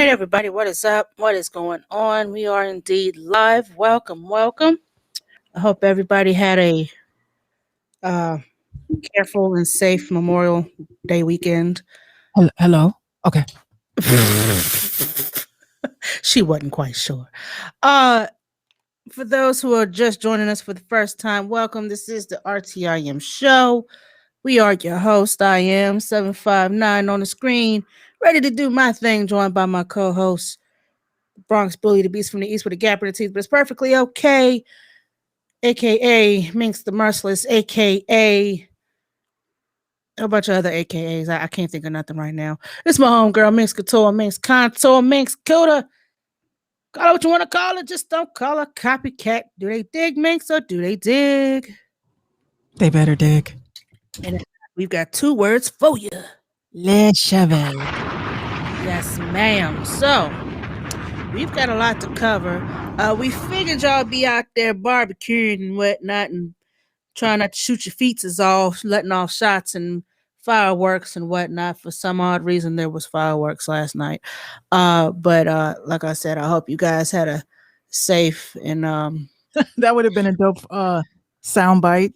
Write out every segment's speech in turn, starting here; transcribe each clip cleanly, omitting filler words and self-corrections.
Everybody, what is up? What is going on? We are indeed live. Welcome, welcome. I hope everybody had a uh, careful and safe Memorial Day weekend. Hello. Okay. She wasn't quite sure. For those who are just joining us for the first time, welcome. This is the RTIM show. We are your host. I am 759 on the screen, ready to do my thing, joined by my co-host, Bronx Bully, the beast from the east with a gap in the teeth, but it's perfectly okay. AKA Minx the Merciless, AKA a bunch of other AKAs. I can't think of nothing right now. It's my homegirl, Minx Couture, Minx Contour, Minx Cuda. Call it what you want to call it, just don't call her copycat. Do they dig, Minx, or do they dig? They better dig. And we've got two words for you. Le Cheval. Yes, ma'am. So, we've got a lot to cover. We figured y'all be out there barbecuing and whatnot and trying not to shoot your feet off, letting off shots and fireworks and whatnot. For some odd reason, there was fireworks last night. But like I said, I hope you guys had a safe and that would have been a dope soundbite.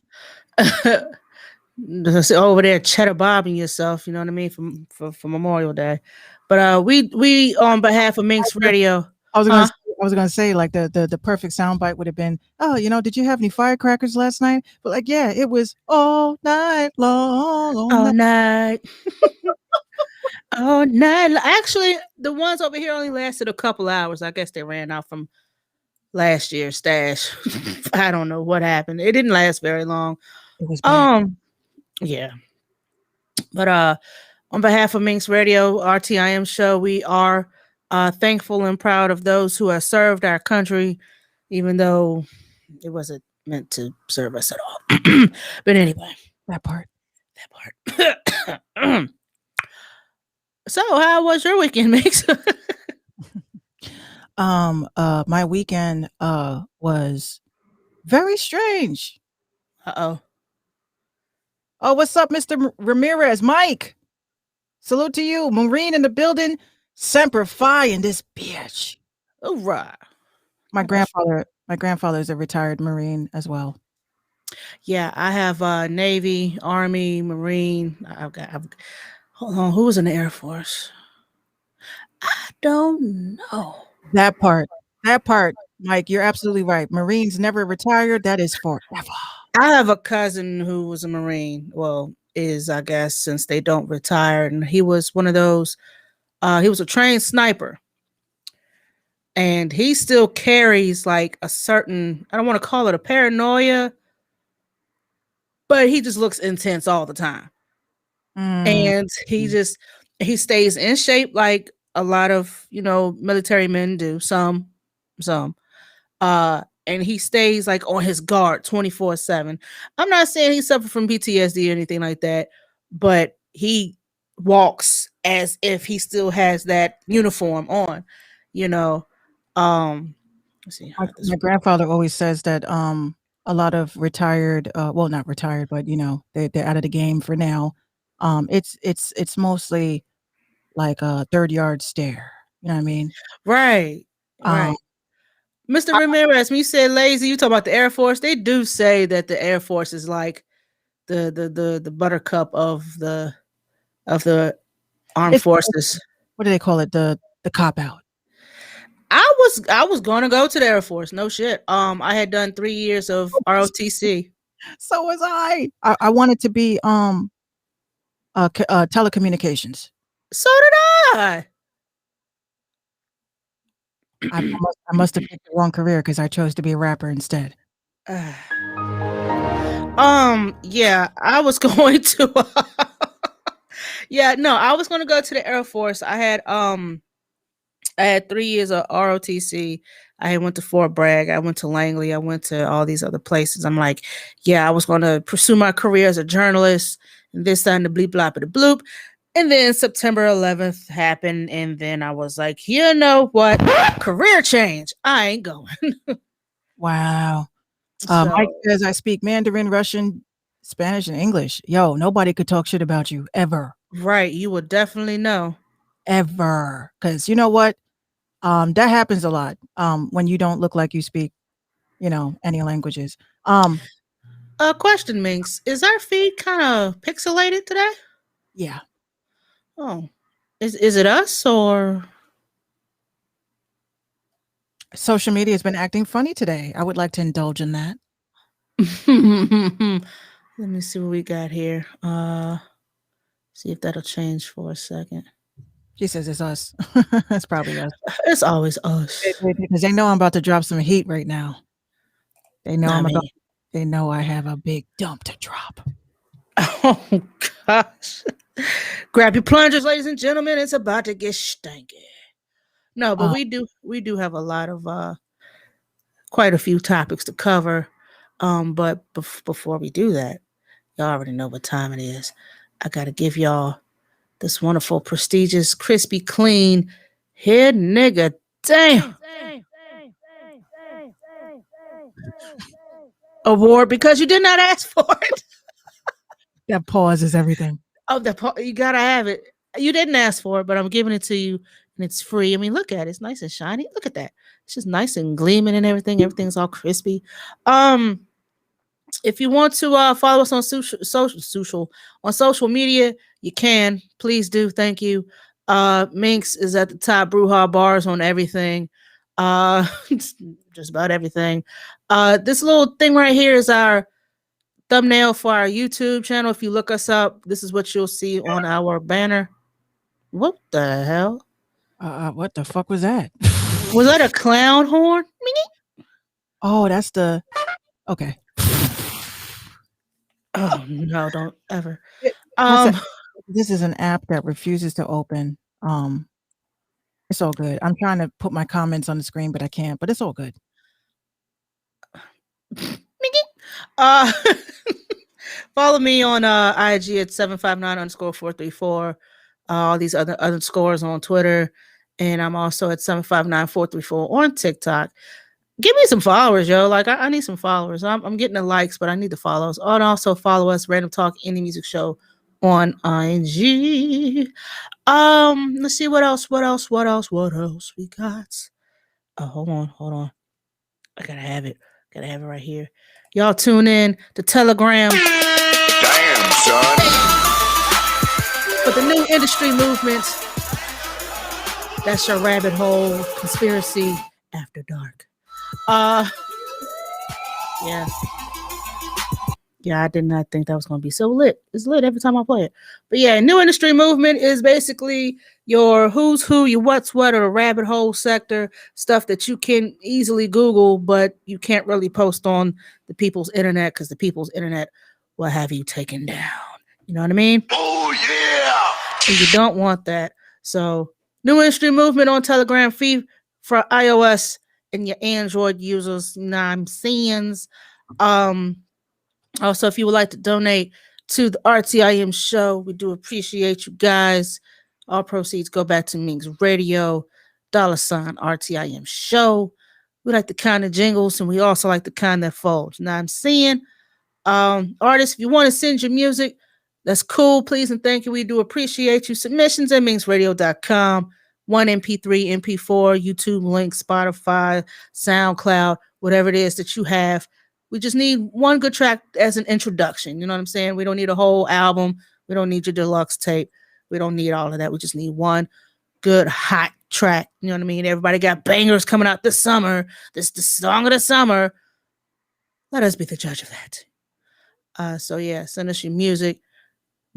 Over there cheddar bobbing yourself, you know what I mean, for Memorial Day. But we on behalf of Minx Radio. I was I was gonna say like the perfect soundbite would have been, oh, did you have any firecrackers last night? But like, yeah, it was all night long, all All night. night. Oh, night. Actually, the ones over here only lasted a couple hours. I guess they ran out from last year's stash. I don't know what happened. It didn't last very long. It was bad. Yeah. But on behalf of Minx Radio, RTIM show, we are thankful and proud of those who have served our country, even though it wasn't meant to serve us at all. But anyway, That part. So, how was your weekend, Mix? My weekend was very strange. Uh-oh. Oh, what's up, Mr. Ramirez? Mike, salute to you. Marine in the building. Semper Fi in this bitch. Hoorah. My grandfather is a retired Marine as well. Yeah, I have Navy, Army, Marine. Hold on, who was in the Air Force? I don't know. That part, Mike, you're absolutely right. Marines never retired. That is forever. I have a cousin who was a Marine. Well, is I guess since they don't retire, and he was one of those. He was a trained sniper, and he still carries like a certain. I don't want to call it a paranoia, but he just looks intense all the time. And he stays in shape like a lot of military men do, some and he stays like on his guard 24/7. I'm not saying he suffered from PTSD or anything like that, but he walks as if he still has that uniform on, let's see. My grandfather always says that a lot of retired, well, not retired, but they're out of the game for now. It's mostly like a third yard stare. You know what I mean? Right. Mr. Ramirez, when you said lazy, you talk about the Air Force. They do say that the Air Force is like the buttercup of the armed forces. What do they call it? The cop out. I was going to go to the Air Force. No shit. I had done 3 years of ROTC. So was I. I wanted to be telecommunications. So did I. I must have picked the wrong career because I chose to be a rapper instead. Yeah, I was going to. Yeah, no, I was going to go to the Air Force. I had 3 years of ROTC. I went to Fort Bragg. I went to Langley. I went to all these other places. I'm like, yeah, I was going to pursue my career as a journalist. And this time the bleep blop of the bloop. And then September 11th happened. And then I was like, you know what? Career change. I ain't going. Wow. Mike says I speak Mandarin, Russian, Spanish, and English. Yo, nobody could talk shit about you ever. Right. You would definitely know. Ever. Because you know what? That happens a lot when you don't look like you speak, any languages. Question, Minx. Is our feed kind of pixelated today? Yeah. Oh. Is it us or? Social media has been acting funny today. I would like to indulge in that. Let me see what we got here. See if that'll change for a second. She says it's us. It's probably us. It's always us. Because they know I'm about to drop some heat right now. They know they know I have a big dump to drop. Oh gosh. Grab your plungers, ladies and gentlemen. It's about to get stanky. No, but we do have a lot of quite a few topics to cover. But before we do that, y'all already know what time it is. I gotta give y'all this wonderful, prestigious, crispy, clean head nigga. Damn. Award because you did not ask for it. That pause is everything. Oh, you gotta have it. You didn't ask for it, but I'm giving it to you, and it's free. I mean, look at it; it's nice and shiny. Look at that; it's just nice and gleaming and everything. Everything's all crispy. If you want to follow us on social media, you can. Please do. Thank you. Minx is at the top. Brewha bars on everything. just about everything. This little thing right here is our thumbnail for our YouTube channel. If you look us up, this is what you'll see on our banner. What the hell? What the fuck was that? Was that a clown horn? Oh, that's the okay. Oh no, don't ever. This is an app that refuses to open. It's all good. I'm trying to put my comments on the screen, but I can't. But it's all good. Follow me on IG at 759_434. All these other scores on Twitter, and I'm also at 759-434 on TikTok. Give me some followers, yo. Like I need some followers. I'm getting the likes, but I need the follows. And also follow us, Random Talk Indie Music Show on IG. Let's see what else we got. Oh, hold on. I gotta have it right here. Y'all tune in to Telegram. Damn, son. For the new industry movement. That's your rabbit hole conspiracy after dark. Yeah, I did not think that was going to be so lit. It's lit every time I play it. But yeah, new industry movement is basically your who's who, your what's what, or the rabbit hole sector, stuff that you can easily Google, but you can't really post on the people's internet because the people's internet will have you taken down. You know what I mean? Oh, yeah. And you don't want that. So, new industry movement on Telegram, free for iOS and your Android users. You know what I'm saying? Also, if you would like to donate to the RTIM show, we do appreciate you guys. All proceeds go back to Minx Radio, $ RTIM show. We like the kind of jingles, and we also like the kind that folds. You know what I'm saying? Artists, if you want to send your music, that's cool. Please and thank you. We do appreciate you. Submissions at minxradio.com. 1 MP3, MP4, YouTube link, Spotify, SoundCloud, whatever it is that you have. We just need one good track as an introduction. You know what I'm saying? We don't need a whole album. We don't need your deluxe tape. We don't need all of that. We just need one good hot track. You know what I mean? Everybody got bangers coming out this summer. This is the song of the summer. Let us be the judge of that. So yeah, send us your music,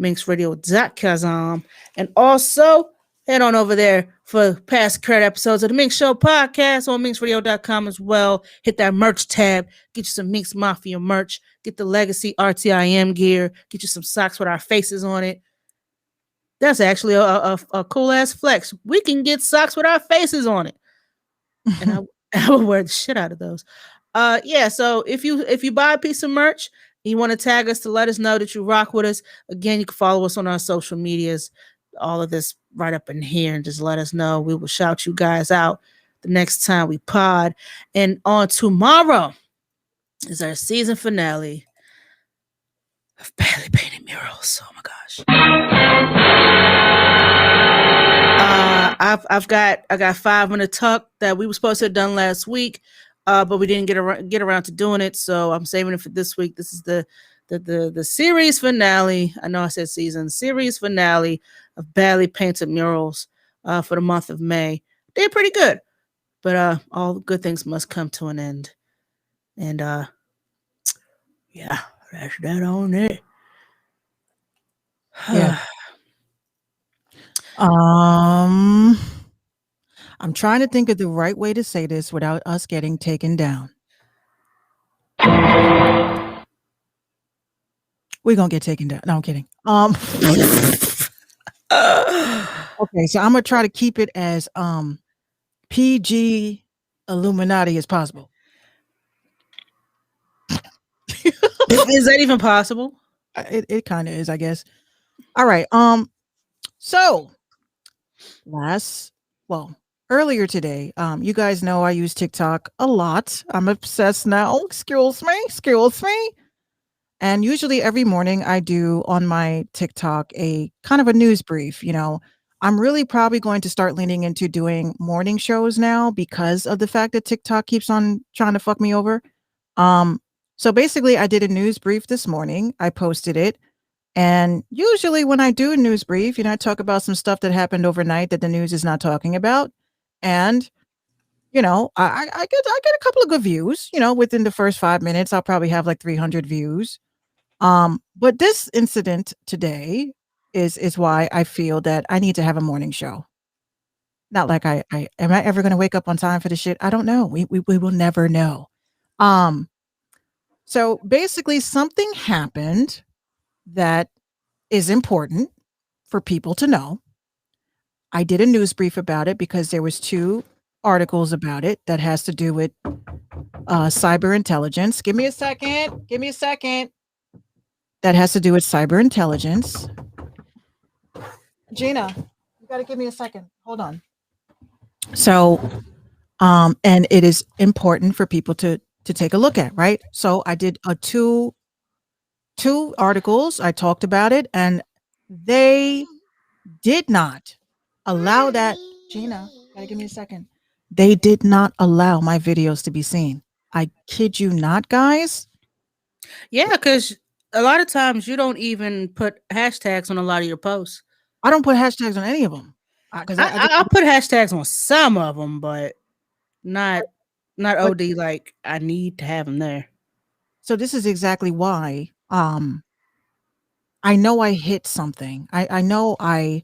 minxradio.com. And also head on over there for past current episodes of the Minx Show podcast on minxradio.com as well. Hit that merch tab. Get you some Minx Mafia merch. Get the Legacy RTIM gear. Get you some socks with our faces on it. That's actually a cool ass flex. We can get socks with our faces on it. And I will wear the shit out of those. Yeah, so if you buy a piece of merch, you want to tag us to let us know that you rock with us. Again, you can follow us on our social medias. All of this right up in here, and just let us know. We will shout you guys out the next time we pod. And on tomorrow is our season finale of Badly Painted Murals. Oh my gosh. I got 5 in the tuck that we were supposed to have done last week, but we didn't get around to doing it. So I'm saving it for this week. This is the series finale. I know I said series finale of Badly Painted Murals for the month of May. Did pretty good, but all good things must come to an end. And yeah, that's that on it. Yeah. I'm trying to think of the right way to say this without us getting taken down. We're gonna get taken down. No, I'm kidding. Okay, so I'm gonna try to keep it as PG Illuminati as possible. Is that even possible? It kind of is, I guess. All right. So earlier today, you guys know I use TikTok a lot. I'm obsessed now. Excuse me. And usually every morning I do on my TikTok a kind of a news brief. You know, I'm really probably going to start leaning into doing morning shows now because of the fact that TikTok keeps on trying to fuck me over. So basically I did a news brief this morning. I posted it. And usually when I do a news brief, I talk about some stuff that happened overnight that the news is not talking about. And, you know, I get a couple of good views. You know, within the first 5 minutes, I'll probably have like 300 views. But this incident today is why I feel that I need to have a morning show. Not like I am I ever gonna wake up on time for the shit? I don't know. We will never know. Um, so basically something happened that is important for people to know. I did a news brief about it because there was 2 articles about it that has to do with cyber intelligence. Give me a second. Give me a second. That has to do with cyber intelligence. Gina, you got to give me a second. Hold on. So, and it is important for people to take a look at, right? So I did a two articles. I talked about it, and they did not allow that. Gina, gotta give me a second. They did not allow my videos to be seen. I kid you not, guys. Yeah, because a lot of times you don't even put hashtags on a lot of your posts. I don't put hashtags on any of them because I'll put hashtags on some of them, but not OD. Like I need to have them there. so this is exactly why. I know I hit something. I know I'm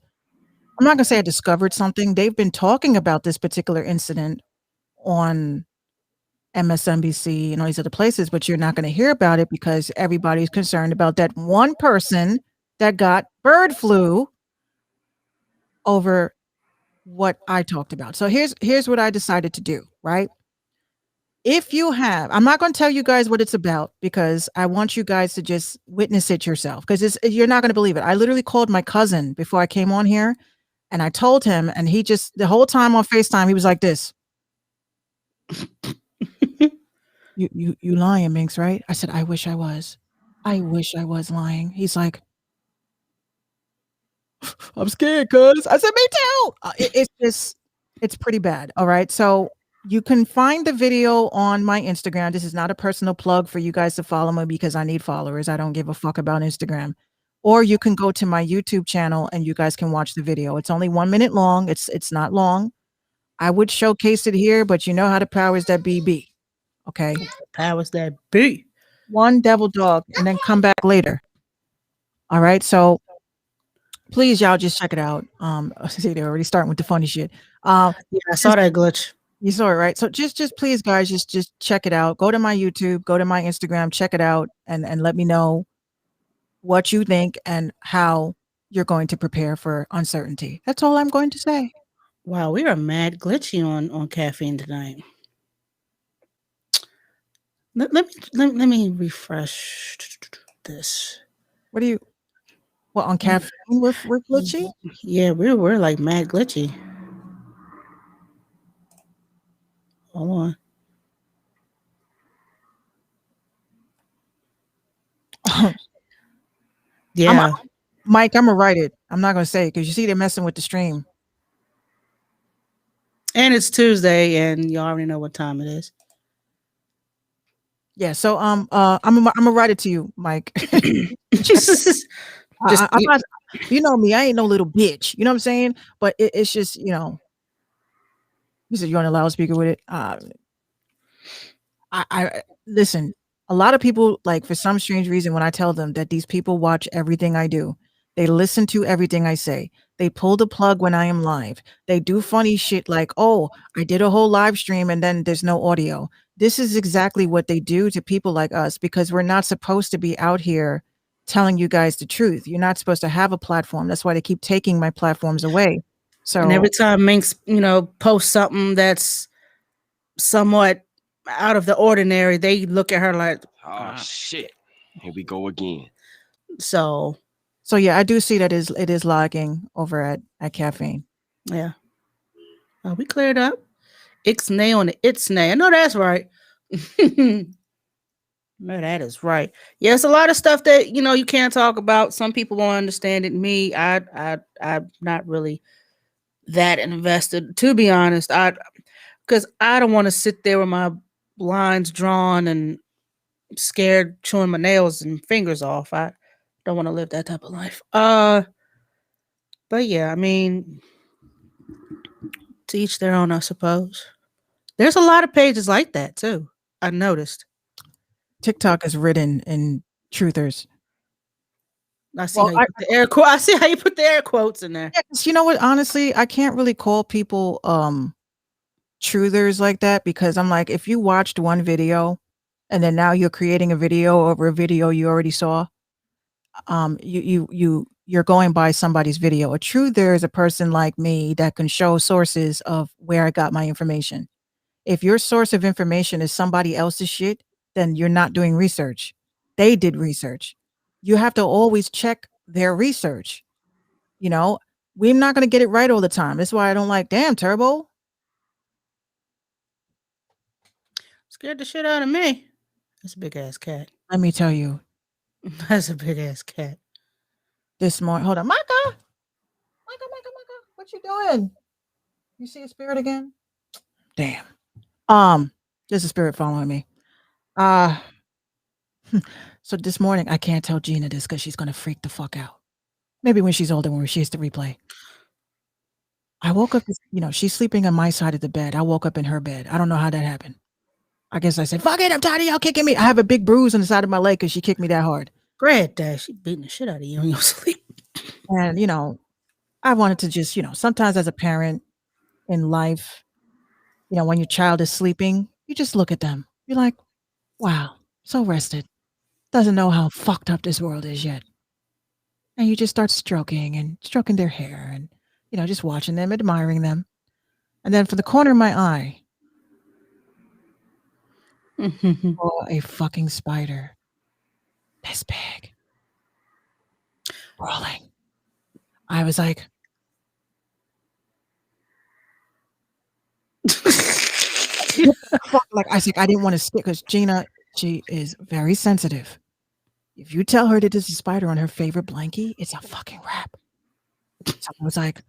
not gonna say I discovered something. They've been talking about this particular incident on MSNBC and all these other places, but you're not gonna hear about it because everybody's concerned about that one person that got bird flu over what I talked about. So here's what I decided to do, right? If you have, I'm not going to tell you guys what it's about because I want you guys to just witness it yourself because you're not going to believe it. I literally called my cousin before I came on here and I told him, and he just the whole time on FaceTime he was like this. You lying, Minx, right? I said, I wish I was. I wish I was lying. He's like, I'm scared, cuz. I said, me too. It's pretty bad. All right. So you can find the video on my Instagram. This is not a personal plug for you guys to follow me because I need followers. I don't give a fuck about Instagram. Or you can go to my YouTube channel and you guys can watch the video. It's only 1 minute long. It's not long. I would showcase it here, but you know how the powers that be. Okay. Powers that be. One devil dog and then come back later. All right. So please, y'all just check it out. See, they're already starting with the funny shit. Yeah, I saw that glitch. You saw it, right? So just please, guys, just check it out. Go to my YouTube, go to my Instagram, check it out, and let me know what you think and how you're going to prepare for uncertainty. That's all I'm going to say. Wow, we are mad glitchy on caffeine tonight. Let me refresh this. What on caffeine we're glitchy? Yeah, we're like mad glitchy. Hold on. Yeah. Mike, I'm gonna write it. I'm not gonna say it because you see they're messing with the stream. And it's Tuesday, and you already know what time it is. Yeah, so I'm gonna write it to you, Mike. I'm not, you know me, I ain't no little bitch. You know what I'm saying? But it's just, you know. You said you're on a loudspeaker with it. I listen. A lot of people, like, for some strange reason, when I tell them that these people watch everything I do, they listen to everything I say. They pull the plug when I am live. They do funny shit like, oh, I did a whole live stream and then there's no audio. This is exactly what they do to people like us because we're not supposed to be out here telling you guys the truth. You're not supposed to have a platform. That's why they keep taking my platforms away. So, and every time Minx, posts something that's somewhat out of the ordinary, they look at her like, oh shit, here we go again. So yeah, I do see that it is lagging over at caffeine. Yeah. We cleared up. Ixnay on the Itsnay. I know that's right. No, that is right. Yeah, it's a lot of stuff that you can't talk about. Some people won't understand it. Me, I'm not really that invested, to be honest. Because I don't want to sit there with my lines drawn and scared chewing my nails and fingers off. I don't want to live that type of life. But yeah, I mean, to each their own, I suppose. There's a lot of pages like that too. I noticed. TikTok is written in truthers. I see Well, how you put the air quote. I see how you put the air quotes in there. Yeah, 'cause you know what? Honestly, I can't really call people truthers like that because I'm like, if you watched one video and then now you're creating a video over a video you already saw, you're going by somebody's video. A truther is a person like me that can show sources of where I got my information. If your source of information is somebody else's shit, then you're not doing research. They did research. You have to always check their research. You know, we're not going to get it right all the time. That's why I don't like, damn, Turbo. Scared the shit out of me. That's a big ass cat. Let me tell you, That's a big ass cat. this morning, hold on, Micah, what you doing? You see a spirit again? Damn. There's a spirit following me. So this morning, I can't tell Gina this because she's gonna freak the fuck out. Maybe when she's older, when she hears the replay. I woke up, she's sleeping on my side of the bed. I woke up in her bed. I don't know how that happened. I guess I said, fuck it, I'm tired of y'all kicking me. I have a big bruise on the side of my leg because she kicked me that hard. Great, Dad. She beating the shit out of you in your sleep. And, I wanted to just, sometimes as a parent in life, when your child is sleeping, you just look at them. You're like, wow, so rested. Doesn't know how fucked up this world is yet. And you just start stroking their hair and, just watching them, admiring them. And then from the corner of my eye, saw a fucking spider this big crawling. I was like, like I said, I didn't want to stick because Gina, she is very sensitive. If you tell her that there's a spider on her favorite blankie, it's a fucking wrap. So I was like,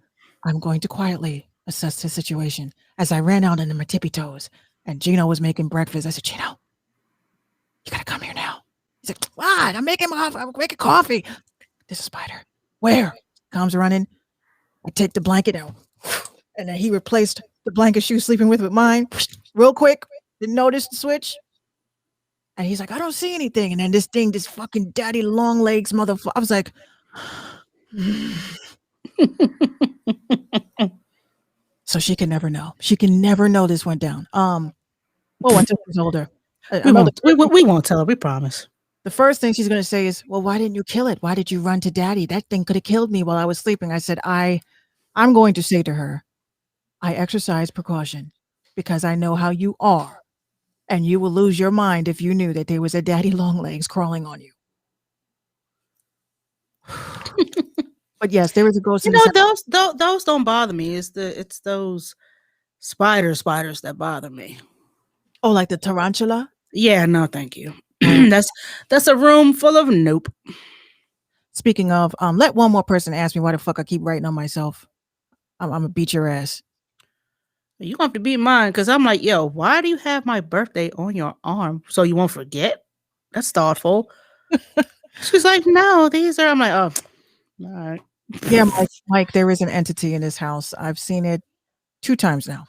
I'm going to quietly assess the situation. As I ran out into my tippy toes and Gino was making breakfast, I said, Gino, you gotta come here now. He's like, what? I'm making coffee. There's a spider. Where? Comes running. I take the blanket out. And then he replaced the blanket she was sleeping with mine real quick. Didn't notice the switch. And he's like, I don't see anything. And then this fucking daddy long legs motherfucker. I was like, so she can never know. She can never know this went down. Until she's older. We won't tell her. We promise. The first thing she's going to say is, well, why didn't you kill it? Why did you run to daddy? That thing could have killed me while I was sleeping. I said, I'm going to say to her, I exercise precaution because I know how you are. And you will lose your mind if you knew that there was a daddy long legs crawling on you. But yes, there is a ghost. Those don't bother me. It's those spiders that bother me. Oh, like the tarantula? Yeah, no, thank you. That's a room full of nope. Speaking of, let one more person ask me why the fuck I keep writing on myself. I'm gonna beat your ass. You have to beat mine because I'm like, yo, why do you have my birthday on your arm so you won't forget? That's thoughtful. She's like, no, these are. I'm like, oh, all right. Yeah, Mike, there is an entity in this house. I've seen it 2 times now,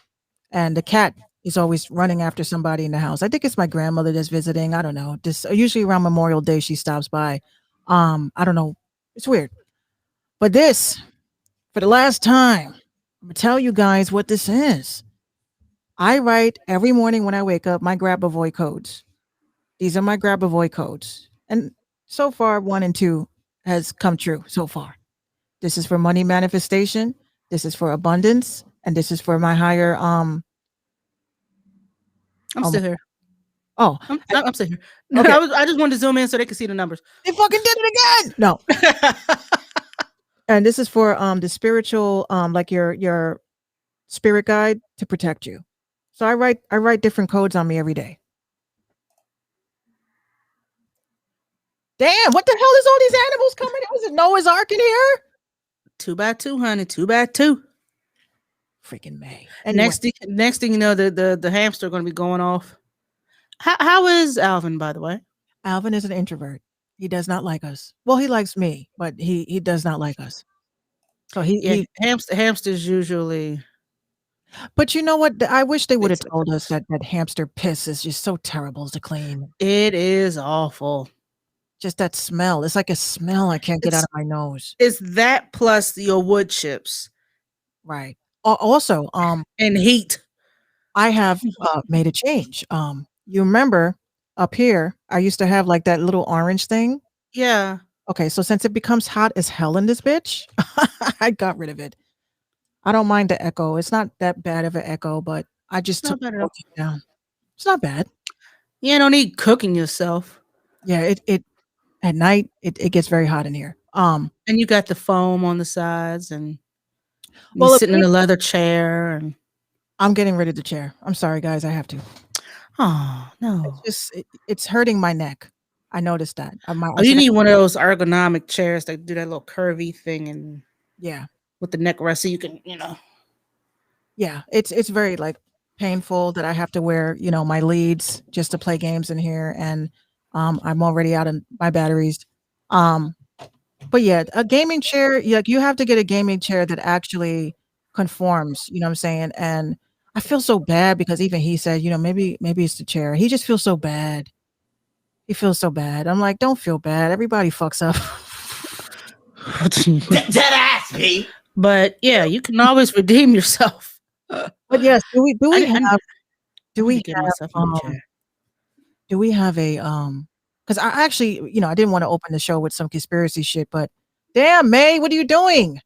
and the cat is always running after somebody in the house. I think it's my grandmother that's visiting. I don't know. Just usually around Memorial Day, she stops by. I don't know. It's weird. But this, for the last time, I'm gonna tell you guys what this is. I write every morning when I wake up my Grabavoy codes. These are my Grabavoy codes. And so far, 1 and 2 has come true so far. This is for money manifestation. This is for abundance. And this is for my higher, I'm still here. Oh, I'm still here. No, okay. I just wanted to zoom in so they could see the numbers. They fucking did it again. No. And this is for the spiritual, like your spirit guide to protect you. So I write different codes on me every day. Damn, what the hell is all these animals coming in? Was it Noah's Ark in here? 2 by 2, honey. 2 by 2. Freaking May. Anyway. Next thing you know, the hamster going to be going off. How is Alvin, by the way? Alvin is an introvert. He does not like us. Well, he likes me, but he does not like us. So hamsters usually. But you know what? I wish they would have Fix it, told us please. that hamster piss is just so terrible to clean. It is awful. Just that smell. It's like a smell I can't get out It's of my nose. it's that plus your wood chips Right. Also, and heat. I have made a change. You remember up here, I used to have like that little orange thing. Yeah. Okay, so since it becomes hot as hell in this bitch, I got rid of it. I don't mind the echo. It's not that bad of an echo, but I just took Not the bad at all. voltage down. It's not bad. You don't need cooking yourself. Yeah, it at night it gets very hot in here. And you got the foam on the sides and you're Well, sitting in a leather chair and I'm getting rid of the chair. I'm sorry, guys. I have to. oh It's no. just it's hurting my neck. I noticed that. Oh, you need one of those ergonomic chairs that do that little curvy thing and Yeah, with the neck rest so you can, yeah. It's very like painful that I have to wear my leads just to play games in here, and I'm already out of my batteries. Um, but yeah, a gaming chair. Like you have to get a gaming chair that actually conforms. You know what I'm saying? And I feel so bad because even he said, maybe it's the chair. He just feels so bad. He feels so bad. I'm like, don't feel bad. Everybody fucks up. Dead ass, me. But yeah, you can always redeem yourself. But yes, do we I have do need we to get have myself a new chair. do we have a because I actually I didn't want to open the show with some conspiracy shit, but damn May, what are you doing?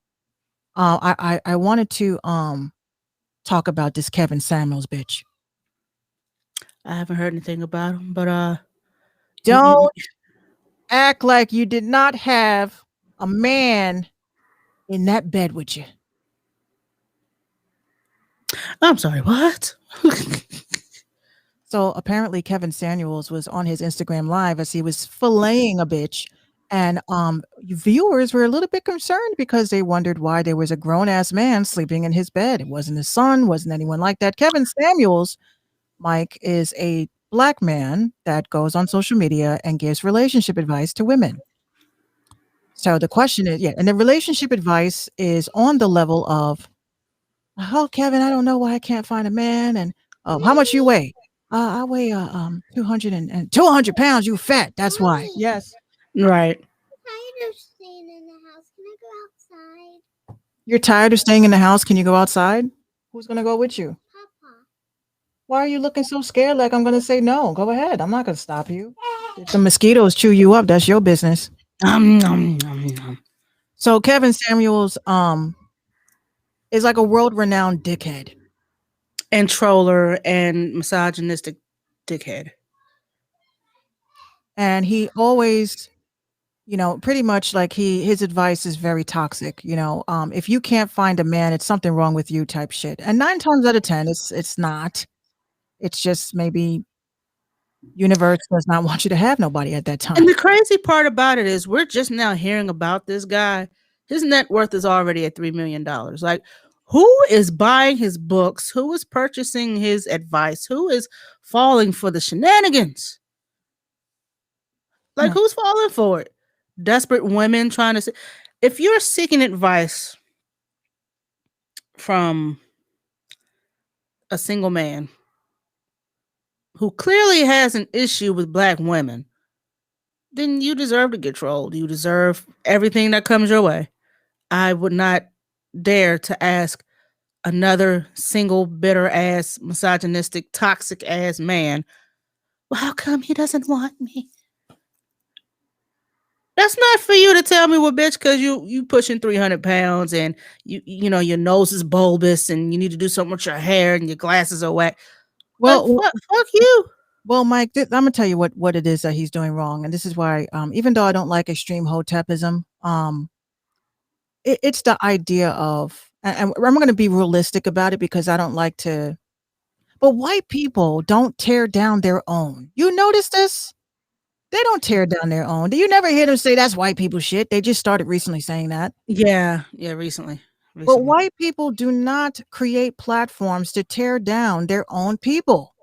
I wanted to talk about this Kevin Samuels bitch. I haven't heard anything about him, but Don't act like you did not have a man in that bed with you. I'm sorry, what? So apparently Kevin Samuels was on his Instagram live as he was filleting a bitch, and viewers were a little bit concerned because they wondered why there was a grown-ass man sleeping in his bed. It wasn't his son, wasn't anyone like that. Kevin Samuels, Mike, is a black man that goes on social media and gives relationship advice to women. So the question is, and the relationship advice is on the level of, oh, Kevin, I don't know why I can't find a man, and how much you weigh? I weigh 200 and 200 pounds. You fat. That's why. Yes. Right. Tired of staying in the house. Can I go outside? You're tired of staying in the house. Can you go outside? Who's gonna go with you? Papa. Why are you looking so scared? Like I'm gonna say no. Go ahead. I'm not gonna stop you. If the mosquitoes chew you up, that's your business. So Kevin Samuels is like a world-renowned dickhead. And troller and misogynistic dickhead. And he always, pretty much like his advice is very toxic. If you can't find a man, it's something wrong with you type shit. And 9 times out of 10, it's not. It's just maybe universe does not want you to have nobody at that time. And the crazy part about it is we're just now hearing about this guy. His net worth is already at $3 million. Like, who is buying his books? Who is purchasing his advice? Who is falling for the shenanigans? Like, Yeah. who's falling for it? Desperate women trying to if you're seeking advice from a single man who clearly has an issue with black women, then you deserve to get trolled. You deserve everything that comes your way. I would not dare to ask another single bitter ass, misogynistic, toxic ass man, well, how come he doesn't want me? That's not for you to tell me, well, bitch, because you pushing 300 pounds and your nose is bulbous and you need to do something with your hair and your glasses are whack. Well, Like, fuck you. Well, Mike, I'm gonna tell you what it is that he's doing wrong, and this is why, even though I don't like extreme hotepism, it's the idea of, and I'm going to be realistic about it because I don't like to. But white people don't tear down their own. You notice this? They don't tear down their own. Do you never hear them say that's white people shit? They just started recently saying that. Yeah, recently. But white people do not create platforms to tear down their own people.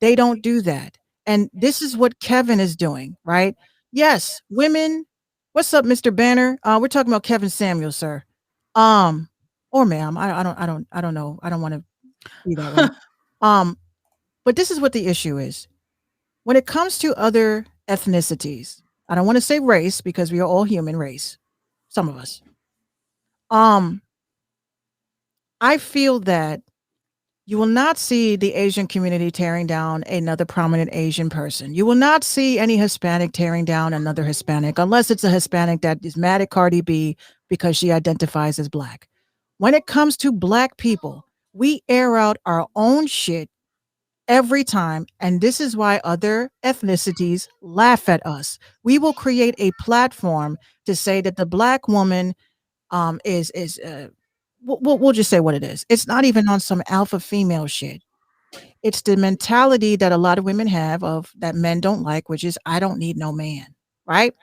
They don't do that. And this is what Kevin is doing, right? Yes, women. What's up, Mr. Banner? We're talking about Kevin Samuels, sir. Or ma'am. I don't know. I don't want to Be that way. But this is what the issue is. When it comes to other ethnicities, I don't want to say race because we are all human race. Some of us. I feel that you will not see the Asian community tearing down another prominent Asian person. You will not see any Hispanic tearing down another Hispanic unless it's a Hispanic that is mad at Cardi B because she identifies as black. When it comes to black people, we air out our own shit every time, and this is why other ethnicities laugh at us. We will create a platform to say that the black woman is we'll just say what it is. It's not even on some alpha female shit. It's the mentality that a lot of women have of that men don't like, which is I don't need no man, right?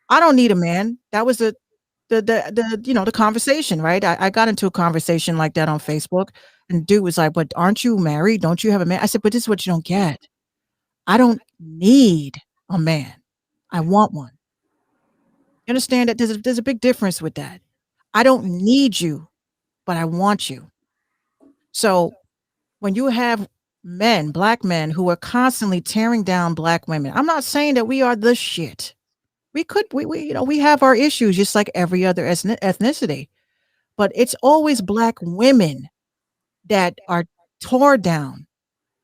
I don't need a man. That was the the conversation, right? I got into a conversation like that on Facebook, and dude was like, "But aren't you married? Don't you have a man?" I said, "But this is what you don't get. I don't need a man. I want one." You understand that there's a big difference with that. I don't need you, but I want you. So when you have men, black men, who are constantly tearing down black women, I'm not saying that we are the shit. We have our issues just like every other ethnicity, but it's always black women that are tore down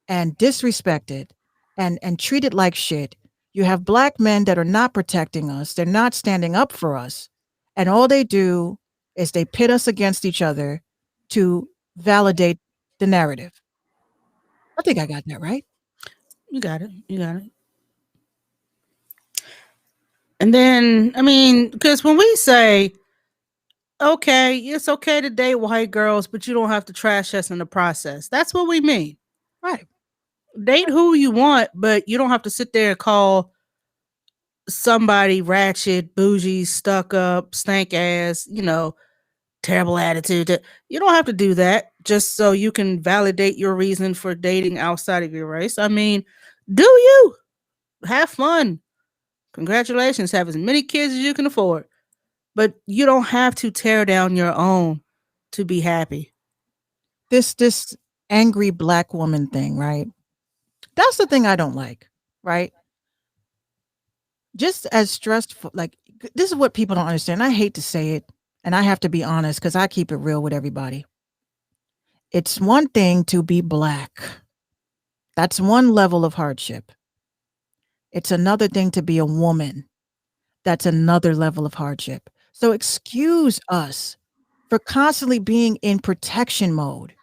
and disrespected and treated like shit. You have black men that are not protecting us. They're not standing up for us. And all they do is they pit us against each other to validate the narrative. I think I got that right. You got it. You got it. And then, I mean, because when we say, okay, it's okay to date white girls, but you don't have to trash us in the process, that's what we mean. Right. Date who you want, but you don't have to sit there and call somebody ratchet, bougie, stuck up, stank ass, terrible attitude. You don't have to do that just so you can validate your reason for dating outside of your race. I mean, do you have fun? Congratulations, have as many kids as you can afford. But you don't have to tear down your own to be happy. This angry black woman thing, right? That's the thing I don't like, right? Just as stressful, like this is what people don't understand. I hate to say it, and I have to be honest because I keep it real with everybody. It's one thing to be black. That's one level of hardship. It's another thing to be a woman. That's another level of hardship. So excuse us for constantly being in protection mode.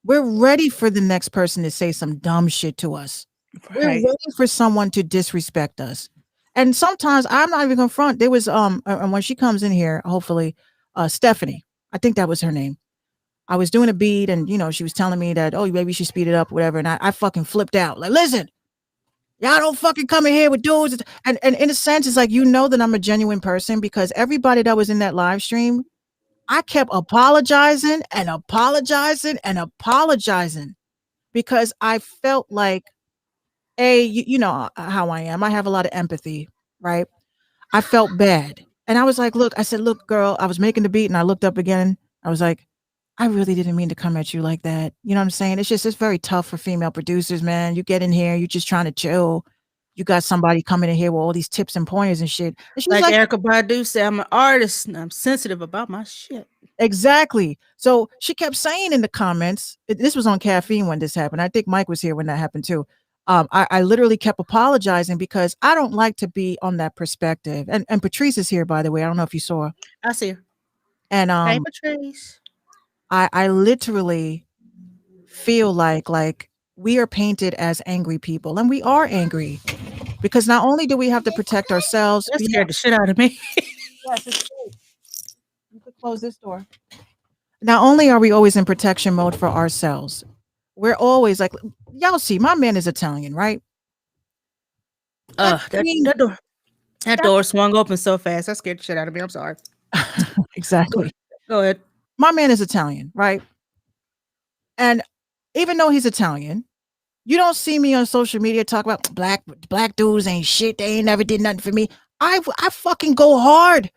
We're ready for the next person to say some dumb shit to us. We're Right. waiting for someone to disrespect us. And sometimes I'm not even gonna front. There was and when she comes in here, hopefully, Stephanie, I think that was her name. I was doing a beat and she was telling me that, oh, maybe you should speed it up, whatever. And I fucking flipped out. Like, listen, y'all don't fucking come in here with dudes. And in a sense, it's like that I'm a genuine person because everybody that was in that live stream, I kept apologizing and apologizing and apologizing because I felt like, you know how I am. I have a lot of empathy, right? I felt bad. And I was like, look, girl, I was making the beat and I looked up again. I was like, I really didn't mean to come at you like that. You know what I'm saying? It's very tough for female producers, man. You get in here, you're just trying to chill. You got somebody coming in here with all these tips and pointers and shit. And she was Like like, Erykah Badu said, I'm an artist and I'm sensitive about my shit. exactly. So she kept saying in the comments, this was on Caffeine when this happened. I think Mike was here when that happened too. I literally kept apologizing because I don't like to be on that perspective. And Patrice is here, by the way. I don't know if you saw. I see her. And Hey, Patrice. I literally feel like we are painted as angry people, and we are angry because not only do we have to protect ourselves, That scared the shit out of me. yes, it's true. You could close this door. Not only are we always in protection mode for ourselves, we're always like, y'all see, my man is Italian, right? That door swung open so fast. That scared the shit out of me. I'm sorry. Exactly. Go ahead. My man is Italian, right? And even though he's Italian, you don't see me on social media talk about black dudes ain't shit. They ain't never did nothing for me. I fucking go hard,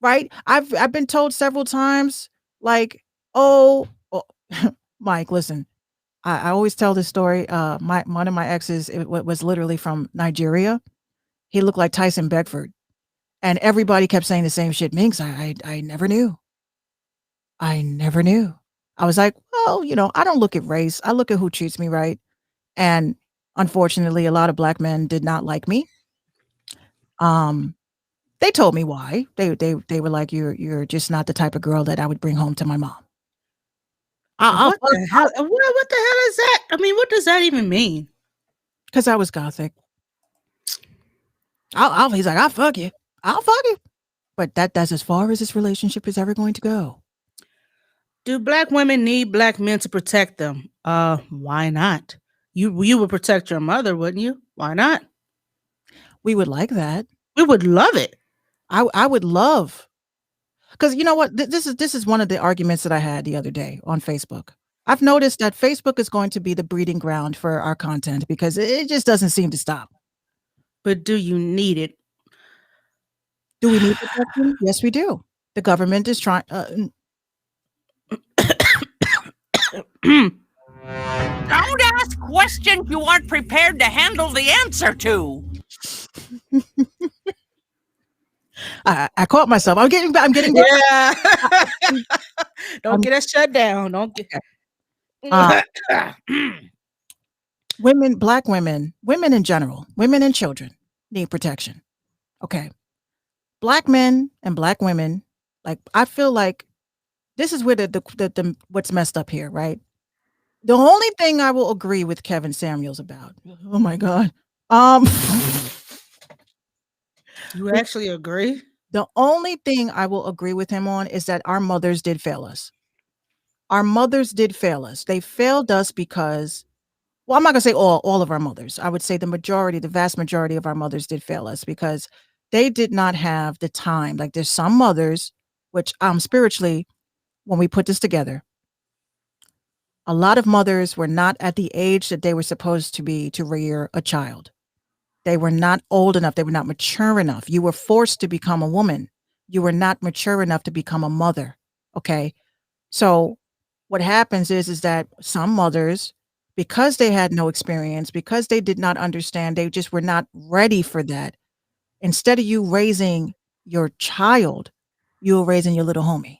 right? I've been told several times, like, oh Mike, listen. I always tell this story. My one of my exes was literally from Nigeria. He looked like Tyson Beckford, and everybody kept saying the same shit. Minx, I never knew. I never knew. I was like, well, I don't look at race. I look at who treats me right. And unfortunately, a lot of black men did not like me. They told me why. They were like, you're just not the type of girl that I would bring home to my mom. What the hell? What the hell is that? I mean, what does that even mean? Because I was gothic. He's like, I'll fuck you. I'll fuck you. But that's as far as this relationship is ever going to go. Do black women need black men to protect them? Why not? You would protect your mother, wouldn't you? Why not? We would like that. We would love it. I would love, because you know what? This is one of the arguments that I had the other day on Facebook. I've noticed that Facebook is going to be the breeding ground for our content because it just doesn't seem to stop. But do you need it? Do we need protection? Yes, we do. The government is trying. Don't ask questions you aren't prepared to handle the answer to. I caught myself. I'm getting. Yeah. Don't get us shut down. Don't get. Women, black women in general, women and children need protection. Okay. Black men and black women, like, I feel like this is where the what's messed up here, right? The only thing I will agree with Kevin Samuels about. Oh my God. You actually agree? The only thing I will agree with him on is that our mothers did fail us. Our mothers did fail us. They failed us because, well, I'm not gonna say all of our mothers. I would say the vast majority of our mothers did fail us because they did not have the time. Like, there's some mothers, which spiritually, when we put this together, a lot of mothers were not at the age that they were supposed to be to rear a child. They were not old enough. They were not mature enough. You were forced to become a woman. You were not mature enough to become a mother. Okay. So what happens is that some mothers, because they had no experience, because they did not understand, they just were not ready for that. Instead of you raising your child, you were raising your little homie.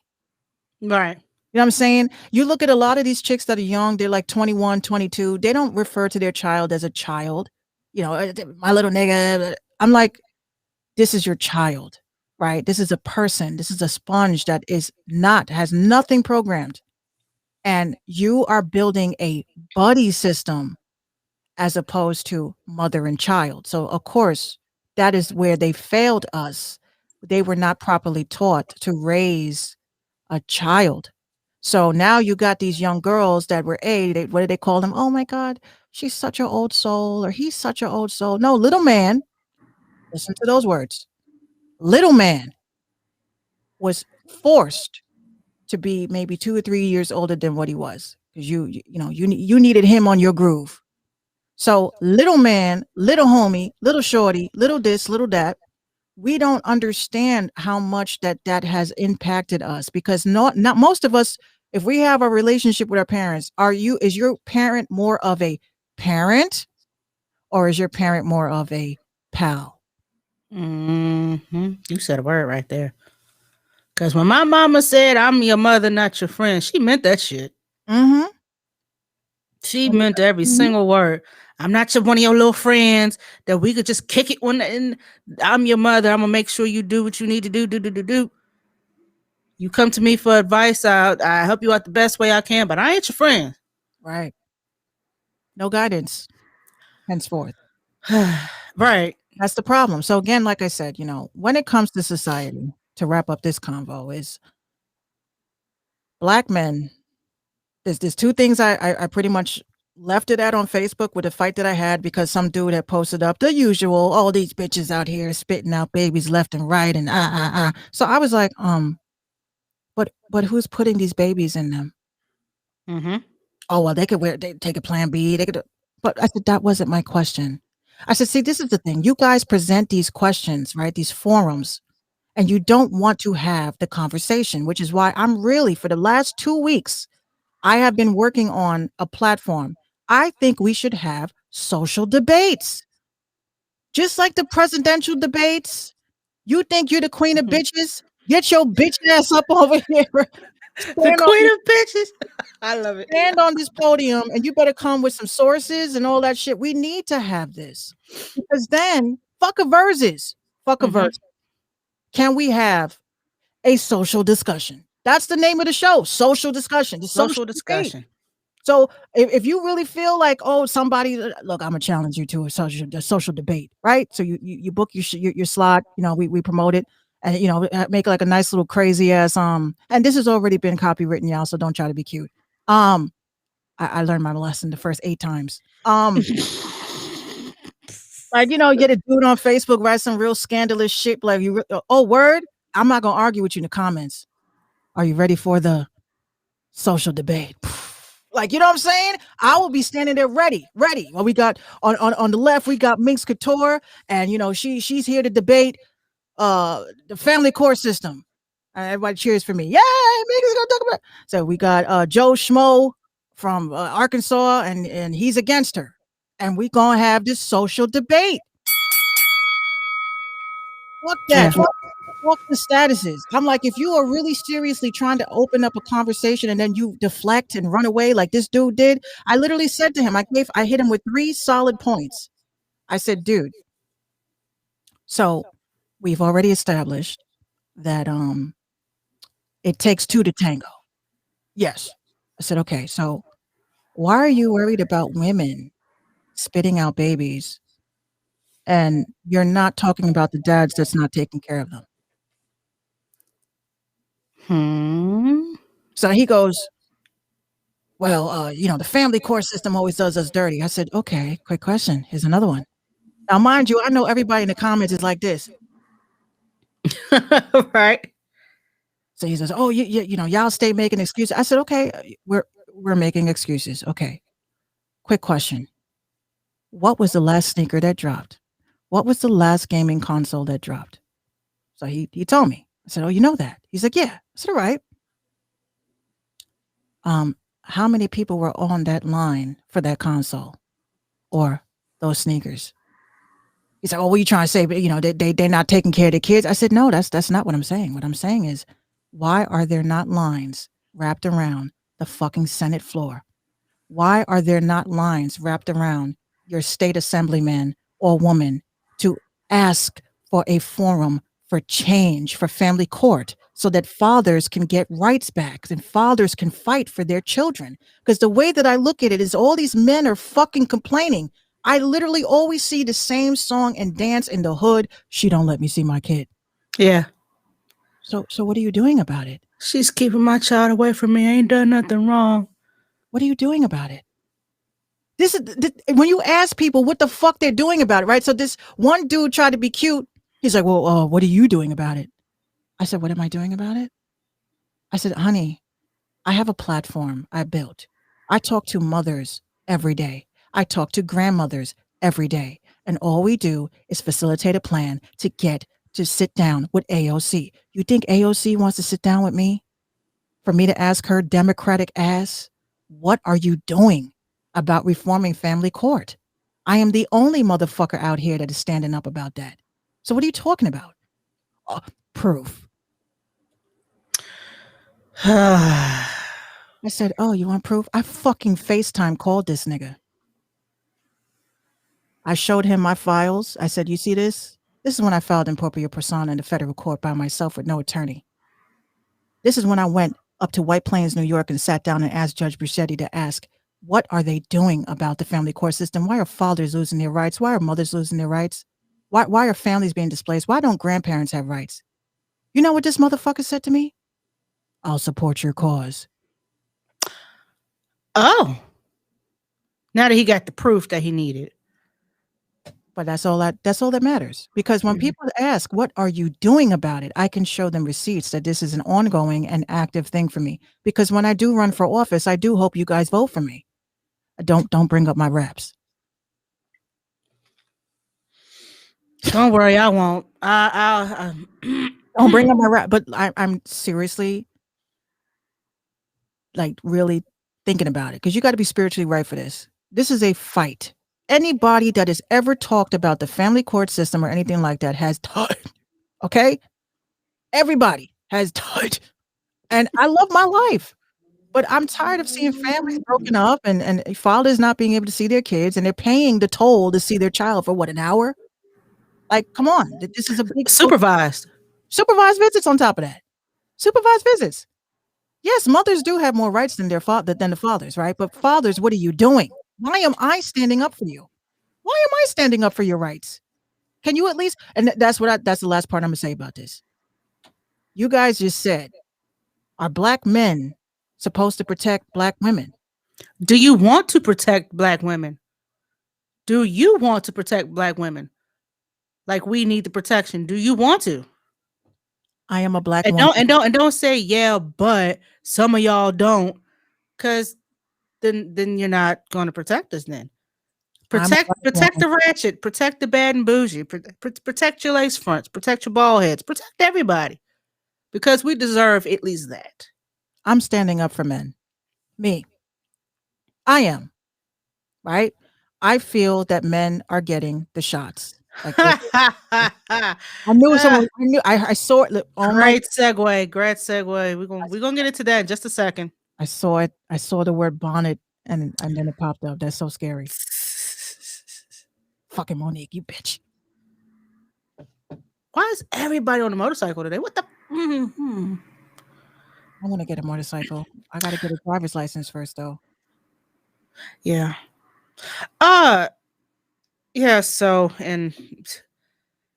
Right. You know what I'm saying? You look at a lot of these chicks that are young, they're like 21, 22. They don't refer to their child as a child. My little nigga. I'm like, this is your child, right? This is a person. This is a sponge that has nothing programmed. And you are building a buddy system as opposed to mother and child. So, of course, that is where they failed us. They were not properly taught to raise a child. So now you got these young girls that were what do they call them? Oh my God, she's such an old soul, or he's such an old soul. No, little man, listen to those words. Little man was forced to be maybe 2 or 3 years older than what he was, because you needed him on your groove. So little man, little homie, little shorty, little this, little that. We don't understand how much that has impacted us, because not most of us, if we have a relationship with our parents, is your parent more of a parent, or is your parent more of a pal? Mm-hmm. You said a word right there. Because when my mama said, "I'm your mother, not your friend," she meant that shit. Mm-hmm. She meant every single word. I'm not one of your little friends that we could just kick it when I'm your mother. I'm gonna make sure you do what you need to do. You come to me for advice. I help you out the best way I can, but I ain't your friend. Right. No guidance henceforth. Right. That's the problem. So again, like I said, when it comes to society, to wrap up this convo, is black men. There's two things I pretty much left it at on Facebook with a fight that I had, because some dude had posted up the usual, all these bitches out here spitting out babies left and right, and So I was like, but who's putting these babies in them? Mm-hmm. Oh, well, they take a plan B. But I said, that wasn't my question. I said, see, this is the thing. You guys present these questions, right? These forums, and you don't want to have the conversation, which is why I'm really, for the last 2 weeks, I have been working on a platform. I think we should have social debates, just like the presidential debates. You think you're the queen of bitches? Get your bitch ass up over here. The queen of bitches. I love it. Stand on this podium, and you better come with some sources and all that shit. We need to have this, because then fuck a versus. Fuck a Mhm. versus. Can we have a social discussion? That's the name of the show. Social discussion. The Social debate. discussion. So if you really feel like, oh, somebody, look, I'm gonna challenge you to a social debate, right? So you book your slot. You know, we promote it, and you know, make like a nice little crazy ass And this has already been copywritten, y'all. So don't try to be cute. I learned my lesson the first 8 times. Like, you know, get a dude on Facebook write some real scandalous shit, like oh word. I'm not gonna argue with you in the comments. Are you ready for the social debate? Like, you know what I'm saying? I will be standing there ready. Well, we got on the left, we got Minx Couture, and you know, she's here to debate the family court system. Everybody cheers for me. Yay, Minx is gonna talk about. So we got Joe Schmo from Arkansas, and he's against her. And we gonna have this social debate. Fuck that. Yeah. Fuck the statuses. I'm like, if you are really seriously trying to open up a conversation and then you deflect and run away like this dude did, I literally said to him, I hit him with 3 solid points. I said, dude, so we've already established that it takes 2 to tango. Yes. I said, okay, so why are you worried about women spitting out babies and you're not talking about the dads that's not taking care of them? So he goes, well, you know, the family court system always does us dirty. I said, okay, quick question. Here's another one. Now, mind you, I know everybody in the comments is like this. Right. So he says, oh, you know, y'all stay making excuses. I said, okay, we're making excuses. Okay. Quick question. What was the last sneaker that dropped? What was the last gaming console that dropped? So he told me. I said, oh, you know that? He's like, yeah. I said, all right. How many people were on that line for that console or those sneakers? He's like, oh, what are you trying to say? But you know, they're not taking care of the kids. I said, no, that's not what I'm saying. What I'm saying is, why are there not lines wrapped around the fucking Senate floor? Why are there not lines wrapped around your state assemblyman or woman to ask for a forum for change for family court so that fathers can get rights back and fathers can fight for their children? Because the way that I look at it is all these men are fucking complaining. I literally always see the same song and dance in the hood. She don't let me see my kid. Yeah. So what are you doing about it? She's keeping my child away from me. I ain't done nothing wrong. What are you doing about it? This is when you ask people what the fuck they're doing about it, right? So this one dude tried to be cute. He's like, well, what are you doing about it? I said, what am I doing about it? I said, honey, I have a platform I built. I talk to mothers every day. I talk to grandmothers every day. And all we do is facilitate a plan to get to sit down with AOC. You think AOC wants to sit down with me? For me to ask her Democratic ass, what are you doing about reforming family court? I am the only motherfucker out here that is standing up about that. So what are you talking about? Proof. I said, oh, you want proof? I fucking FaceTime called this nigga. I showed him my files. I said, you see this? This is when I filed in propria persona in the federal court by myself with no attorney. This is when I went up to White Plains, New York, and sat down and asked Judge Bruschetti to ask, what are they doing about the family court system? Why are fathers losing their rights? Why are mothers losing their rights? Why are families being displaced? Why don't grandparents have rights? You know what this motherfucker said to me? I'll support your cause. Oh. Now that he got the proof that he needed. But that's all that matters. Because when people ask, what are you doing about it? I can show them receipts that this is an ongoing and active thing for me. Because when I do run for office, I do hope you guys vote for me. Don't bring up my raps. Don't worry, I won't. I'll Don't bring up my rap. But I'm seriously, like, really thinking about it, because you got to be spiritually right for this. This is a fight. Anybody that has ever talked about the family court system or anything like that has died. Okay? Everybody has died. And I love my life. But I'm tired of seeing families broken up and fathers not being able to see their kids, and they're paying the toll to see their child for what, an hour? Like, come on. This is a big Supervised. supervised visits on top of that. Supervised visits. Yes, mothers do have more rights than the fathers, right? But fathers, what are you doing? Why am I standing up for you? Why am I standing up for your rights? Can you at least, and that's the last part I'm gonna say about this. You guys just said, are black men supposed to protect black women? Do you want to protect black women? Do you want to protect black women? Like we need the protection. Do you want to? I am a black And woman. don't say yeah, but some of y'all don't, because then you're not going to protect us. Then I'm a protect black the ratchet, protect the bad and bougie, protect your lace fronts, protect your bald heads, protect everybody, because we deserve at least that. I'm standing up for men. Me. I am. Right? I feel that men are getting the shots. Like I knew someone. I saw it. Oh my! Great segue. We're gonna get into that in just a second. I saw it. I saw the word bonnet, and then it popped up. That's so scary. Fucking Monique, you bitch. Why is everybody on a motorcycle today? What the? Mm-hmm. I want to get a motorcycle. I got to get a driver's license first, though. Yeah. Yeah. So and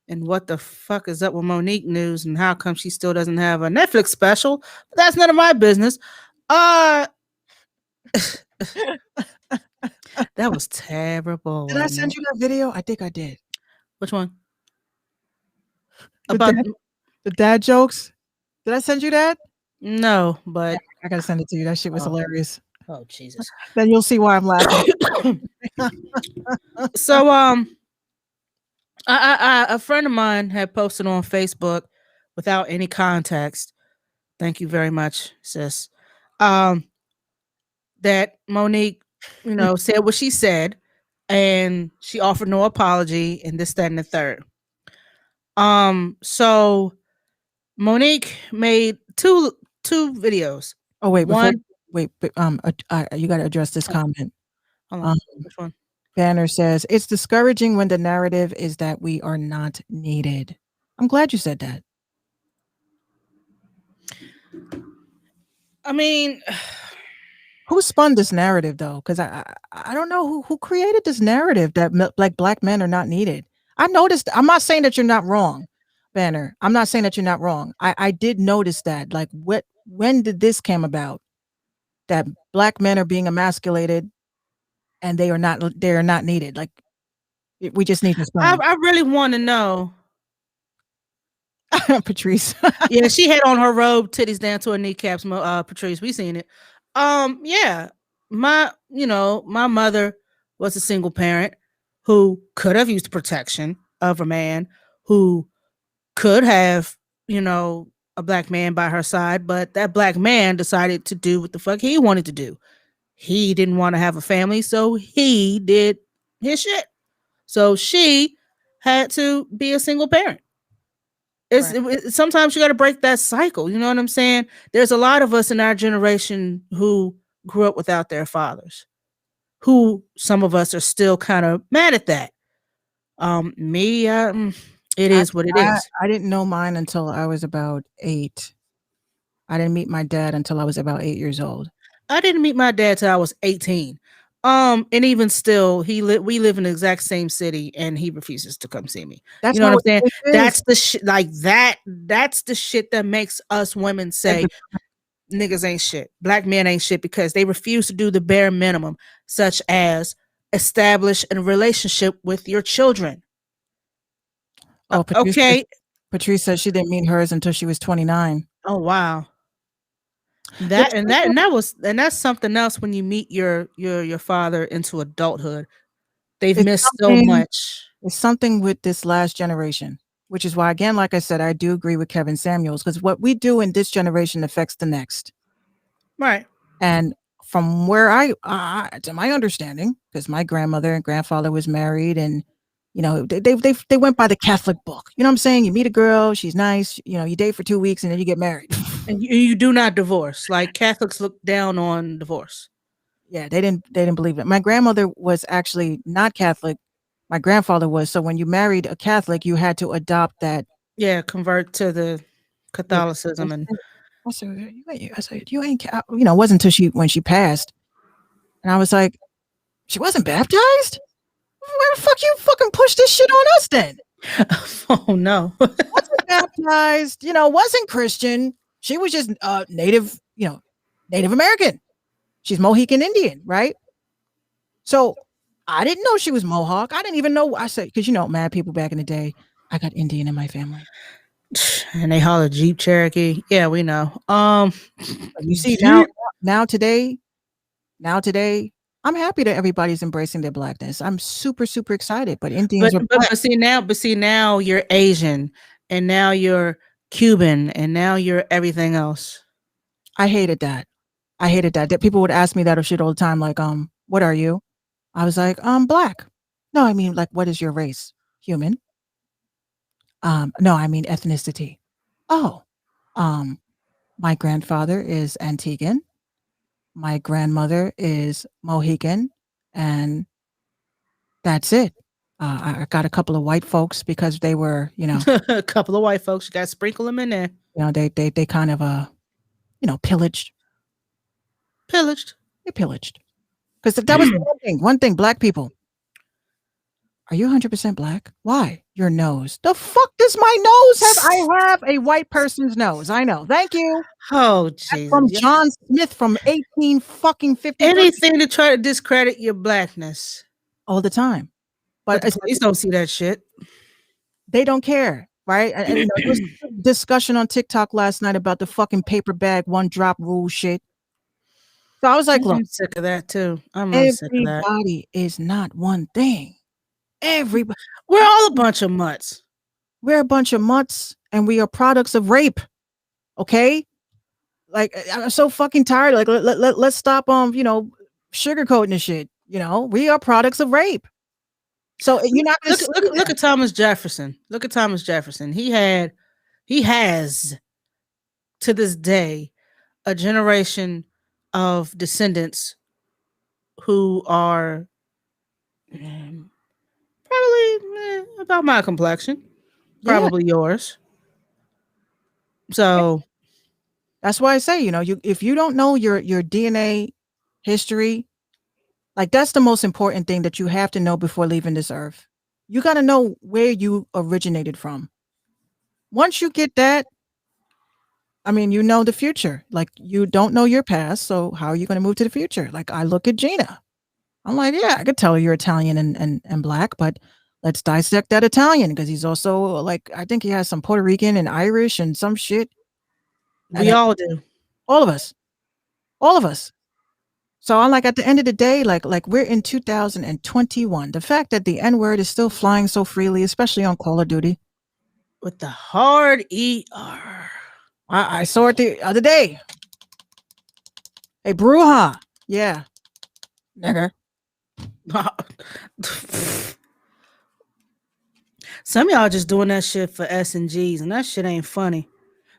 what the fuck is up with Monique news, and how come she still doesn't have a Netflix special? But that's none of my business. That was terrible. Did I send you that video? I think I did. Which one? About the dad jokes? Did I send you that? No, but I gotta send it to you. That shit was hilarious. Oh Jesus! Then you'll see why I'm laughing. So a friend of mine had posted on Facebook without any context. Thank you very much, sis. That Monique, said what she said, and she offered no apology, and this, that, and the third. So Monique made two videos. Oh wait, one. You got to address this comment. Hold on. Which one? Banner says it's discouraging when the narrative is that we are not needed. I'm glad you said that. I mean, who spun this narrative though? Because I don't know who created this narrative that like black men are not needed. I noticed. I'm not saying that you're not wrong, Banner. I'm not saying that you're not wrong. I did notice that. Like, when did this come about? That black men are being emasculated, and they are not needed. Like, we just need to. I really want to know. Patrice. Yeah, she had on her robe, titties down to her kneecaps. Patrice, we seen it. Yeah, my mother was a single parent who could have used the protection of a man who could have, a black man by her side, but that black man decided to do what the fuck he wanted to do. He didn't want to have a family, so he did his shit. So she had to be a single parent. Sometimes you got to break that cycle. You know what I'm saying? There's a lot of us in our generation who grew up without their fathers, who some of us are still kind of mad at that. It is what it is. I didn't know mine until I was about 8. I didn't meet my dad until I was about 8 years old. I didn't meet my dad till I was 18. And even still, we live in the exact same city, and he refuses to come see me. That's what I'm saying? That's the shit. Like that. That's the shit that makes us women say niggas ain't shit. Black men ain't shit, because they refuse to do the bare minimum, such as establish a relationship with your children. Oh, Patrice said she didn't meet hers until she was 29. Oh wow. That's something else. When you meet your father into adulthood, they've missed so much. It's something with this last generation, which is why, again, like I said, I do agree with Kevin Samuels, because what we do in this generation affects the next. Right. And from where to my understanding, because my grandmother and grandfather was married, and you know, they went by the Catholic book. You know what I'm saying? You meet a girl, she's nice, you know, you date for 2 weeks, and then you get married. And you do not divorce. Like Catholics look down on divorce. Yeah, they didn't believe it. My grandmother was actually not Catholic. My grandfather was. So when you married a Catholic, you had to adopt that. Yeah, convert to the Catholicism and I said, you ain't, you know, it wasn't until when she passed. And I was like, she wasn't baptized? Where the fuck you fucking push this shit on us then? oh no. Wasn't baptized, you know, wasn't Christian. She was just Native American. She's Mohican Indian, right? So I didn't know she was Mohawk. I didn't even know. I said, because you know, mad people back in the day, I got Indian in my family. And they holler Jeep Cherokee. Yeah, we know. You see now today, I'm happy that everybody's embracing their blackness. I'm super, super excited. But Indians but see now you're Asian, and now you're Cuban, and now you're everything else. I hated that. That people would ask me that shit all the time, like, what are you? I was like, black. No, I mean, like, what is your race? Human. No, I mean ethnicity. Oh, my grandfather is Antiguan. My grandmother is Mohican, and that's it. I got a couple of white folks because they were, you know, a couple of white folks. You got to sprinkle them in there. You know, they kind of you know, pillaged. They pillaged. Because that was one thing, black people. Are you 100% black? Why? Your nose. The fuck does my nose have? I have a white person's nose. I know. Thank you. Oh, Jesus. From John Smith from 1850. Anything to try to discredit your blackness. All the time. But the police don't see that shit. They don't care, right? And you know, there was a discussion on TikTok last night about the fucking paper bag, one drop rule shit. So I was like, look, I'm sick of that too. I'm really sick of that. Everybody is not one thing. Everybody. We're all a bunch of mutts. We're a bunch of mutts, and we are products of rape. Okay? Like, I'm so fucking tired. Like, let's stop you know, sugarcoating this shit. You know, we are products of rape. So you're not gonna look at Thomas Jefferson. Look at Thomas Jefferson. He has to this day a generation of descendants who are probably about my complexion, probably yours. So that's why I say, you know, if you don't know your DNA history, like that's the most important thing that you have to know before leaving this earth. You got to know where you originated from. Once you get that, I mean, you know the future. Like, you don't know your past, so how are you going to move to the future? Like, I look at Gina. I'm like, yeah, I could tell you're Italian and black, but let's dissect that Italian, because he's also, like, I think he has some Puerto Rican and Irish and some shit. We all do. All of us. So I'm like, at the end of the day, like we're in 2021. The fact that the N-word is still flying so freely, especially on Call of Duty. With the hard ER. I saw it the other day. Hey, Bruja. Yeah. Nigger. Some of y'all just doing that shit for S&Gs, and that shit ain't funny.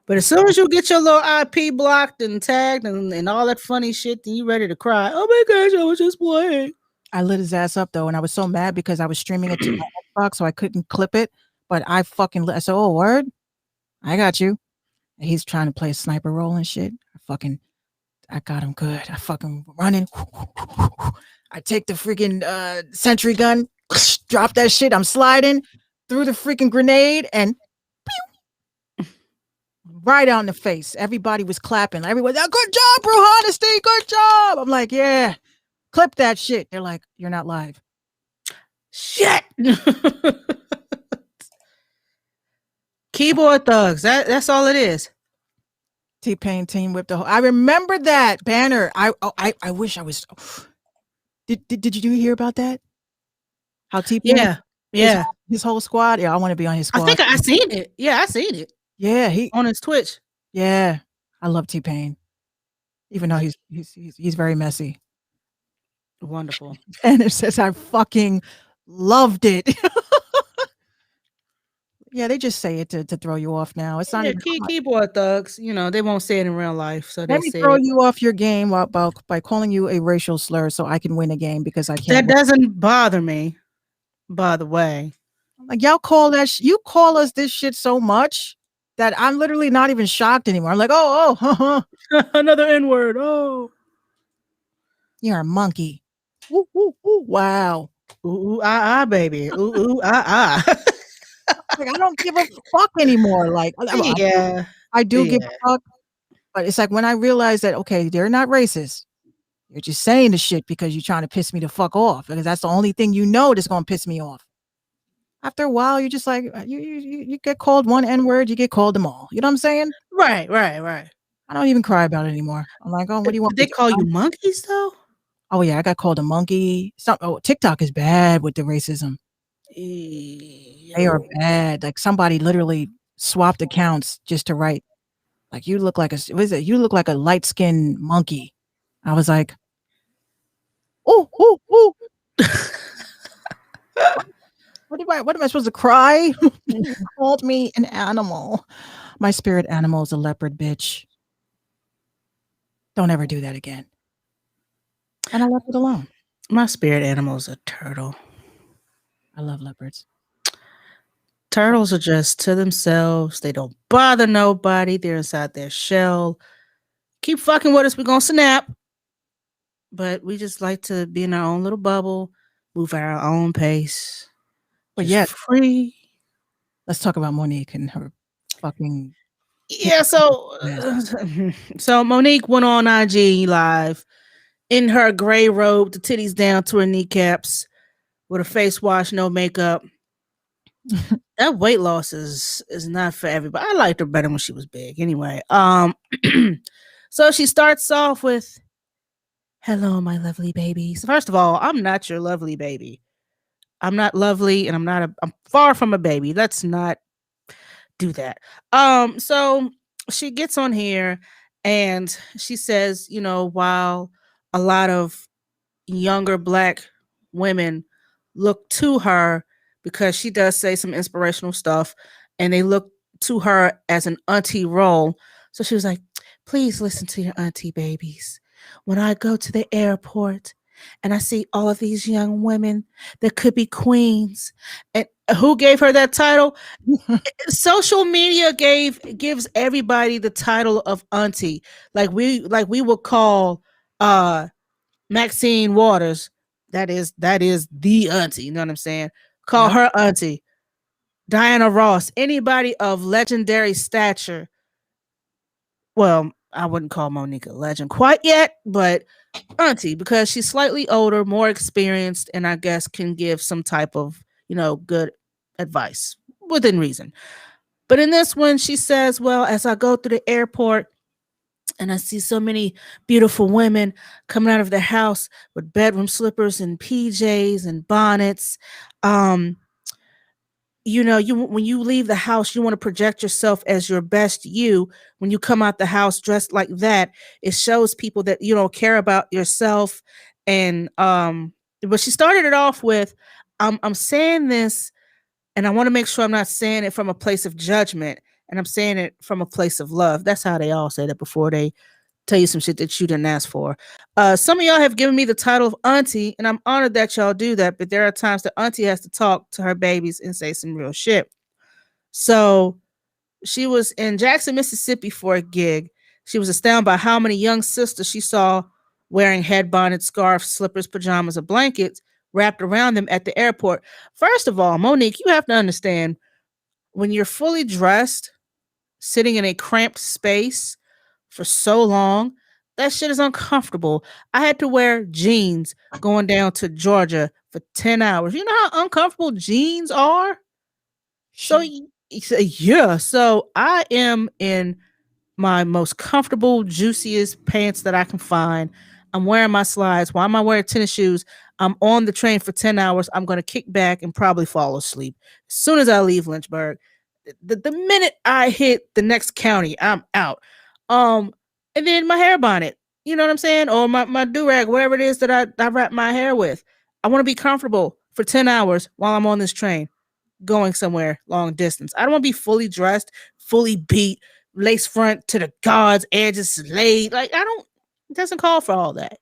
But as soon as you get your little IP blocked and tagged and all that funny shit, then you ready to cry. Oh my gosh, I was just playing. I lit his ass up though, and I was so mad because I was streaming it to my Xbox, so I couldn't clip it. But I fucking I said, "Oh, word, I got you." And he's trying to play a sniper role and shit. I got him good. I fucking running. I take the freaking sentry gun, drop that shit. I'm sliding through the freaking grenade and pew, right out in the face. Everybody was clapping. Everyone, oh, good job, bro, honesty, good job. I'm like, yeah, clip that shit. They're like, you're not live. Shit. Keyboard thugs. That's all it is. T-Pain team whipped the whole. I remember that banner. I wish I was. Did you hear about that? How T-Pain? Yeah. His whole squad. Yeah, I want to be on his squad. I think I seen it. Yeah, I seen it. Yeah, he on his Twitch. Yeah, I love T-Pain. even though he's very messy. Wonderful. And it says I fucking loved it. Yeah, they just say it to throw you off now. It's not Yeah, even hard. keyboard thugs, they won't say it in real life, so they Let me say throw it. you off your game by calling you a racial slur so I can win a game because I That can't. doesn't bother me, by the way. Like y'all call that you call us this shit so much that I'm literally not even shocked anymore. I'm like, oh, Another N-word. Oh. you're a monkey. Ooh, ooh, ooh, wow. Ooh, ah, baby. Ooh, ah, ah. Like, I don't give a fuck anymore. Like, Yeah. I do give Yeah. a fuck, but it's like when I realize that, okay, they're not racist. You're just saying the shit because you're trying to piss me the fuck off because that's the only thing you know that's going to piss me off. After a while, you're just like, you get called one N-word, you get called them all. You know what I'm saying? Right. I don't even cry about it anymore. I'm like, oh, what do you want? Did they call you monkeys, though? Oh, yeah, I got called a monkey. TikTok is bad with the racism. They are bad. Like somebody literally swapped accounts just to write, like, you look like you look like a light-skinned monkey. I was like, oh. What am I supposed to cry? You called me an animal. My spirit animal is a leopard, bitch. Don't ever do that again. And I left it alone. My spirit animal is a turtle. I love leopards. Turtles are just to themselves. They don't bother nobody. They're inside their shell. Keep fucking with us. We're going to snap. But we just like to be in our own little bubble, move at our own pace. But just yet, free. Let's talk about Monique and her fucking. Yeah, so Monique went on IG Live in her gray robe, the titties down to her kneecaps, with a face wash, no makeup. That weight loss is not for everybody. I liked her better when she was big. Anyway, so she starts off with, "Hello, my lovely babies." First of all, I'm not your lovely baby. I'm not lovely, and I'm far from a baby. Let's not do that. So she gets on here and she says, while a lot of younger Black women look to her because she does say some inspirational stuff and they look to her as an auntie role. So she was like, "Please listen to your auntie babies. When I go to the airport and I see all of these young women that could be queens." And who gave her that title? Social media gives everybody the title of auntie. Like we would call Maxine Waters. That is the auntie. You know what I'm saying? Call her auntie. Diana Ross. Anybody of legendary stature. Well, I wouldn't call Monique a legend quite yet, but auntie, because she's slightly older, more experienced, and I guess can give some type of, good advice within reason. But in this one, she says, "Well, as I go through the airport and I see so many beautiful women coming out of their house with bedroom slippers and PJs and bonnets, when you leave the house, you want to project yourself as your best you. When you come out the house dressed like that, it shows people that you don't care about yourself." And but she started it off with, I'm saying this, and I want to make sure I'm not saying it from a place of judgment, and I'm saying it from a place of love. That's how they all say that before they tell you some shit that you didn't ask for. Some of y'all have given me the title of auntie, and I'm honored that y'all do that, but there are times that auntie has to talk to her babies and say some real shit. So she was in Jackson, Mississippi for a gig. She was astounded by how many young sisters she saw wearing head bonnets, scarves, slippers, pajamas, or blankets wrapped around them at the airport. First of all, Monique, you have to understand, when you're fully dressed, sitting in a cramped space for so long, that shit is uncomfortable. I had to wear jeans going down to Georgia for 10 hours. You know how uncomfortable jeans are? So yeah, so I am in my most comfortable, juiciest pants that I can find. I'm wearing my slides. Why am I wearing tennis shoes? I'm on the train for 10 hours. I'm going to kick back and probably fall asleep as soon as I leave Lynchburg. The minute I hit the next county, I'm out. And then my hair bonnet. You know what I'm saying? Or my do-rag, whatever it is that I wrap my hair with. I want to be comfortable for 10 hours while I'm on this train going somewhere long distance. I don't want to be fully dressed, fully beat, lace front to the gods, edges laid. Like it doesn't call for all that.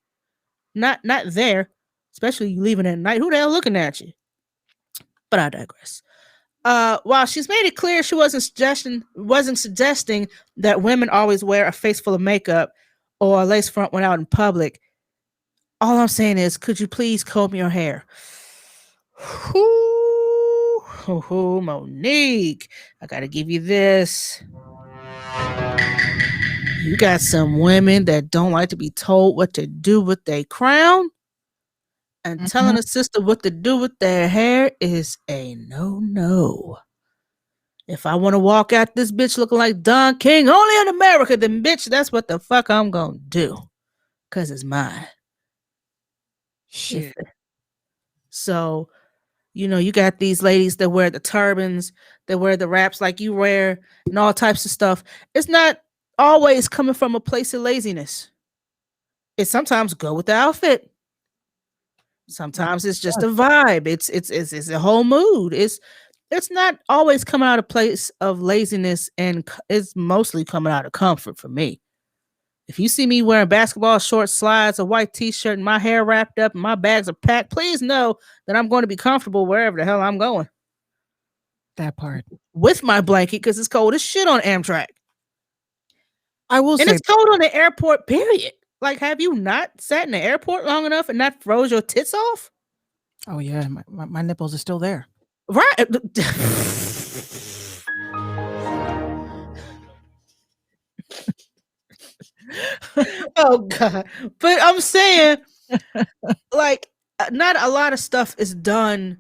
Not there, especially you leaving at night. Who the hell looking at you? But I digress. While she's made it clear she wasn't suggesting that women always wear a face full of makeup or a lace front when out in public, all I'm saying is, could you please comb your hair? Ooh, Monique, I gotta give you this. You got some women that don't like to be told what to do with their crown, and telling a sister what to do with their hair is a no. If I want to walk out this bitch looking like Don King only in America, then bitch, that's what the fuck I'm gonna do. Cause it's mine. Shit. So, you got these ladies that wear the turbans, that wear the wraps like you wear, and all types of stuff. It's not always coming from a place of laziness. It sometimes go with the outfit. Sometimes it's just a vibe. It's a whole mood. It's not always coming out of place of laziness, and it's mostly coming out of comfort for me. If you see me wearing basketball shorts, slides, a white t-shirt, and my hair wrapped up and my bags are packed, please know that I'm going to be comfortable wherever the hell I'm going. That part. With my blanket, because it's cold as shit on Amtrak. I will say, and it's cold on the airport, period. Like, have you not sat in the airport long enough and not froze your tits off? oh yeah, my nipples are still there. Right. Oh God. But I'm saying, like, not a lot of stuff is done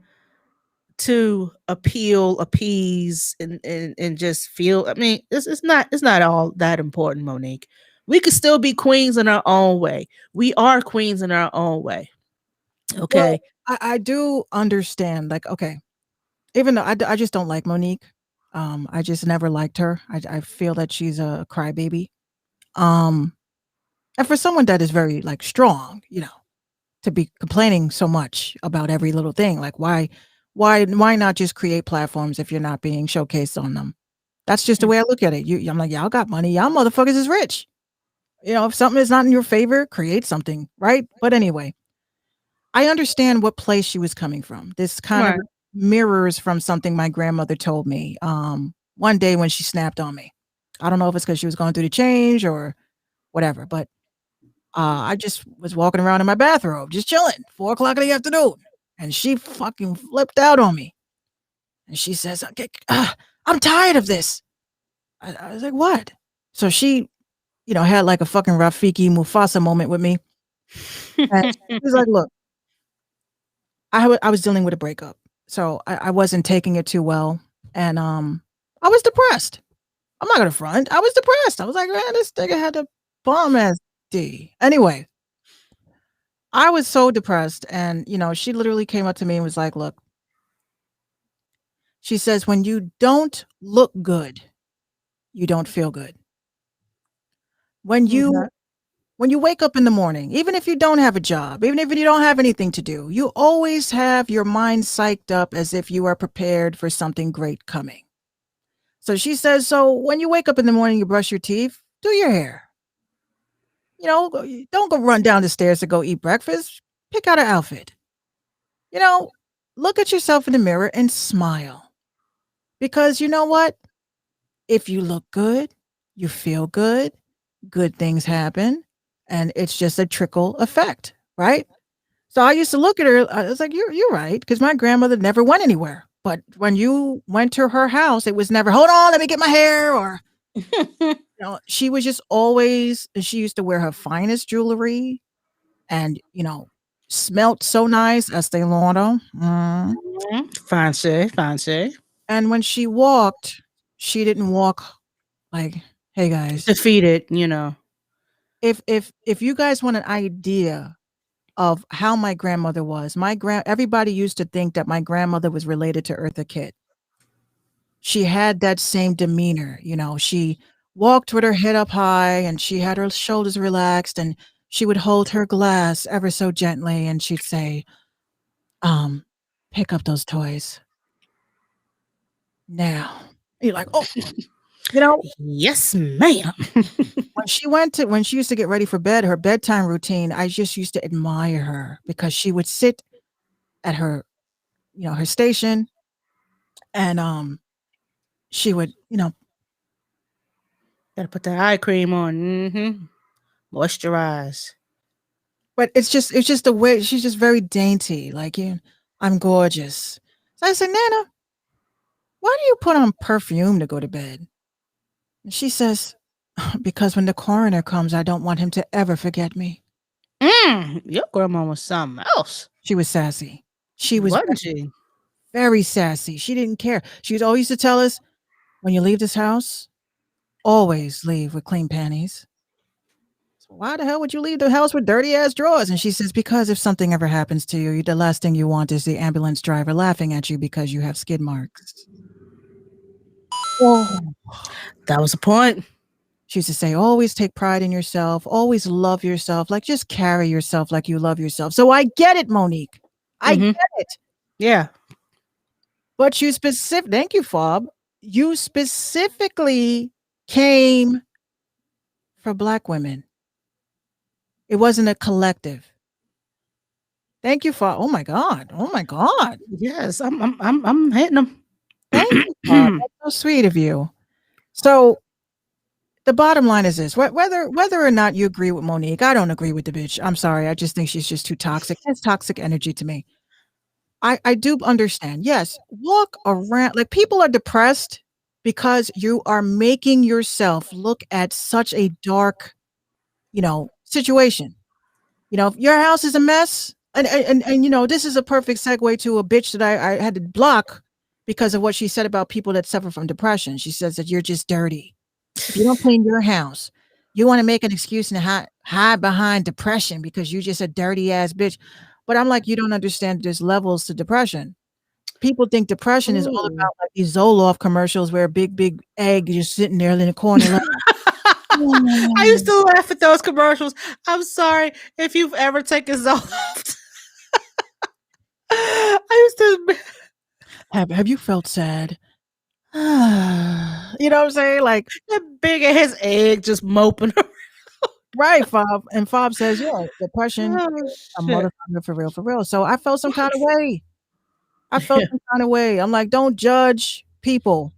to appease, and just feel. I mean, it's not all that important, Monique. We could still be queens in our own way. We are queens in our own way. Okay. Well, I do understand. Like, okay, even though I just don't like Monique. I just never liked her. I feel that she's a crybaby. And for someone that is very like strong, to be complaining so much about every little thing, like why not just create platforms if you're not being showcased on them? That's just the way I look at it. I'm like, y'all got money, y'all motherfuckers is rich. If something is not in your favor, create something, right? But anyway, I understand what place she was coming from. This kind of mirrors from something my grandmother told me one day when she snapped on me. I don't know if it's because she was going through the change or whatever, but I just was walking around in my bathrobe, just chilling, 4 o'clock in the afternoon. And she fucking flipped out on me. And she says, okay, I'm tired of this. I was like, what? So she, had like a fucking Rafiki Mufasa moment with me. And she was like, look, I was dealing with a breakup. So I wasn't taking it too well. And I was depressed. I'm not going to front. I was depressed. I was like, man, this nigga had a bomb ass D. Anyway, I was so depressed. And, she literally came up to me and was like, look, she says, when you don't look good, you don't feel good. When you wake up in the morning, even if you don't have a job, even if you don't have anything to do, you always have your mind psyched up as if you are prepared for something great coming. So she says, so when you wake up in the morning, you brush your teeth, do your hair. Don't go run down the stairs to go eat breakfast. Pick out an outfit. Look at yourself in the mirror and smile. Because you know what? If you look good, you feel good, good things happen, and it's just a trickle effect, right? So I used to look at her, I was like, you're right, because my grandmother never went anywhere. But when you went to her house, it was never, hold on, let me get my hair, or she was just always, she used to wear her finest jewelry and, smelt so nice, Estee Lauder. Fancy. And when she walked, she didn't walk like, hey guys. Defeated, If you guys want an idea of how my grandmother was, everybody used to think that my grandmother was related to Eartha Kitt. She had that same demeanor, she walked with her head up high and she had her shoulders relaxed and she would hold her glass ever so gently and she'd say, pick up those toys. Now. You're like, oh, you know, Yes, ma'am. when she used to get ready for bed, her bedtime routine, I just used to admire her because she would sit at her, her station and she would, Gotta put that eye cream on. Moisturize. but it's just the way she's just very dainty. Like, I'm gorgeous. So I said, Nana, why do you put on perfume to go to bed? And she says, because when the coroner comes, I don't want him to ever forget me. Your grandma was something else. She was sassy. She was Wasn't she? very sassy. She didn't care. She always used to tell us, when you leave this house, always leave with clean panties. So why the hell would you leave the house with dirty ass drawers? And she says, because if something ever happens to you, the last thing you want is the ambulance driver laughing at you because you have skid marks. Oh. That was the point. She used to say, always take pride in yourself, always love yourself, like just carry yourself like you love yourself. So I get it, Monique. I get it. Yeah. But thank you, Fob. You specifically came for Black women. It wasn't a collective. Thank you, Fob. Oh my God. Yes, I'm hitting them. Thank you, Fob. That's so sweet of you. So the bottom line is this: whether or not you agree with Monique, I don't agree with the bitch. I'm sorry. I just think she's just too toxic. That's toxic energy to me. I do understand. Yes, walk around like people are depressed because you are making yourself look at such a dark, situation. If your house is a mess, and this is a perfect segue to a bitch that I had to block because of what she said about people that suffer from depression. She says that you're just dirty. If you don't clean your house, you want to make an excuse and hide behind depression because you're just a dirty ass bitch. But I'm like, you don't understand there's levels to depression. People think depression is all about like these Zoloft commercials where a big egg just sitting there in the corner. Like, I used to laugh at those commercials. I'm sorry if you've ever taken Zoloft. I used to. Have you felt sad? You know what I'm saying? Like that big ass egg just moping. Right, Fob. And Fob says, yeah, depression, a motherfucker for real. So I felt some kind of way. I'm like, don't judge people.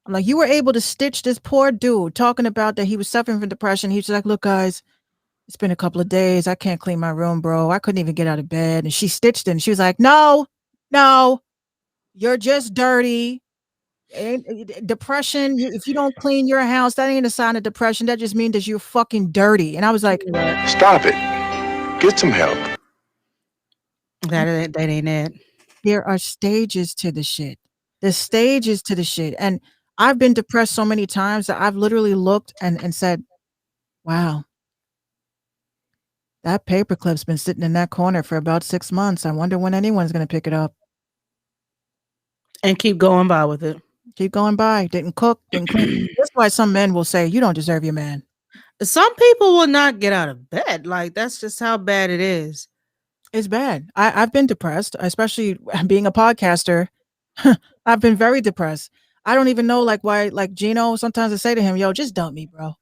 I'm like, you were able to stitch this poor dude talking about that he was suffering from depression. He's like, look, guys, it's been a couple of days. I can't clean my room, bro. I couldn't even get out of bed. And she stitched it. And she was like, no, you're just dirty. Depression, if you don't clean your house, that ain't a sign of depression. That just means that you're fucking dirty. And I was like, Stop it. Get some help. That ain't it. There are stages to the shit. There's stages to the shit. And I've been depressed so many times that I've literally looked and said, wow, that paperclip's been sitting in that corner for about 6 months. I wonder when anyone's going to pick it up. And keep going by with it. Keep going by. Didn't cook, didn't clean. That's why some men will say, you don't deserve your man. Some people will not get out of bed. Like, that's just how bad it is. It's bad. I've been depressed, especially being a podcaster. I've been very depressed. I don't even know why, Gino, sometimes I say to him, yo, just dump me, bro.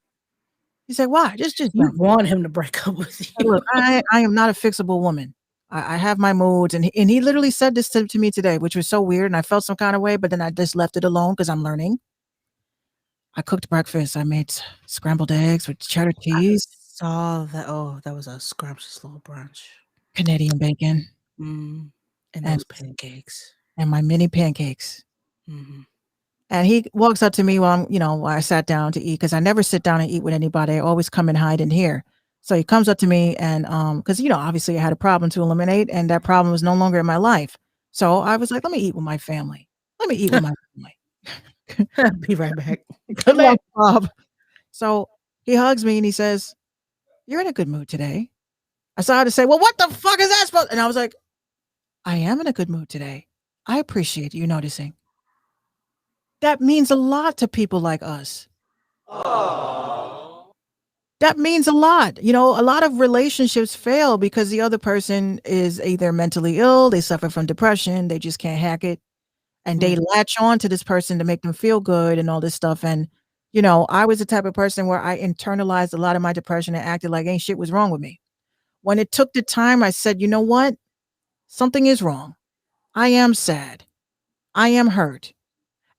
He said, why? Just you want him to break up with you. Look, I am not a fixable woman. I have my moods. And he literally said this to me today, which was so weird. And I felt some kind of way, but then I just left it alone because I'm learning. I cooked breakfast. I made scrambled eggs with cheddar cheese. I saw that. Oh, that was a scrumptious little brunch. Canadian bacon. And those pancakes. And my mini pancakes. Mm-hmm. And he walks up to me while I sat down to eat because I never sit down and eat with anybody. I always come and hide in here. So he comes up to me and because obviously I had a problem to eliminate and that problem was no longer in my life. So I was like, let me eat with my family. Be right back. Good luck, Bob. So he hugs me and he says, you're in a good mood today. I started to say, well, what the fuck is that supposed? And I was like, I am in a good mood today. I appreciate you noticing. That means a lot to people like us. Oh. that means a lot. You know, a lot of relationships fail because the other person is either mentally ill, they suffer from depression, they just can't hack it, and they latch on to this person to make them feel good and all this stuff. And, you know, I was the type of person where I internalized a lot of my depression and acted like ain't shit was wrong with me. When it took the time, I said, you know what? Something is wrong. I am sad. I am hurt.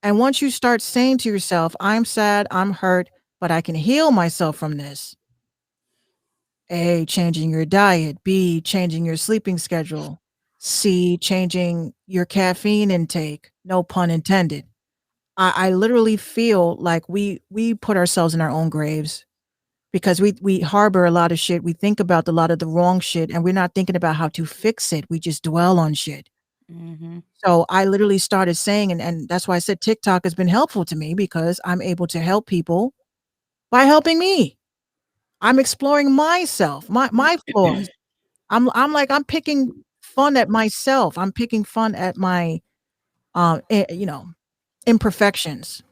And once you start saying to yourself, I'm sad, I'm hurt, but I can heal myself from this. A, changing your diet. B, changing your sleeping schedule. C, changing your caffeine intake. No pun intended. I literally feel like we put ourselves in our own graves because we harbor a lot of shit. We think about a lot of the wrong shit and we're not thinking about how to fix it. We just dwell on shit. So I literally started saying, and that's why I said TikTok has been helpful to me because I'm able to help people by helping me. I'm exploring myself, my flaws. I'm picking fun at myself. I'm picking fun at my, you know, imperfections.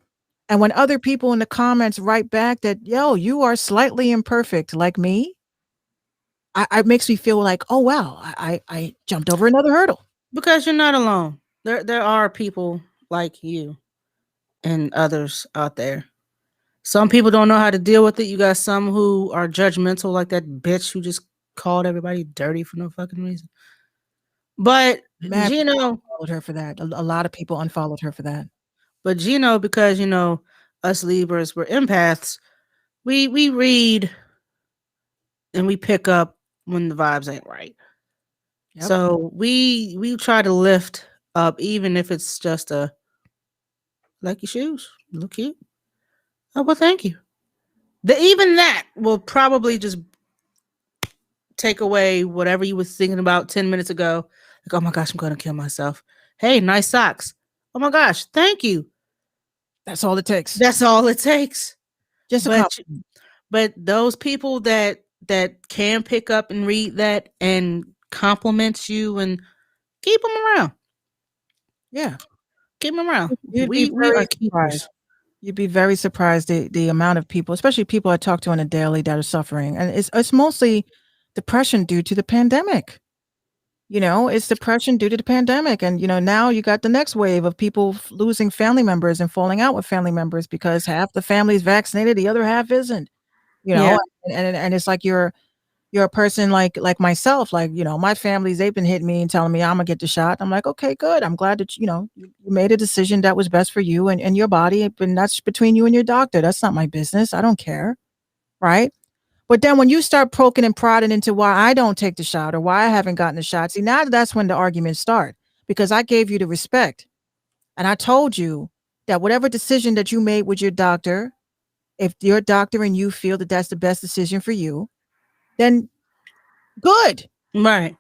And when other people in the comments write back that, yo, you are slightly imperfect like me, it makes me feel like, oh, wow, I jumped over another hurdle. Because you're not alone. There are people like you and others out there. Some people don't know how to deal with it. You got some who are judgmental, like that bitch who just called everybody dirty for no fucking reason. But Mad Gino people unfollowed her for that. A lot of people unfollowed her for that. But Gino, because you know us Libras, we're empaths. We read and we pick up when the vibes ain't right. Yep. So we try to lift up, even if it's just a like your shoes, look cute. Oh well, thank you. Even that will probably just take away whatever you was thinking about 10 minutes ago. Like, oh my gosh, I'm gonna kill myself. Hey, nice socks. Oh my gosh, thank you. That's all it takes. That's all it takes. Just a compliment. But those people that can pick up and read that and compliment you and keep them around. Yeah. Keep them around. You'd We be very are keepers. surprised. You'd be very surprised the amount of people, especially people I talk to on a daily that are suffering. And it's mostly depression due to the pandemic. You know, it's depression due to the pandemic. And, you know, now you got the next wave of people losing family members and falling out with family members because half the family is vaccinated, the other half isn't. You know, and it's like you're a person like myself, like, you know, my families, they've been hitting me and telling me I'm gonna get the shot. I'm like, okay, good. I'm glad that, you know, you made a decision that was best for you and your body, and that's between you and your doctor. That's not my business. I don't care. Right. But then when you start poking and prodding into why I don't take the shot or why I haven't gotten the shot, see, now that's when the arguments start, because I gave you the respect and I told you that whatever decision that you made with your doctor, if your doctor and you feel that that's the best decision for you, then good. Right.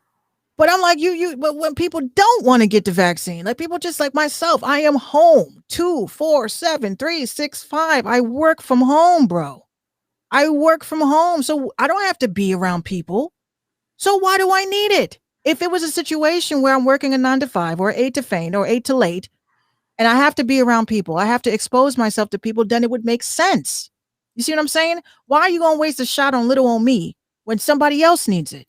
But I'm like, but when people don't want to get the vaccine, like people just like myself, I am home 2-4-7-3-6-5. I work from home, bro. I work from home. So I don't have to be around people. So why do I need it? If it was a situation where I'm working a 9 to 5 or 8 to faint or 8 to late, and I have to be around people, I have to expose myself to people, then it would make sense. You see what I'm saying? Why are you going to waste a shot on little old me when somebody else needs it?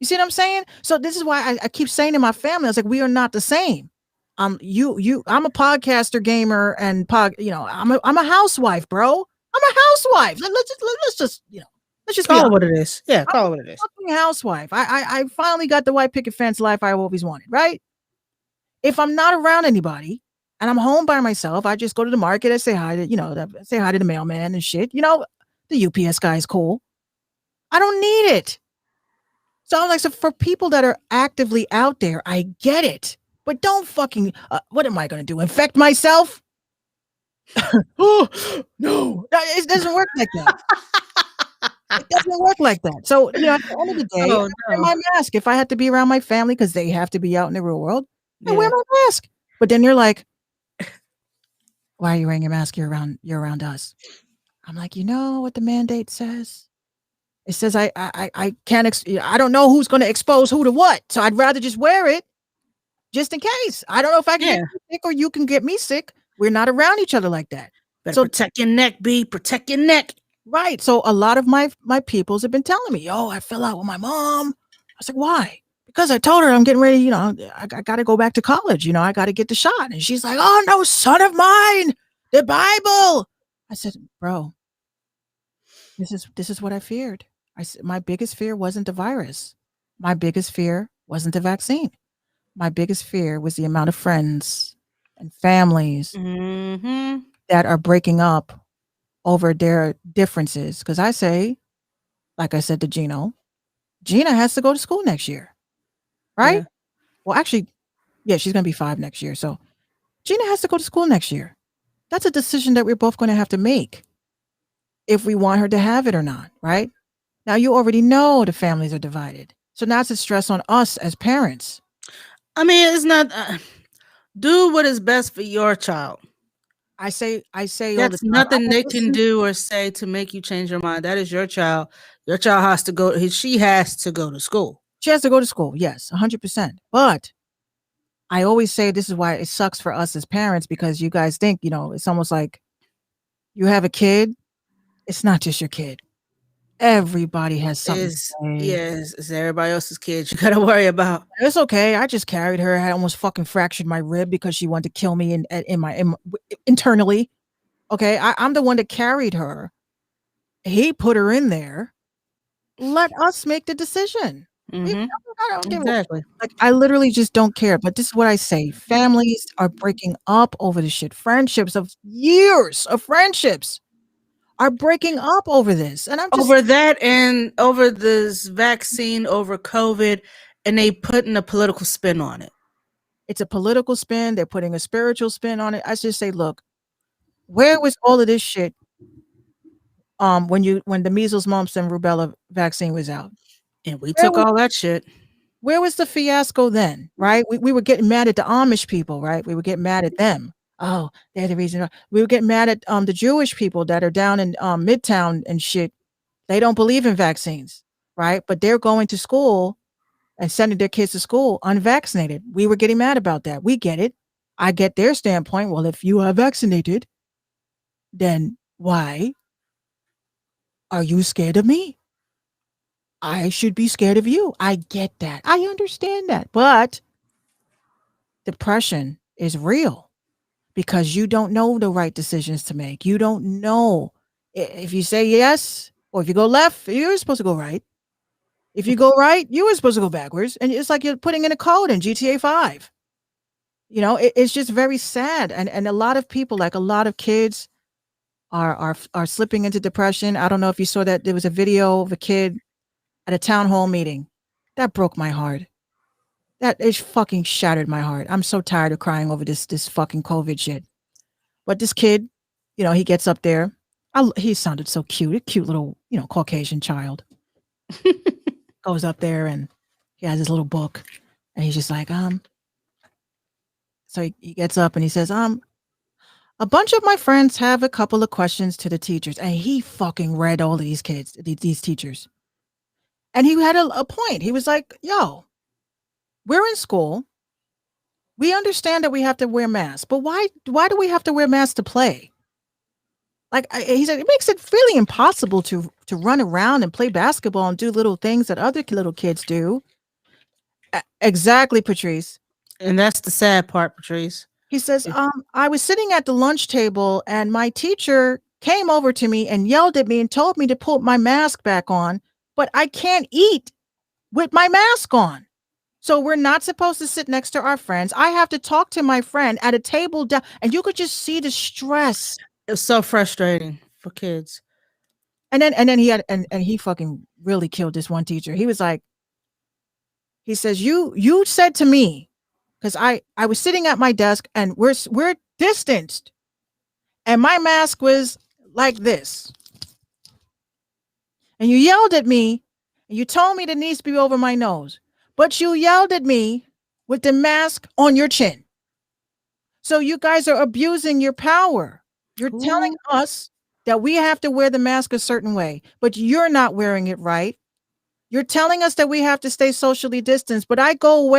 You see what I'm saying? So this is why I keep saying to my family, I was like, we are not the same. I'm a podcaster, gamer, and you know, I'm a housewife, bro. I'm a housewife. Let's just call it what it is. Yeah, call it what it is. Fucking housewife. I finally got the white picket fence life I always wanted, right? If I'm not around anybody and I'm home by myself, I just go to the market. I say hi to, you know, say hi to the mailman and shit. You know, the UPS guy is cool. I don't need it. So I'm like, so for people that are actively out there, I get it. But don't fucking, what am I going to do? Infect myself? Oh, no. It doesn't work like that. It doesn't work like that. So, you know, at the end of the day, I wear my mask. If I had to be around my family because they have to be out in the real world, I wear my mask. But then you're like, why are you wearing your mask? You're around us. I'm like, you know what the mandate says? It says I can't. I don't know who's going to expose who to what. So I'd rather just wear it, just in case. I don't know if I can get you sick or you can get me sick. We're not around each other like that. Better protect your neck, B. Protect your neck. Right. So a lot of my peoples have been telling me, yo, I fell out with my mom. I was like, why? Because I told her I'm getting ready, I got to go back to college. I got to get the shot. And she's like, oh, no, son of mine, the Bible. I said, bro, this is what I feared. I said, my biggest fear wasn't the virus. My biggest fear wasn't the vaccine. My biggest fear was the amount of friends and families Mm-hmm. that are breaking up over their differences. Because I say, like I said to Gina has to go to school next year, right? Yeah. Well, actually, yeah, she's going to be 5 next year. So Gina has to go to school next year. That's a decision that we're both going to have to make if we want her to have it or not, right? Now, you already know the families are divided. So now it's a stress on us as parents. I mean, it's not. Do what is best for your child. I say all the That's time, nothing they listen, can do or say to make you change your mind. That is your child. Your child has to go. She has to go to school. She has to go to school. Yes, 100%. But I always say this is why it sucks for us as parents, because you guys think, it's almost like you have a kid. It's not just your kid. Everybody has something to say. Yes, it's everybody else's kids you got to worry about. It's okay. I just carried her. I almost fucking fractured my rib because she wanted to kill me in my internally. Okay, I'm the one that carried her. He put her in there. Let us make the decision. Mhm. I don't give a Exactly. like, I literally just don't care. But this is what I say. Families are breaking up over this shit. Friendships of years of friendships are breaking up over this. And I'm just Over that and over this vaccine, over COVID, and they putting a political spin on it. it's a political spin. They're putting a spiritual spin on it. I just say, look, where was all of this shit when the measles, mumps, and rubella vaccine was out? And we took all that shit. Where was the fiasco then, right? We were getting mad at the Amish people, right? We were getting mad at them. Oh, they're the reason. We were getting mad at the Jewish people that are down in Midtown and shit. They don't believe in vaccines, right? But they're going to school and sending their kids to school unvaccinated. We were getting mad about that. We get it. I get their standpoint. Well, if you are vaccinated, then why are you scared of me? I should be scared of you. I get that. I understand that. But depression is real because you don't know the right decisions to make. You don't know if you say yes or if you go left, you're supposed to go right. If you go right, you were supposed to go backwards. And it's like you're putting in a code in GTA 5. It's just very sad. And a lot of people, like a lot of kids are slipping into depression. I don't know if you saw that there was a video of a kid at a town hall meeting. That broke my heart. It fucking shattered my heart. I'm so tired of crying over this fucking COVID shit. But this kid, he gets up there. He sounded so cute. A cute little, Caucasian child. Goes up there and he has his little book. And he's just like, So he gets up and he says, a bunch of my friends have a couple of questions to the teachers. And he fucking read all of these kids, these teachers. And he had a point. He was like, yo, we're in school. We understand that we have to wear masks, but why do we have to wear masks to play? Like he said, it makes it really impossible to run around and play basketball and do little things that other little kids do. Exactly, Patrice. And that's the sad part, Patrice. He says, I was sitting at the lunch table and my teacher came over to me and yelled at me and told me to put my mask back on, but I can't eat with my mask on. So we're not supposed to sit next to our friends. I have to talk to my friend at a table down, and you could just see the stress. It's so frustrating for kids. And then he fucking really killed this one teacher. He was like, he says, you said to me, because I was sitting at my desk and we're distanced, and my mask was like this, and you yelled at me, and you told me that it needs to be over my nose. But you yelled at me with the mask on your chin. So you guys are abusing your power. You're telling us that we have to wear the mask a certain way, but you're not wearing it right. You're telling us that we have to stay socially distanced, but I go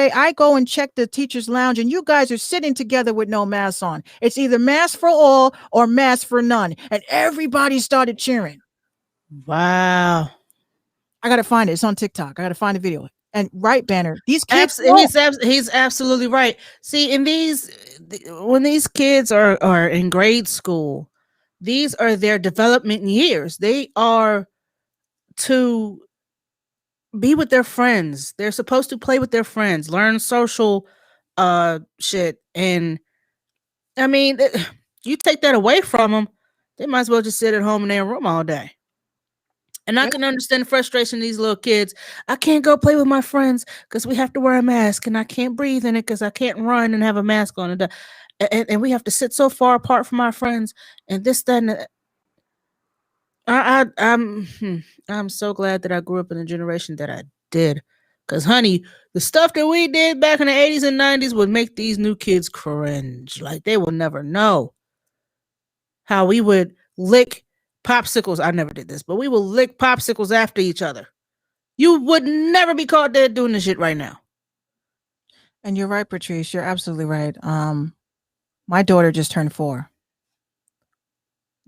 and check the teacher's lounge and you guys are sitting together with no masks on. It's either mask for all or mask for none. And everybody started cheering. Wow. I gotta find it. It's on TikTok. I gotta find the video. And right, Banner, these kids know. He's absolutely right. See, when these kids are in grade school, these are their development years. They are to be with their friends. They're supposed to play with their friends, learn social shit. And I mean, you take that away from them, they might as well just sit at home in their room all day. And I can understand the frustration of these little kids. I can't go play with my friends because we have to wear a mask, and I can't breathe in it because I can't run and have a mask on. And we have to sit so far apart from our friends, and this, that, and that. I'm so glad that I grew up in a generation that I did. Because, honey, the stuff that we did back in the 80s and 90s would make these new kids cringe. Like, they will never know how we would lick popsicles. I never did this, but we will lick popsicles after each other. You would never be caught dead doing this shit right now. And you're right, Patrice. You're absolutely right. My daughter just turned 4.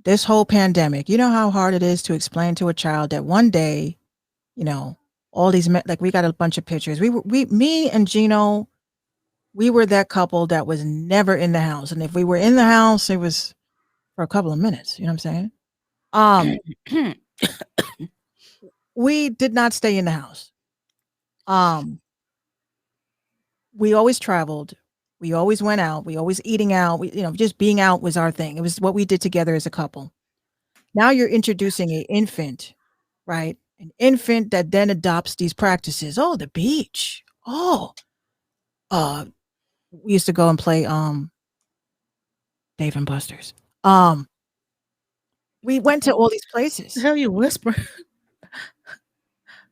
This whole pandemic, you know how hard it is to explain to a child that one day, you know, all these like we got a bunch of pictures. Me and Gino, we were that couple that was never in the house, and if we were in the house, it was for a couple of minutes. You know what I'm saying? We did not stay in the house. We always traveled. We always went out. We always eating out. We, just being out was our thing. It was what we did together as a couple. Now you're introducing an infant, right? An infant that then adopts these practices. Oh, the beach. Oh, we used to go and play Dave and Buster's. We went to all these places. The hell you whisper?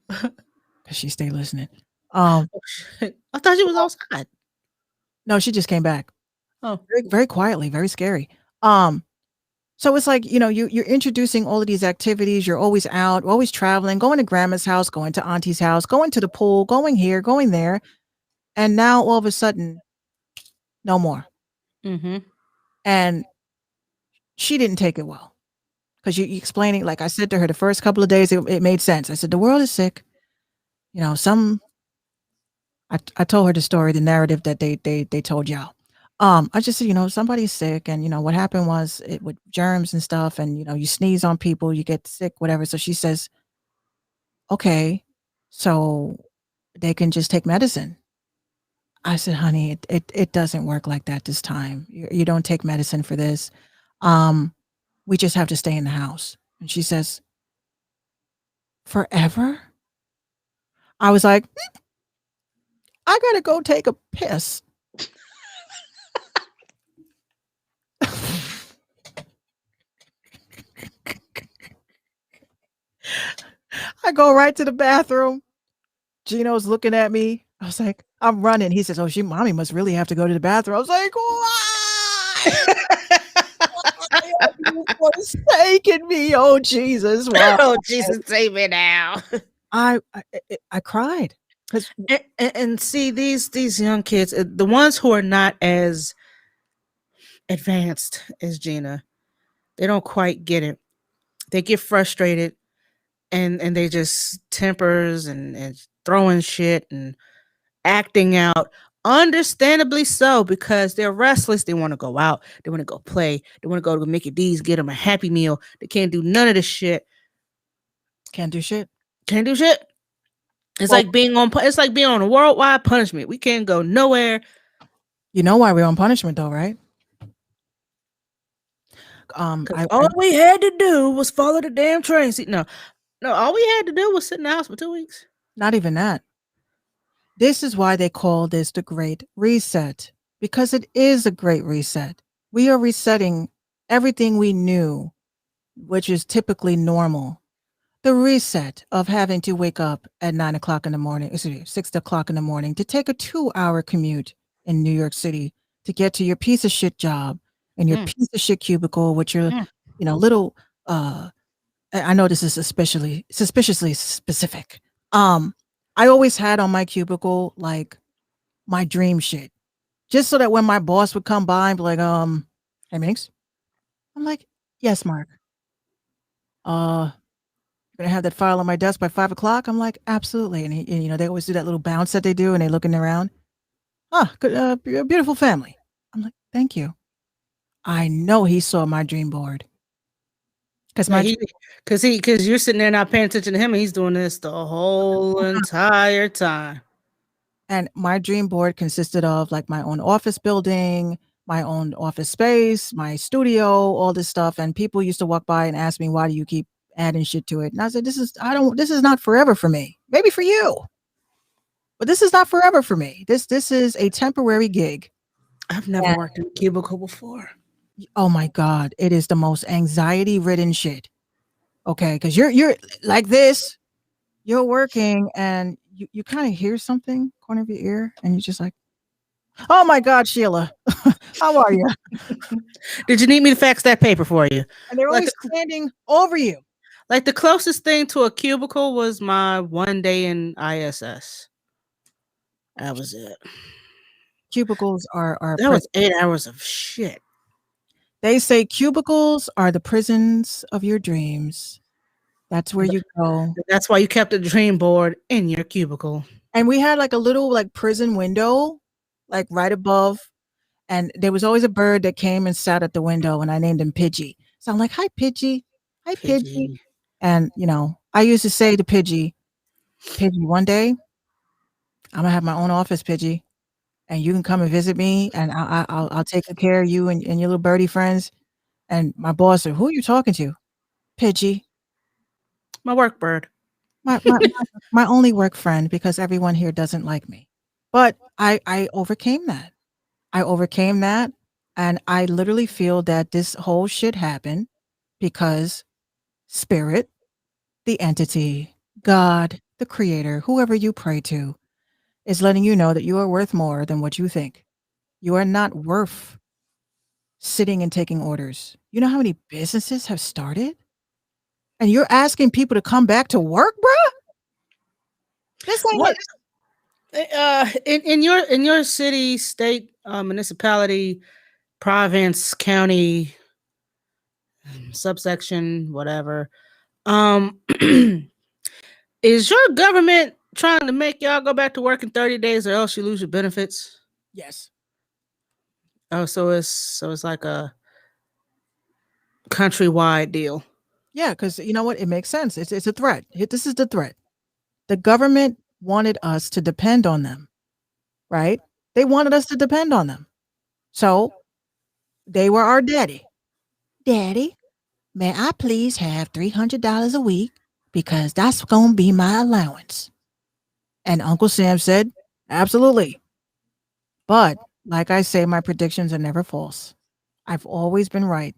Because she stayed listening. I thought you was outside. No, she just came back. Oh, very, very quietly, very scary. So it's like, you're introducing all of these activities. You're always out, always traveling, going to grandma's house, going to auntie's house, going to the pool, going here, going there. And now all of a sudden, no more. Mm-hmm. And she didn't take it well. Because you explaining, like I said to her, the first couple of days, it made sense. I said, the world is sick. I told her the story, the narrative that they told y'all. I just said, somebody's sick, and what happened was it with germs and stuff, and you sneeze on people, you get sick, whatever. So she says, okay, so they can just take medicine. I said, honey, it doesn't work like that this time. You don't take medicine for this. We just have to stay in the house. And she says, forever? I was like, I gotta go take a piss. I go right to the bathroom. Gino's looking at me. I was like, I'm running. He says, oh, mommy must really have to go to the bathroom. I was like, why? Why are you forsaking me? Oh, Jesus. Wow. Oh, Jesus, save me now. I cried. And see, these young kids, the ones who are not as advanced as Gina, they don't quite get it. They get frustrated and they just tempers and throwing shit and acting out. Understandably so, because they're restless. They want to go out. They want to go play. They want to go to Mickey D's, get them a Happy Meal. They can't do none of this shit. Can't do shit. Can't do shit. It's like being on a worldwide punishment. We can't go nowhere. You know why we're on punishment though, right? All we had to do was follow the damn train. See, no, all we had to do was sit in the house for 2 weeks. Not even that. This is why they call this the Great Reset, because it is a great reset. We are resetting everything we knew, which is typically normal. The reset of having to wake up at 9 o'clock in the morning, 6 o'clock in the morning to take a 2-hour commute in New York City to get to your piece of shit job and your piece of shit cubicle with your, little, I know this is suspiciously specific. I always had on my cubicle, like my dream shit, just so that when my boss would come by and be like, hey, Minx. I'm like, yes, Mark. gonna have that file on my desk by 5 o'clock? I'm like, absolutely. And you know, they always do that little bounce that they do, and they looking around. Good, beautiful family. I'm like, thank you. I know he saw my dream board because because you're sitting there not paying attention to him, and he's doing this the whole entire time. And my dream board consisted of like my own office building, my own office space, my studio, all this stuff. And people used to walk by and ask me, why do you keep adding shit to it? And I said, this is not forever for me. Maybe for you, but this is not forever for me. This is a temporary gig. I've never worked in a cubicle before. Oh my God. It is the most anxiety ridden shit. Okay. Cause you're like this, you're working and you kind of hear something corner of your ear and you're just like, oh my God, Sheila, how are you? Did you need me to fax that paper for you? And they're always standing over you. Like the closest thing to a cubicle was my one day in ISS. That was it. Cubicles are that was 8 hours of shit. They say cubicles are the prisons of your dreams. That's where you go. That's why you kept a dream board in your cubicle. And we had like a little like prison window, like right above. And there was always a bird that came and sat at the window, and I named him Pidgey. So I'm like, hi, Pidgey. Hi, Pidgey. And, you know, I used to say to Pidgey, one day I'm going to have my own office, Pidgey, and you can come and visit me, and I'll take good care of you and your little birdie friends. And my boss said, who are you talking to? Pidgey. My work bird. My only work friend, because everyone here doesn't like me. But I overcame that. And I literally feel that this whole shit happened because spirit, the entity, God, the creator, whoever you pray to, is letting you know that you are worth more than what you think. You are not worth sitting and taking orders. You know how many businesses have started? And you're asking people to come back to work, bruh? This ain't what? In your city, state, municipality, province, county, subsection, whatever. Is your government trying to make y'all go back to work in 30 days or else you lose your benefits? Yes. Oh, so it's like a countrywide deal. Yeah, because you know what? It makes sense. It's a threat. This is the threat. The government wanted us to depend on them, right? They wanted us to depend on them. So they were our daddy. Daddy, may I please have $300 a week because that's going to be my allowance? And Uncle Sam said, absolutely. But like I say, my predictions are never false. I've always been right.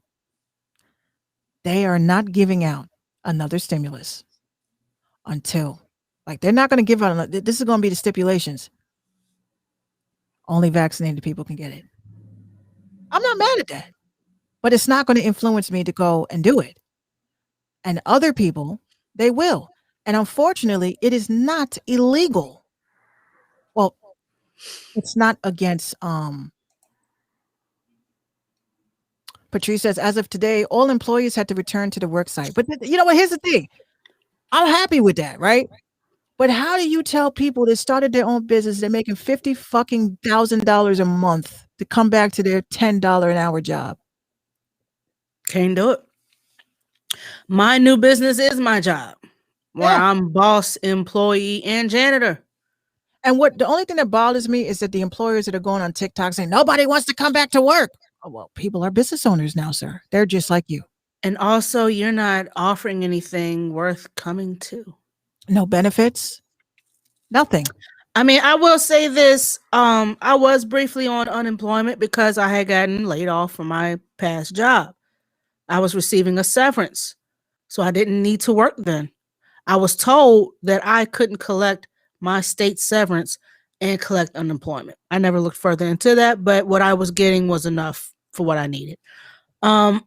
They are not giving out another stimulus until, like, they're not going to give out. This is going to be the stipulations. Only vaccinated people can get it. I'm not mad at that, but it's not going to influence me to go and do it. And other people, they will. And unfortunately, it is not illegal. Well, it's not against, Patrice says, as of today, all employees had to return to the work site. But you know what? Here's the thing. I'm happy with that, right? But how do you tell people that started their own business, they're making $50,000 a month to come back to their $10 an hour job? Can't do it. My new business is my job, where I'm boss, employee, and janitor. And the only thing that bothers me is that the employers that are going on TikTok saying nobody wants to come back to work. Oh, well, people are business owners now, sir. They're just like you. And also, you're not offering anything worth coming to. No benefits. Nothing. I mean, I will say this. I was briefly on unemployment because I had gotten laid off from my past job. I was receiving a severance, so I didn't need to work then. I was told that I couldn't collect my state severance and collect unemployment. I never looked further into that, but what I was getting was enough for what I needed. I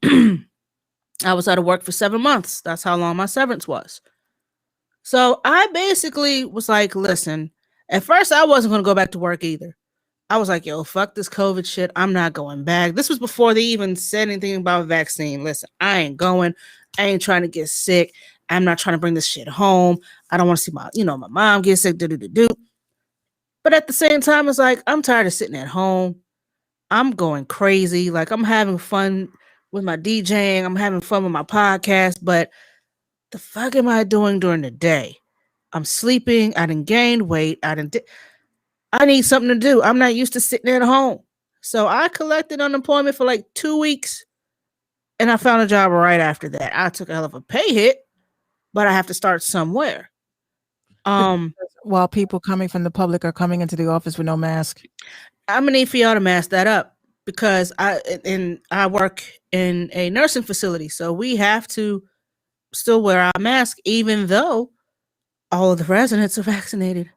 was out of work for 7 months. That's how long my severance was. So I basically was like, listen, at first I wasn't going to go back to work either. I was like, yo, fuck this COVID shit. I'm not going back. This was before they even said anything about vaccine. Listen, I ain't going. I ain't trying to get sick. I'm not trying to bring this shit home. I don't want to see my mom get sick. Do. But at the same time, it's like I'm tired of sitting at home. I'm going crazy. Like I'm having fun with my DJing. I'm having fun with my podcast. But the fuck am I doing during the day? I'm sleeping. I done gained weight. I need something to do. I'm not used to sitting at home. So I collected unemployment for like 2 weeks. And I found a job right after that. I took a hell of a pay hit, but I have to start somewhere. While people coming from the public are coming into the office with no mask. I'm gonna need for y'all to mask that up because I work in a nursing facility, so we have to still wear our mask even though all of the residents are vaccinated.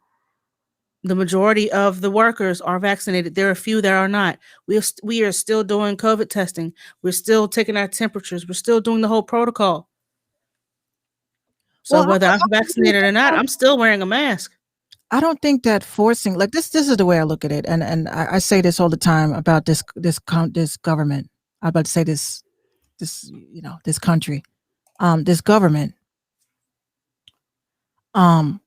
The majority of the workers are vaccinated. There are a few that are not. We are still doing COVID testing. We're still taking our temperatures. We're still doing the whole protocol. So whether I'm vaccinated or not, I'm still wearing a mask. I don't think that forcing, like this is the way I look at it, and I say this all the time about this government. I'm about to say this country, this government, y'all,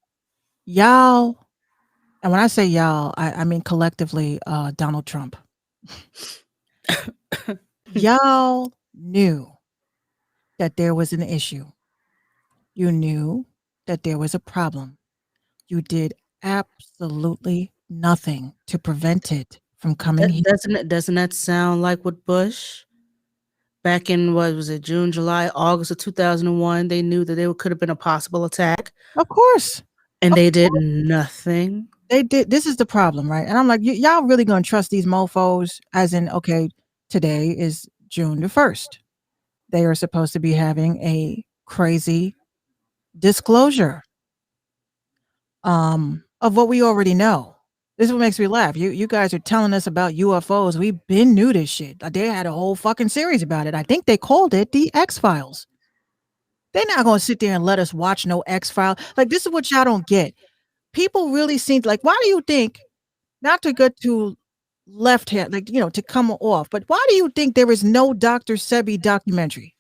and when I say y'all, I mean collectively, Donald Trump. Y'all knew that there was an issue. You knew that there was a problem. You did absolutely nothing to prevent it from coming here. Doesn't that sound like what Bush back in, what was it, June, July, August of 2001, they knew that there could have been a possible attack? Of course. And they did nothing. They did. This is the problem, right? And I'm like, y'all really gonna trust these mofos? As in, okay, today is June the 1st. They are supposed to be having a crazy disclosure of what we already know. This is what makes me laugh. You guys are telling us about UFOs. We been knew this shit. They had a whole fucking series about it. I think they called it the X-Files. They're not gonna sit there and let us watch no X-File. Like, this is what y'all don't get. People really seem like, why do you think, not to get to left hand, like, to come off, but why do you think there is no Dr. Sebi documentary?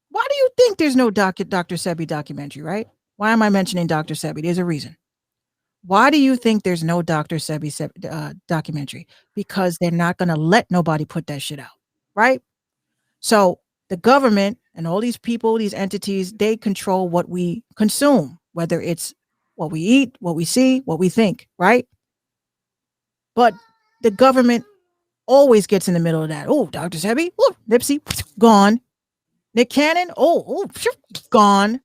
Why do you think there's no Dr. Sebi documentary, right? Why am I mentioning Dr. Sebi? There's a reason. Why do you think there's no Dr. Sebi documentary? Because they're not going to let nobody put that shit out, right? So the government and all these people, these entities, they control what we consume, whether it's what we eat, what we see, what we think, right? But the government always gets in the middle of that. Oh, Dr. Sebi, oh, Nipsey, gone. Nick Cannon, gone.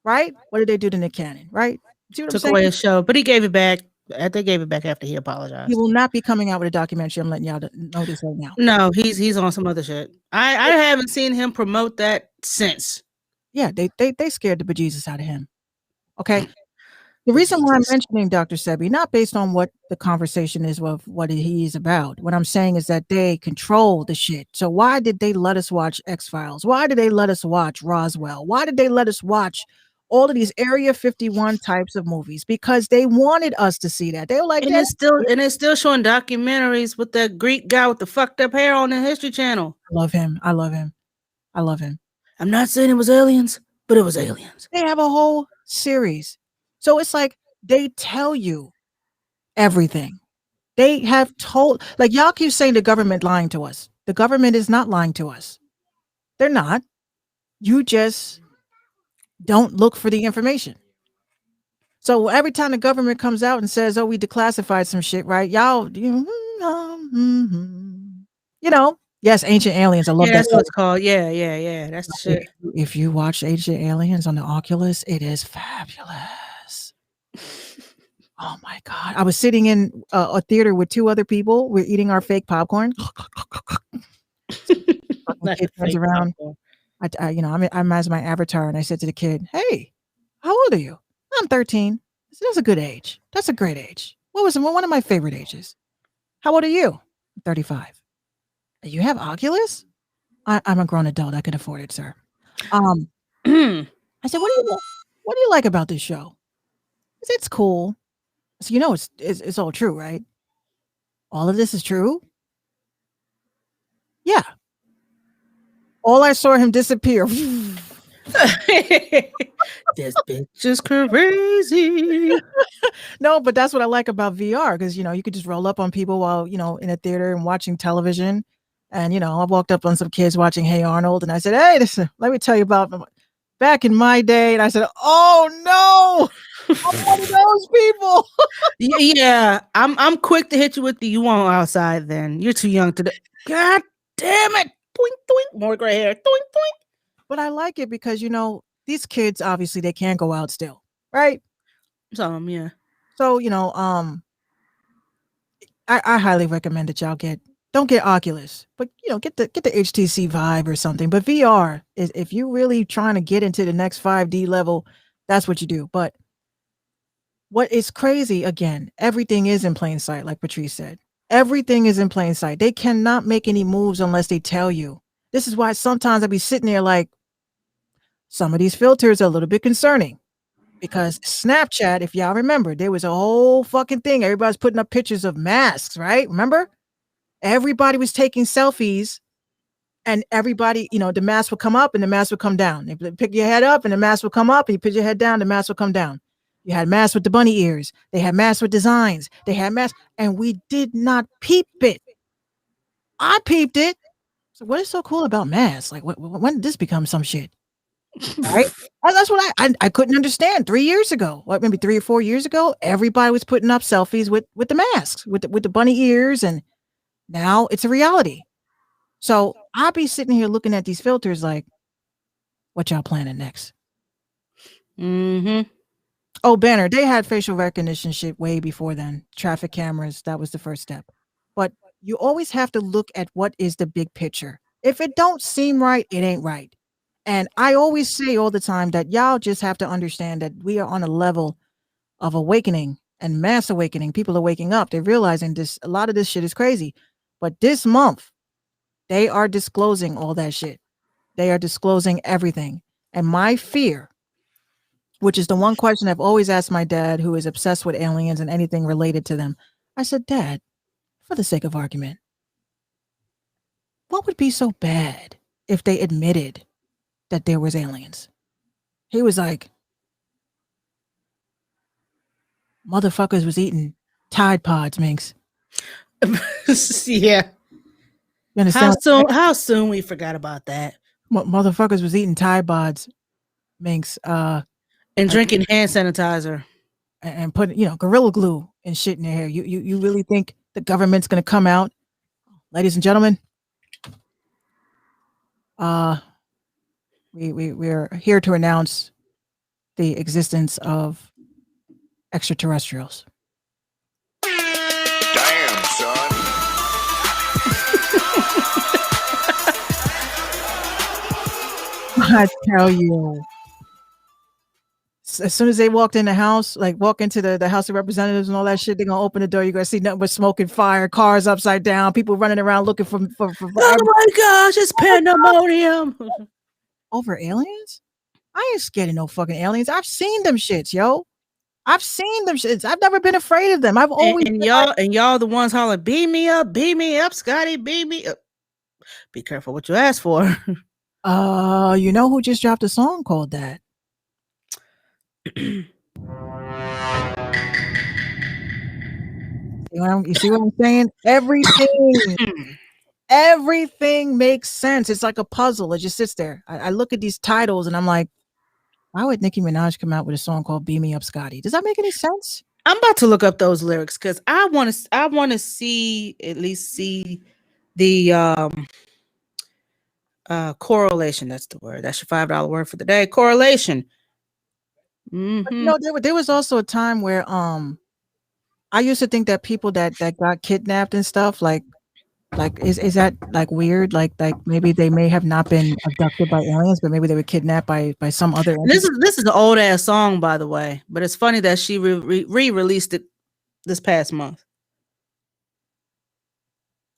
Right? What did they do to Nick Cannon? Right? See what Took away his show, but he gave it back. They gave it back after he apologized. He will not be coming out with a documentary. I'm letting y'all know this right now. No, he's on some other shit. I haven't seen him promote that since. Yeah, they scared the bejesus out of him. Okay. The reason why I'm mentioning Dr. Sebi, not based on what the conversation is of what he is about. What I'm saying is that they control the shit. So why did they let us watch X-Files? Why did they let us watch Roswell? Why did they let us watch all of these Area 51 types of movies? Because they wanted us to see that. They were like, and it's still showing documentaries with that Greek guy with the fucked up hair on the History Channel. I love him. I love him. I love him. I'm not saying it was aliens, but it was aliens. They have a whole series. So it's like they tell you everything. They have told, like, y'all keep saying the government lying to us. The government is not lying to us. They're not. You just don't look for the information. So every time the government comes out and says, oh, we declassified some shit, right? Y'all, yes, Ancient Aliens. I love that. That's what it's called. Yeah. That's the shit. If you watch Ancient Aliens on the Oculus, it is fabulous. Oh my God. I was sitting in a theater with two other people. We're eating our fake popcorn. Kid turns around. I'm as my avatar, and I said to the kid, hey, how old are you? I'm 13. I said, that's a good age. That's a great age. One of my favorite ages? How old are you? 35. You have Oculus? I'm a grown adult. I can afford it, sir. I said, what do you like about this show? He said, it's cool. So it's all true, right? All of this is true? Yeah. All I saw him disappear This bitch is crazy. No, but that's what I like about VR because you could just roll up on people while in a theater and watching television. And I walked up on some kids watching Hey Arnold, and I said, "Hey, listen, let me tell you about back in my day." And I said, "Oh no, I'm one of those people." Yeah, I'm quick to hit you with the "you want outside." Then you're too young to. God damn it! Doink doink, more gray hair. Doink doink. But I like it because these kids obviously they can't go out still, right? Some, yeah. So I highly recommend that y'all don't get Oculus, but get the HTC Vive or something. But VR is if you really trying to get into the next 5D level, that's what you do. But what is crazy again, everything is in plain sight, like Patrice said. Everything is in plain sight. They cannot make any moves unless they tell you. This is why sometimes I be sitting there like some of these filters are a little bit concerning. Because Snapchat, if y'all remember, there was a whole fucking thing. Everybody's putting up pictures of masks, right? Remember? Everybody was taking selfies and everybody, the mask would come up and the mask would come down. They pick your head up and the mask would come up. And you put your head down, the mask would come down. You had masks with the bunny ears. They had masks with designs. They had masks, and we did not peep it. I peeped it. So what is so cool about masks? Like, when did this become some shit? Right? That's what I couldn't understand 3 years ago. What, maybe 3 or 4 years ago? Everybody was putting up selfies with the masks, with the bunny ears, and now it's a reality. So I'll be sitting here looking at these filters like, what y'all planning next? Mm-hmm. Oh, Banner, they had facial recognition shit way before then. Traffic cameras, that was the first step. But you always have to look at what is the big picture. If it don't seem right, it ain't right. And I always say all the time that y'all just have to understand that we are on a level of awakening and mass awakening. People are waking up. They're realizing a lot of this shit is crazy. But this month, they are disclosing all that shit. They are disclosing everything. And my fear, which is the one question I've always asked my dad, who is obsessed with aliens and anything related to them. I said, Dad, for the sake of argument, what would be so bad if they admitted that there was aliens? He was like, motherfuckers was eating Tide Pods, Minx. Yeah. You understand? How soon we forgot about that? Motherfuckers was eating Tide Pods, Minx. And drinking hand sanitizer. And putting, Gorilla Glue and shit in their hair. You really think the government's gonna come out? Ladies and gentlemen, we're here to announce the existence of extraterrestrials. Damn, son. I tell you, as soon as they walked in the house, like walk into the House of Representatives and all that shit, they're gonna open the door. You're gonna see nothing but smoke and fire, cars upside down, people running around looking for oh my gosh, it's pandemonium. Over aliens? I ain't scared of no fucking aliens. I've seen them shits, yo. I've seen them shits. I've never been afraid of them. I've always and y'all the ones hollering, beam me up, Scotty, beam me up. Be careful what you ask for. You know who just dropped a song called that? You see what I'm saying? Everything makes sense. It's like a puzzle. It just sits there. I look at these titles and I'm like, why would Nicki Minaj come out with a song called "Beam Me Up, Scotty"? Does that make any sense? I'm about to look up those lyrics because I want to see the correlation. That's the word. That's your $5 word for the day. Correlation. Mm-hmm. No, there was also a time where I used to think that people that got kidnapped and stuff like is that like weird? Like maybe they may have not been abducted by aliens, but maybe they were kidnapped by some other. This is an old ass song, by the way, but it's funny that she re-released it this past month.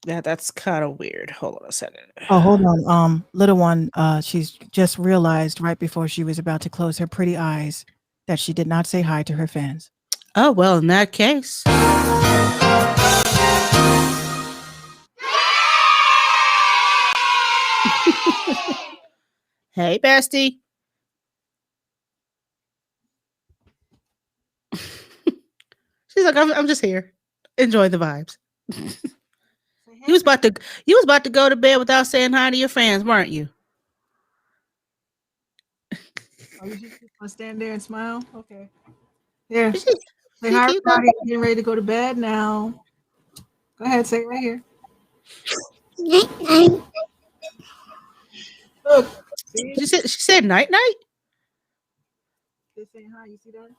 Yeah, that's kind of weird. Hold on a second. Oh, hold on. Little one, she's just realized right before she was about to close her pretty eyes that she did not say hi to her fans. Oh, well, in that case. Hey, bestie. She's like, I'm just here. Enjoy the vibes. You was about to go to bed without saying hi to your fans, weren't you? Oh, you just want to stand there and smile? Okay. Here. She- Say hi, you go. everybody. I'm getting ready to go to bed now. Go ahead, say it right here. Night, night. Look. See? She said night night. They're saying hi. You see that?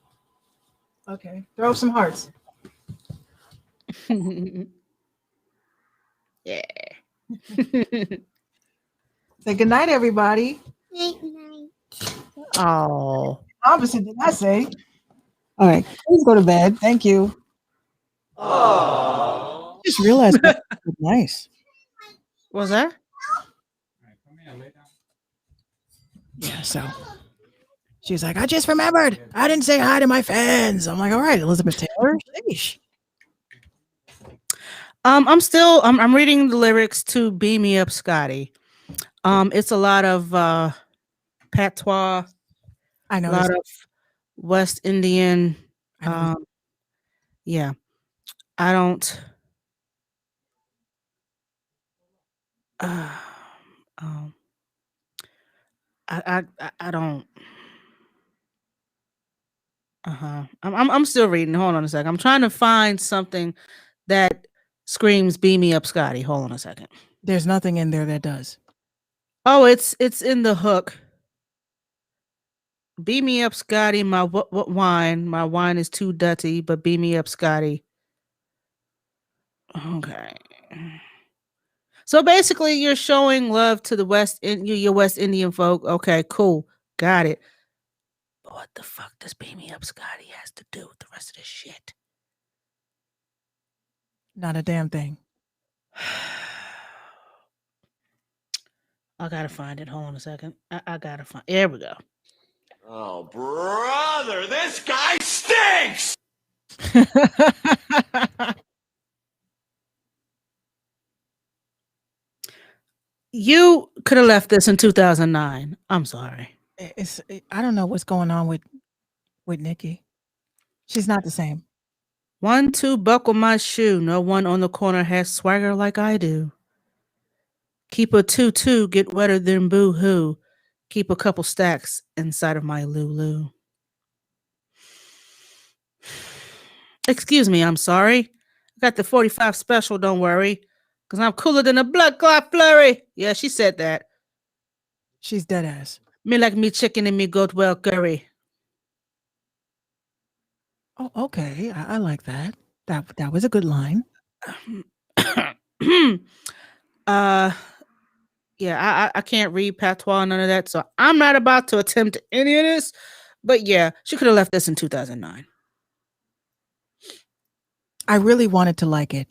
Okay. Throw up some hearts. Yeah. Say good night, everybody. Night, night. Oh. Opposite did I say? All right. Please go to bed. Thank you. Oh. Just realized that was nice. What was that? Yeah, so she's like, I just remembered. I didn't say hi to my fans. I'm like, all right, Elizabeth Taylor. Sheesh. I'm reading the lyrics to Beam Me Up, Scotty. It's a lot of patois, I a know. lot of West Indian. I know. Yeah. I don't I don't I'm still reading. Hold on a second. I'm trying to find something that screams "Beam Me Up, Scotty." Hold on a second. There's nothing in there that does. Oh, it's in the hook. Beam me up, Scotty. My what wine? My wine is too dirty, but beam me up, Scotty. Okay. So basically, you're showing love to the your West Indian folk. Okay, cool, got it. But what the fuck does beam me up, Scotty has to do with the rest of this shit? Not a damn thing. I gotta find it. Hold on a second. I gotta find. There we go. Oh, brother, this guy stinks! You could have left this in 2009. I'm sorry. I don't know what's going on with Nikki. She's not the same. 1, 2, buckle my shoe. No one on the corner has swagger like I do. Keep a 2, 2, get wetter than boo-hoo. Keep a couple stacks inside of my Lulu. Excuse me, I'm sorry. I got the 45 special, don't worry. Because I'm cooler than a blood clot flurry. Yeah, she said that. She's dead ass. Me like me chicken and me goat well curry. Oh, okay. I like that. That was a good line. Yeah, I can't read patois, none of that, so I'm not about to attempt any of this. But yeah, she could have left this in 2009. I really wanted to like it.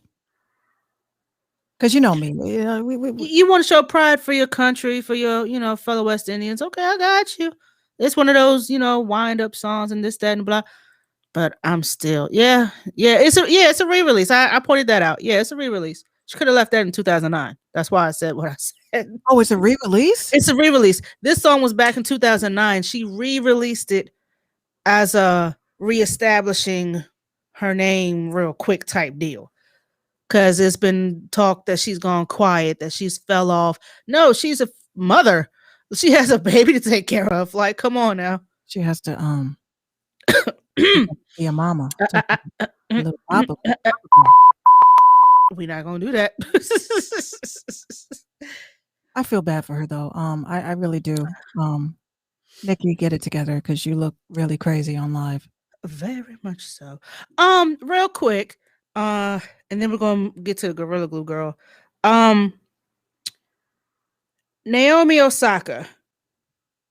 Because you know me. You want to show pride for your country, for your, fellow West Indians. Okay, I got you. It's one of those, wind up songs and this, that, and blah. But I'm still, it's a re-release. I pointed that out. Yeah, it's a re-release. She could have left that in 2009. That's why I said what I said. Oh, it's a re-release? It's a re-release. This song was back in 2009. She re-released it as a reestablishing her name real quick type deal. Because it's been talk that she's gone quiet, that she's fell off. No, she's a mother. She has a baby to take care of. Like, come on now. She has to be a mama. We're not gonna do that. I feel bad for her though. I really do. Nikki, get it together because you look really crazy on live. Very much so. Real quick, and then we're gonna get to Gorilla Glue Girl. Naomi Osaka,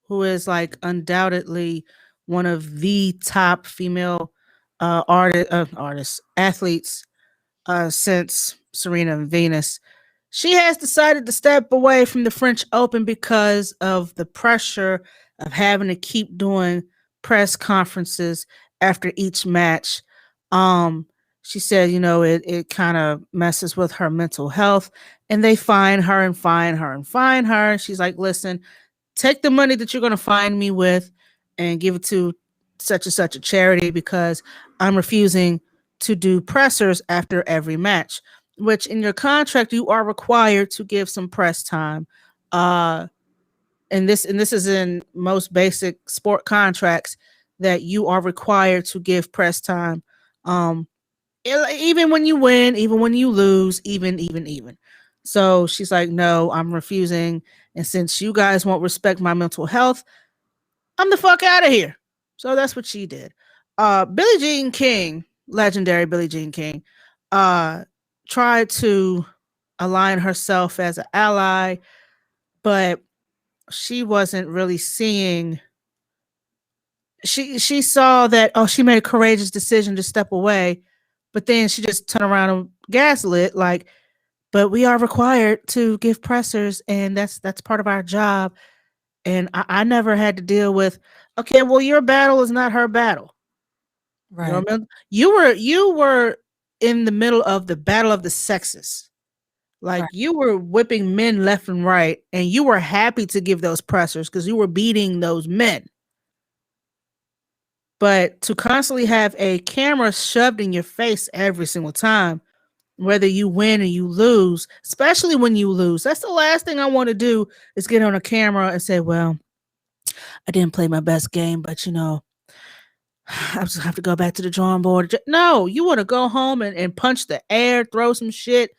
who is like undoubtedly one of the top female athletes since Serena and Venus. She has decided to step away from the French Open because of the pressure of having to keep doing press conferences after each match. She said, it kind of messes with her mental health, and they fine her and fine her and fine her. She's like, listen, take the money that you're going to fine me with and give it to such and such a charity because I'm refusing to do pressers after every match, which in your contract you are required to give some press time. And this is in most basic sport contracts that you are required to give press time. Even when you win, even when you lose, even. So she's like, no, I'm refusing. And since you guys won't respect my mental health, I'm the fuck out of here. So that's what she did. Billie Jean King, legendary Billie Jean King, tried to align herself as an ally, but she wasn't really seeing. She saw that, she made a courageous decision to step away, but then she just turned around and gaslit, like, but we are required to give pressers, and that's part of our job. And I never had to deal with, okay, well, your battle is not her battle. Right. You were in the middle of the battle of the sexes. Like, Right. you were whipping men left and right, and you were happy to give those pressers because you were beating those men. But to constantly have a camera shoved in your face every single time, whether you win or you lose, especially when you lose, that's the last thing I want to do, is get on a camera and say, well, I didn't play my best game, but I just have to go back to the drawing board. No, you want to go home and punch the air, throw some shit,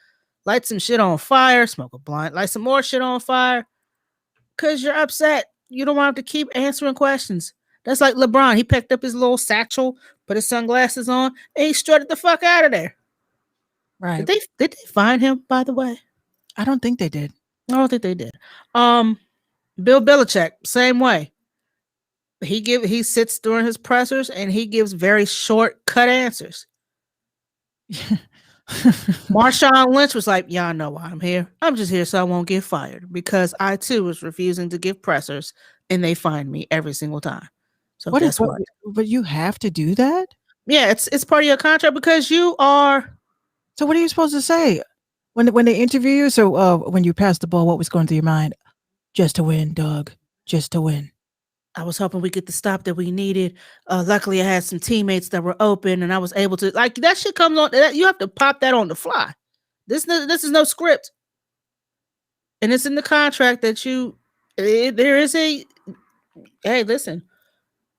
light some shit on fire, smoke a blunt, light some more shit on fire, because you're upset. You don't want to keep answering questions. That's like LeBron. He picked up his little satchel, put his sunglasses on, and he strutted the fuck out of there. Right. Did they find him, by the way? I don't think they did. I don't think they did. Bill Belichick, same way. He sits during his pressers and he gives very short cut answers. Marshawn Lynch was like, y'all know why I'm here. I'm just here so I won't get fired, because I too was refusing to give pressers and they find me every single time. So guess what? But you have to do that? Yeah, it's part of your contract because you are. So what are you supposed to say when they interview you? So when you passed the ball, what was going through your mind? Just to win, Doug. Just to win. I was hoping we get the stop that we needed. Luckily, I had some teammates that were open, and I was able to. Like, that shit comes on. You have to pop that on the fly. This is no script, and it's in the contract that there is a. Hey, listen.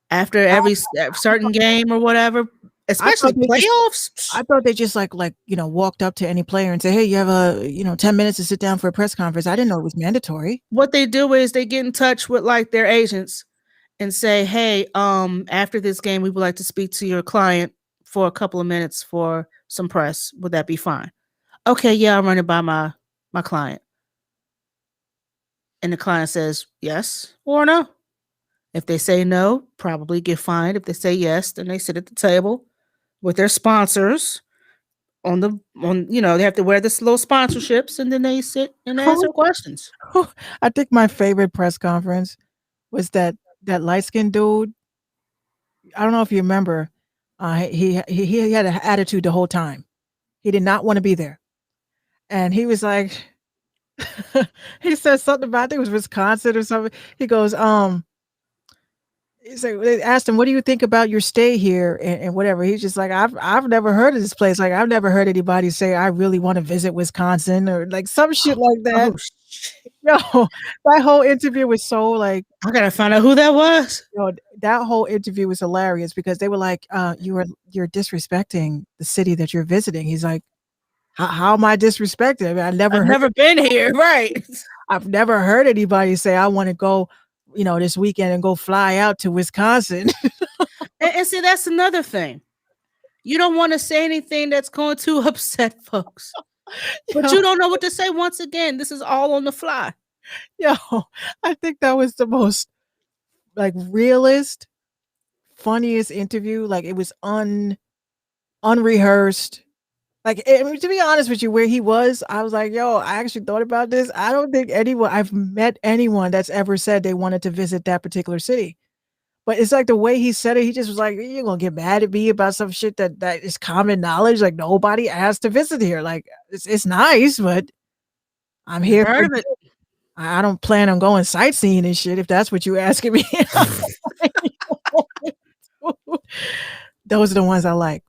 After every certain game or whatever, especially playoffs. I thought they just like walked up to any player and say, hey, you have 10 minutes to sit down for a press conference. I didn't know it was mandatory. What they do is they get in touch with like their agents and say, hey, after this game, we would like to speak to your client for a couple of minutes for some press. Would that be fine? Okay, yeah, I'll run it by my client. And the client says yes or no. If they say no, probably get fined. If they say yes, then they sit at the table with their sponsors they have to wear this little sponsorships, and then they sit and answer questions. I think my favorite press conference was that light-skinned dude. I don't know if you remember. He had an attitude the whole time. He did not want to be there. And he was like, he said something about, I think it was Wisconsin or something. He goes, they asked him, what do you think about your stay here and whatever? He's just like, I've never heard of this place. Like, I've never heard anybody say, I really want to visit Wisconsin, or like some shit like that. No, that whole interview was so like, I gotta find out who that was. That whole interview was hilarious because they were like, you're disrespecting the city that you're visiting. He's like, how am I disrespecting? I mean, I've never been here. Right. I've never heard anybody say, I want to go, this weekend and go fly out to Wisconsin. and see, that's another thing. You don't want to say anything that's going to upset folks. But you don't know what to say. Once again, this is all on the fly. I think that was the most like realist, funniest interview. Like, it was unrehearsed. Like, I mean, to be honest with you, where he was, I was like, I actually thought about this. I don't think I've met anyone that's ever said they wanted to visit that particular city. But it's like the way he said it, he just was like, you're going to get mad at me about some shit that is common knowledge. Like, nobody asked to visit here. Like, it's nice, but I'm here. I don't plan on going sightseeing and shit, if that's what you're asking me. Those are the ones I like.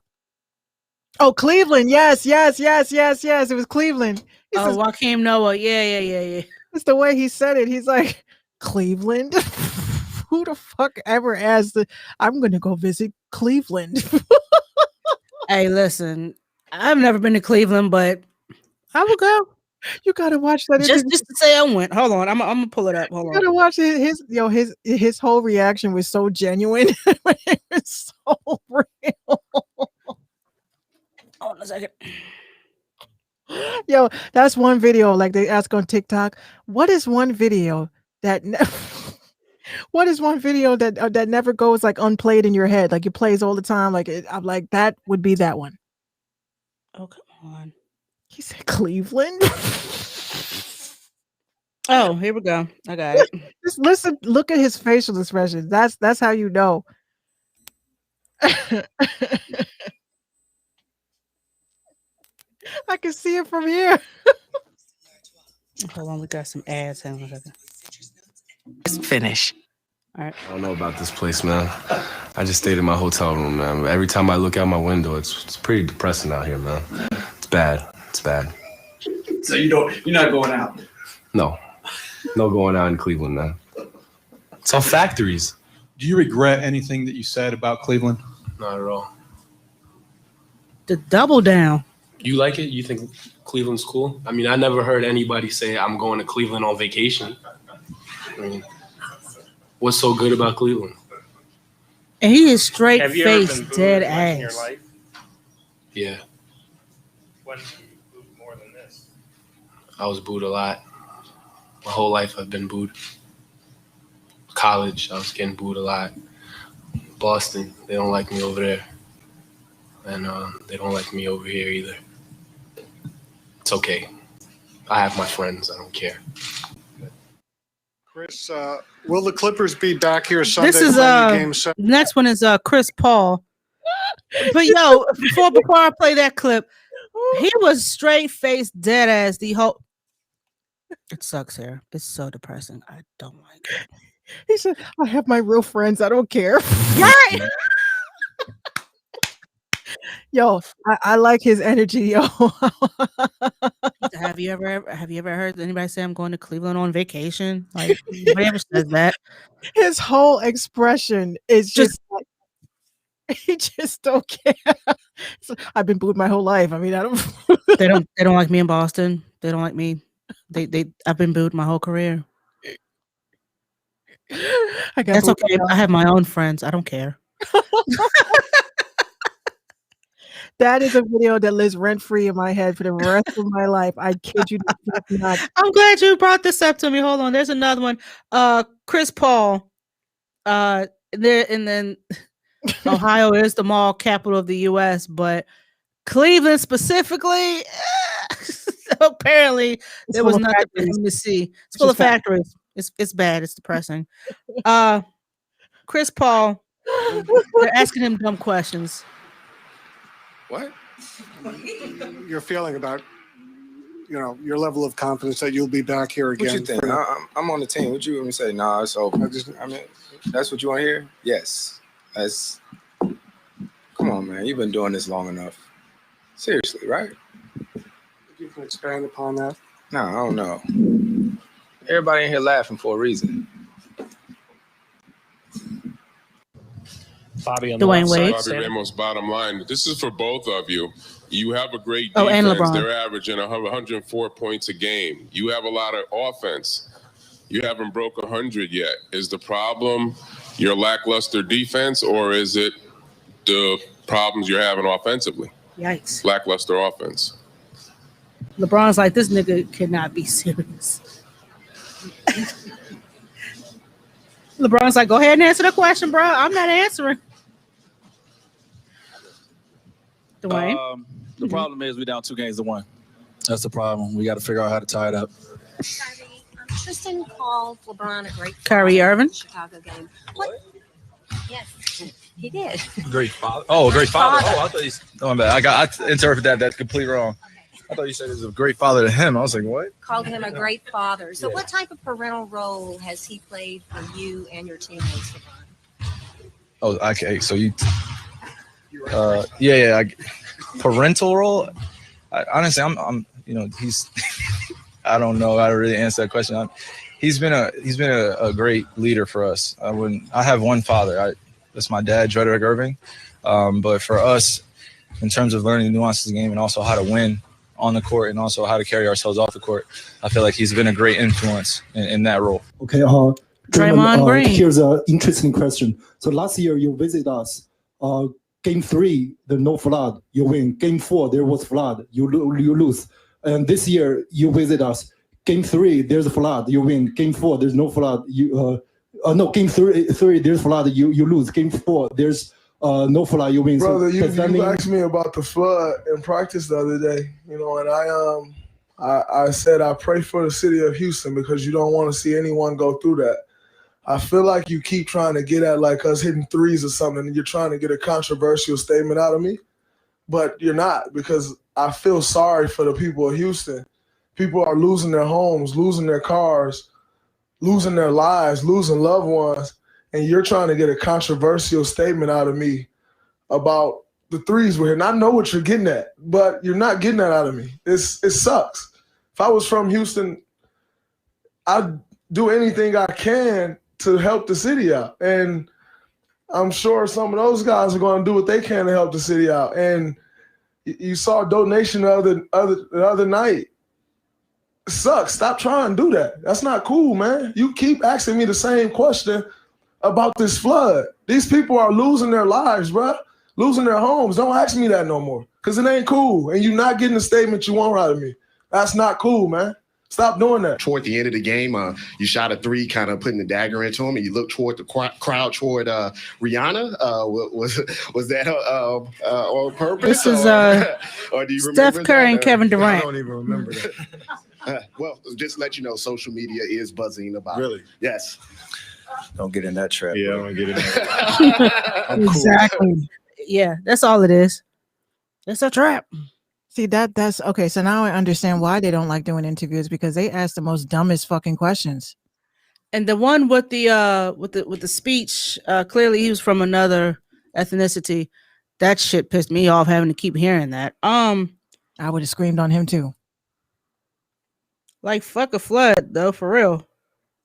Oh, Cleveland. Yes. It was Cleveland. He Oh, says, Joaquin Noah. Yeah. it's the way he said it. He's like, Cleveland? Who the fuck ever asked I'm going to go visit Cleveland? Hey, listen, I've never been to Cleveland, but I will go. You got to watch that. Just to say I went. Hold on. I'm gonna pull it up. Hold You on. gotta watch his whole reaction was so genuine. It was so real. Hold on a second. Yo, that's one video. Like they ask on TikTok, what is one video that that never goes like unplayed in your head? Like it plays all the time. Like I'm like, that would be that one. Oh, come on. He said Cleveland. Oh, here we go. I got it. Just listen, look at his facial expressions. That's how you know. I can see it from here. Hold on, we got some ads. Hang on a second. Let's finish. All right. I don't know about this place, man. I just stayed in my hotel room, man. Every time I look out my window, it's pretty depressing out here, man. It's bad. So you're not going out? No going out in Cleveland, man. It's all factories. Do you regret anything that you said about Cleveland? Not at all. The double down. You like it? You think Cleveland's cool? I mean, I never heard anybody say I'm going to Cleveland on vacation. I mean, what's so good about Cleveland? And he is straight Have you ever face, been booed dead much in your ass. life? Yeah, When did you booed more than this? I was booed a lot. My whole life I've been booed. College, I was getting booed a lot. Boston, they don't like me over there. And they don't like me over here either. It's okay. I have my friends. I don't care. Chris, will the Clippers be back here Sunday? This is playing Game 7? next one is Chris Paul. But yo, before I play that clip, he was straight face, dead ass the whole. It sucks here. It's so depressing. I don't like it. He said, I have my real friends. I don't care. Right. Yo, I like his energy, yo. Have you ever heard anybody say I'm going to Cleveland on vacation? Like nobody ever says that. His whole expression is just like, he just don't care. So, I've been booed my whole life. I mean, I don't. They don't like me in Boston. They don't like me. I've been booed my whole career. That's booed okay. I have my own friends. I don't care. That is a video that lives rent free in my head for the rest of my life. I kid you not. I'm glad you brought this up to me. Hold on. There's another one. Chris Paul. There and then Ohio is the mall capital of the US, but Cleveland specifically, apparently there was nothing for him to see. It's full of factories. It's bad. It's depressing. Chris Paul, they're asking him dumb questions. What? Your feeling about, your level of confidence that you'll be back here again? What you think? I'm on the team. What you want me to say? Nah, it's over. I mean, that's what you want to hear? Yes. Come on, man. You've been doing this long enough. Seriously, right? You can expand upon that. No, I don't know. Everybody in here laughing for a reason. Bobby on Dwayne the Wade. left side. Bobby Ramos, bottom line. This is for both of you. You have a great Oh, and defense. LeBron. They're averaging 104 points a game. You have a lot of offense. You haven't broke 100 yet. Is the problem your lackluster defense, or is it the problems you're having offensively? Yikes. Lackluster offense. LeBron's like, this nigga cannot be serious. LeBron's like, go ahead and answer the question, bro. I'm not answering. Dwayne? The problem is we're down 2-1. That's the problem. We got to figure out how to tie it up. Tristan called LeBron a great Kyrie Irving? Chicago game. What? Yes, he did. Great father. Oh, great father. Oh, I thought he's. Oh, my bad. I interpreted that. That's completely wrong. I thought you said he was a great father to him. I was like, what? Called him a great father. So, what type of parental role has he played for you and your teammates, LeBron? Oh, okay. So you Parental role. Honestly, I'm he's. I don't know how to really answer that question. He's been a great leader for us. I have one father. That's my dad, Drederick Irving. But for us, in terms of learning the nuances of the game and also how to win on the court and also how to carry ourselves off the court, I feel like he's been a great influence in that role. Okay. Draymond Green. Here's an interesting question. So last year you visit us. Game 3, there's no flood. You win. Game 4, there was flood. You lose. And this year you visit us. Game 3, there's a flood. You win. Game 4, there's no flood. Game 3, there's flood. You lose. Game 4, there's no flood. You win. Brother, so you asked me about the flood in practice the other day. And I said I pray for the city of Houston because you don't want to see anyone go through that. I feel like you keep trying to get at like us hitting threes or something, and you're trying to get a controversial statement out of me, but you're not, because I feel sorry for the people of Houston. People are losing their homes, losing their cars, losing their lives, losing loved ones, and you're trying to get a controversial statement out of me about the threes we're hitting. I know what you're getting at, but you're not getting that out of me. It sucks. If I was from Houston, I'd do anything I can to help the city out. And I'm sure some of those guys are going to do what they can to help the city out. And you saw a donation the other night. It sucks. Stop trying to do that. That's not cool, man. You keep asking me the same question about this flood. These people are losing their lives, bro. Losing their homes. Don't ask me that no more, because it ain't cool. And you're not getting the statement you want out of me. That's not cool, man. Stop doing that. Toward the end of the game, you shot a 3, kind of putting the dagger into him, and you looked toward the crowd toward Rihanna. Was that on purpose? This is or do you Steph remember Curry that? and Kevin Durant. I don't even remember that. Well, just to let you know, social media is buzzing about it. Yes. Don't get in that trap. Yeah, I don't get in that. Exactly. Yeah, that's all it is. It's a trap. See, that's okay. So now I understand why they don't like doing interviews, because they ask the most dumbest fucking questions. And the one with the speech, clearly he was from another ethnicity. That shit pissed me off having to keep hearing that. I would have screamed on him too. Like, fuck a flood though, for real.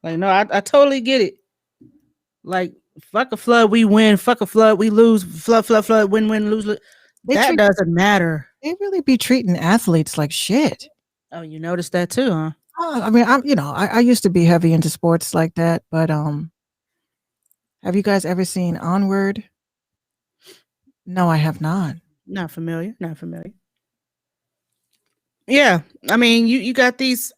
Like, no, I totally get it. Like, fuck a flood, we win. Fuck a flood, we lose. Flood, win, lose. That doesn't matter. They really be treating athletes like shit. Oh, you noticed that too, huh? I mean, I used to be heavy into sports like that, but have you guys ever seen Onward? No, I have not. Not familiar. Yeah, I mean, you got these.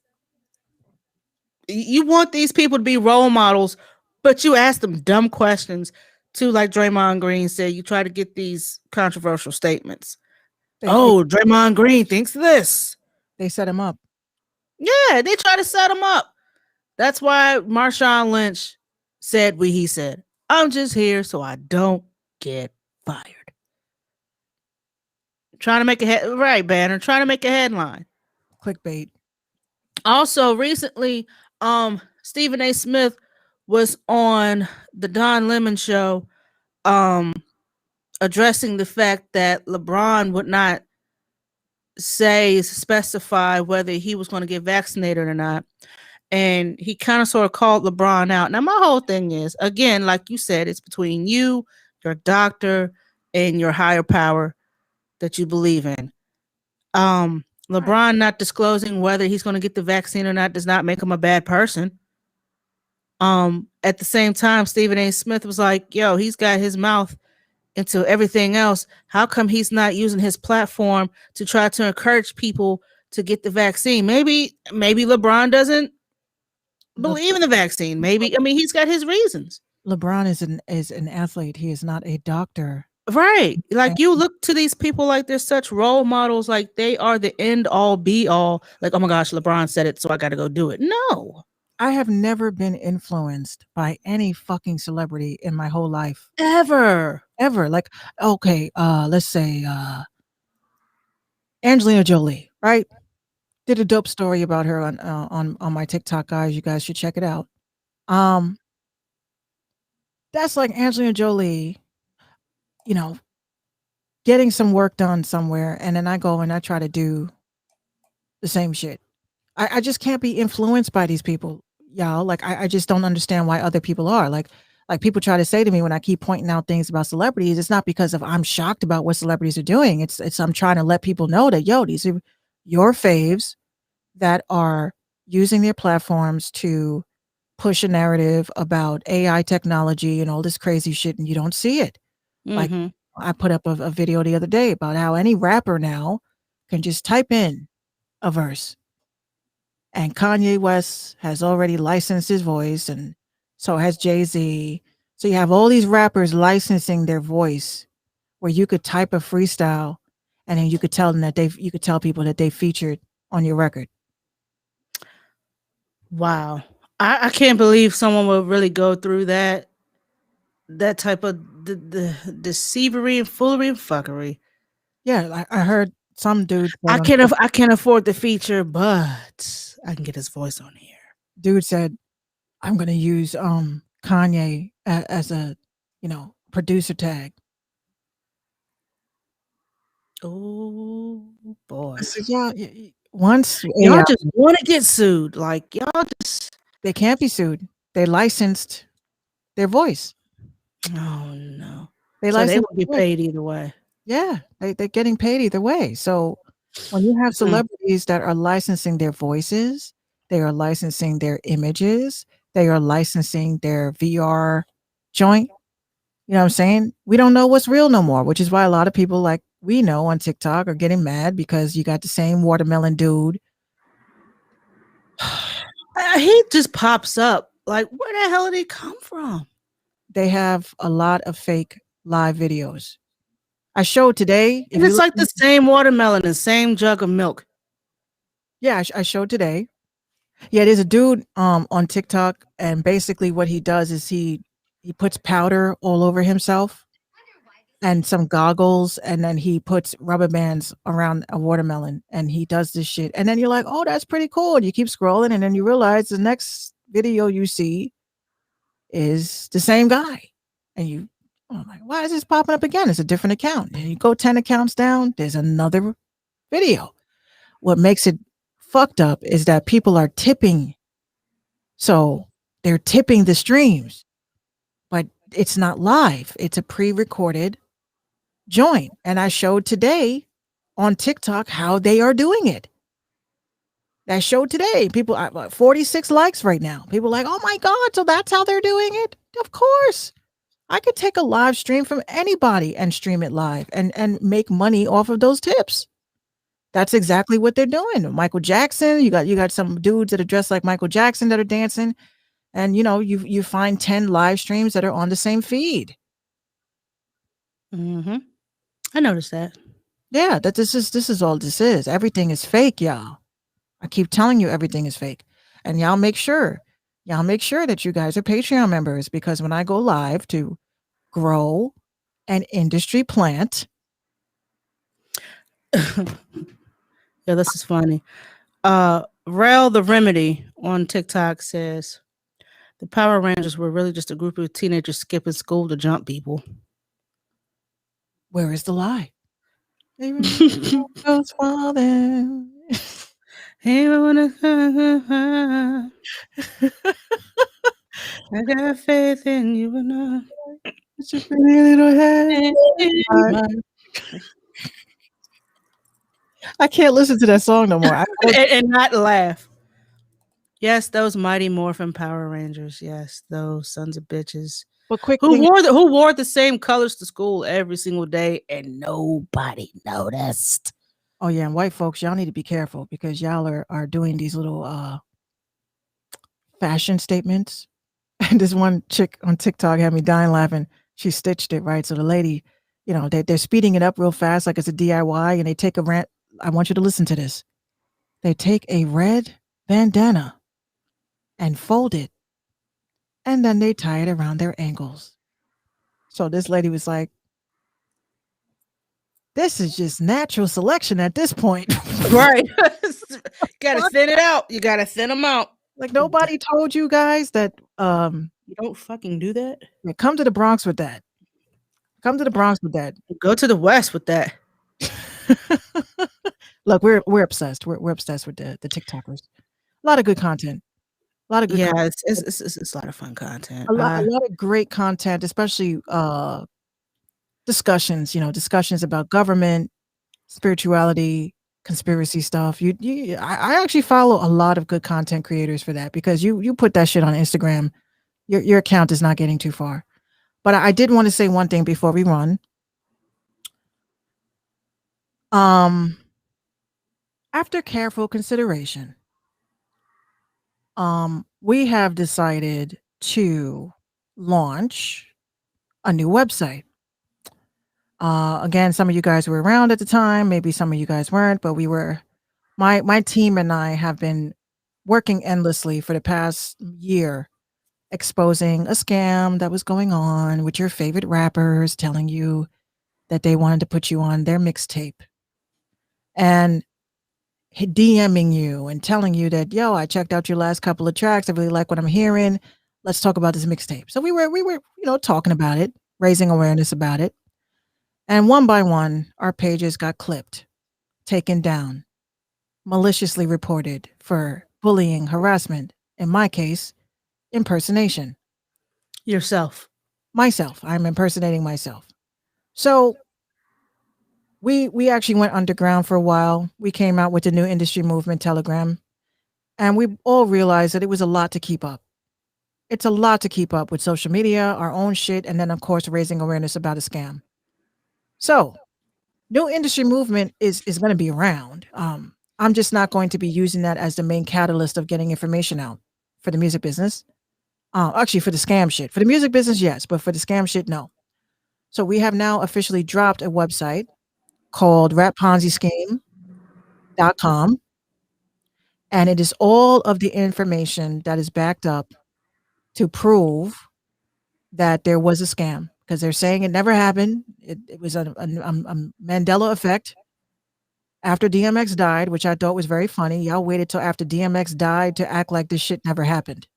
You want these people to be role models, but you ask them dumb questions too, like Draymond Green said. You try to get these controversial statements. Draymond Green thinks this. They set him up. Yeah, they try to set him up. That's why Marshawn Lynch said what he said. I'm just here so I don't get fired. Trying to make a banner, trying to make a headline. Clickbait. Also, recently, Stephen A. Smith was on the Don Lemon show, addressing the fact that LeBron would not specify whether he was going to get vaccinated or not. And he kind of sort of called LeBron out. Now, my whole thing is, again, like you said, it's between you, your doctor, and your higher power that you believe in. LeBron not disclosing whether he's going to get the vaccine or not does not make him a bad person. At the same time, Stephen A. Smith was like, yo, he's got his mouth into everything else. How come he's not using his platform to try to encourage people to get the vaccine? Maybe LeBron doesn't believe in the vaccine. Maybe, I mean, he's got his reasons. LeBron is an athlete. He is not a doctor. Right. Like, you look to these people like they're such role models, like they are the end all be all. Like, oh my gosh, LeBron said it, so I got to go do it. No. I have never been influenced by any fucking celebrity in my whole life. Ever. Like, okay, let's say Angelina Jolie, right? Did a dope story about her on my TikTok, guys. You guys should check it out. That's like Angelina Jolie, getting some work done somewhere, and then I go and I try to do the same shit. I just can't be influenced by these people, y'all. Like I just don't understand why other people are. Like people try to say to me when I keep pointing out things about celebrities, it's not because of I'm shocked about what celebrities are doing. It's I'm trying to let people know that, yo, these are your faves that are using their platforms to push a narrative about AI technology and all this crazy shit, and you don't see it. Like Mhm. I put up a video the other day about how any rapper now can just type in a verse, and Kanye West has already licensed his voice, and so has Jay-Z. So you have all these rappers licensing their voice, where you could type a freestyle, and then you could tell them that you could tell people that they featured on your record. Wow. I can't believe someone would really go through that type of the deceivery and foolery and fuckery. Yeah, I heard some dude. I can't afford the feature, but I can get his voice on here. Dude said, "I'm gonna use Kanye as a producer tag." Oh boy. I said, "Yeah, once Y'all just want to get sued. Like y'all just they can't be sued. They licensed their voice. Oh no. They So they licensed will get their voice. paid either way. Yeah, they're getting paid either way. So when you have celebrities that are licensing their voices, they are licensing their images, they are licensing their VR joint. You know what I'm saying? We don't know what's real no more, which is why a lot of people like we know on TikTok are getting mad because you got the same watermelon dude. He just pops up. Like, where the hell did he come from? They have a lot of fake live videos. I showed today. And it's like the same watermelon, the same jug of milk. Yeah, I showed today. Yeah, there's a dude on TikTok, and basically what he does is he puts powder all over himself and some goggles, and then he puts rubber bands around a watermelon, and he does this shit. And then you're like, oh, that's pretty cool. And you keep scrolling, and then you realize the next video you see is the same guy. And I'm like, why is this popping up again? It's a different account. And you go 10 accounts down, there's another video. What makes it fucked up is that people are tipping. So they're tipping the streams, but it's not live. It's a pre-recorded joint. And I showed today on TikTok how they are doing it. That showed today. People, 46 likes right now. People like, oh my God, so that's how they're doing it? Of course. I could take a live stream from anybody and stream it live and make money off of those tips. That's exactly what they're doing. Michael Jackson, you got some dudes that are dressed like Michael Jackson that are dancing, and you find 10 live streams that are on the same feed. Mm-hmm. I noticed that. Yeah, this is all this is. Everything is fake, y'all. I keep telling you everything is fake. And y'all make sure that you guys are Patreon members, because when I go live to grow an industry plant. Yeah, this is funny. Rel the Remedy on TikTok says the Power Rangers were really just a group of teenagers skipping school to jump people. Where is the lie? Goes father. Hey, I got faith in you enough. I can't listen to that song no more. and not laugh. Yes, those Mighty Morphin Power Rangers. Yes, those sons of bitches. But who wore the same colors to school every single day and nobody noticed. Oh yeah, and white folks, y'all need to be careful because y'all are doing these little fashion statements. And this one chick on TikTok had me dying laughing. She stitched it right. So the lady, they're speeding it up real fast like it's a DIY, and they take I want you to listen to this. They take a red bandana and fold it, and then they tie it around their ankles. So this lady was like, this is just natural selection at this point. Right. Gotta thin it out. You gotta thin them out. Like nobody told you guys that you don't fucking do that. Come to the Bronx with that. Come to the Bronx with that. Go to the West with that. Look, we're obsessed. We're obsessed with the TikTokers. A lot of good content. A lot of good Yeah, content. it's a lot of fun content. A lot of great content, especially discussions, discussions about government, spirituality, conspiracy stuff. I actually follow a lot of good content creators for that, because you put that shit on Instagram, your account is not getting too far. But I did want to say one thing before we run. After careful consideration, we have decided to launch a new website. Again, some of you guys were around at the time, maybe some of you guys weren't, but my team and I have been working endlessly for the past year, exposing a scam that was going on with your favorite rappers, telling you that they wanted to put you on their mixtape, and DMing you and telling you that, yo, I checked out your last couple of tracks. I really like what I'm hearing. Let's talk about this mixtape. So we were, talking about it, raising awareness about it. And one by one, our pages got clipped, taken down, maliciously reported for bullying, harassment. In my case, impersonation. Myself. I'm impersonating myself. So we actually went underground for a while. We came out with the New Industry Movement Telegram, and we all realized that it was a lot to keep up. It's a lot to keep up with social media, our own shit, and then of course raising awareness about a scam. So New Industry Movement is going to be around. I'm just not going to be using that as the main catalyst of getting information out for the music business. Actually, for the scam shit. For the music business, yes, but for the scam shit, no. So we have now officially dropped a website called rapponzischeme.com, and it is all of the information that is backed up to prove that there was a scam, because they're saying it never happened. It was a Mandela effect after DMX died, which I thought was very funny. Y'all waited till after DMX died to act like this shit never happened.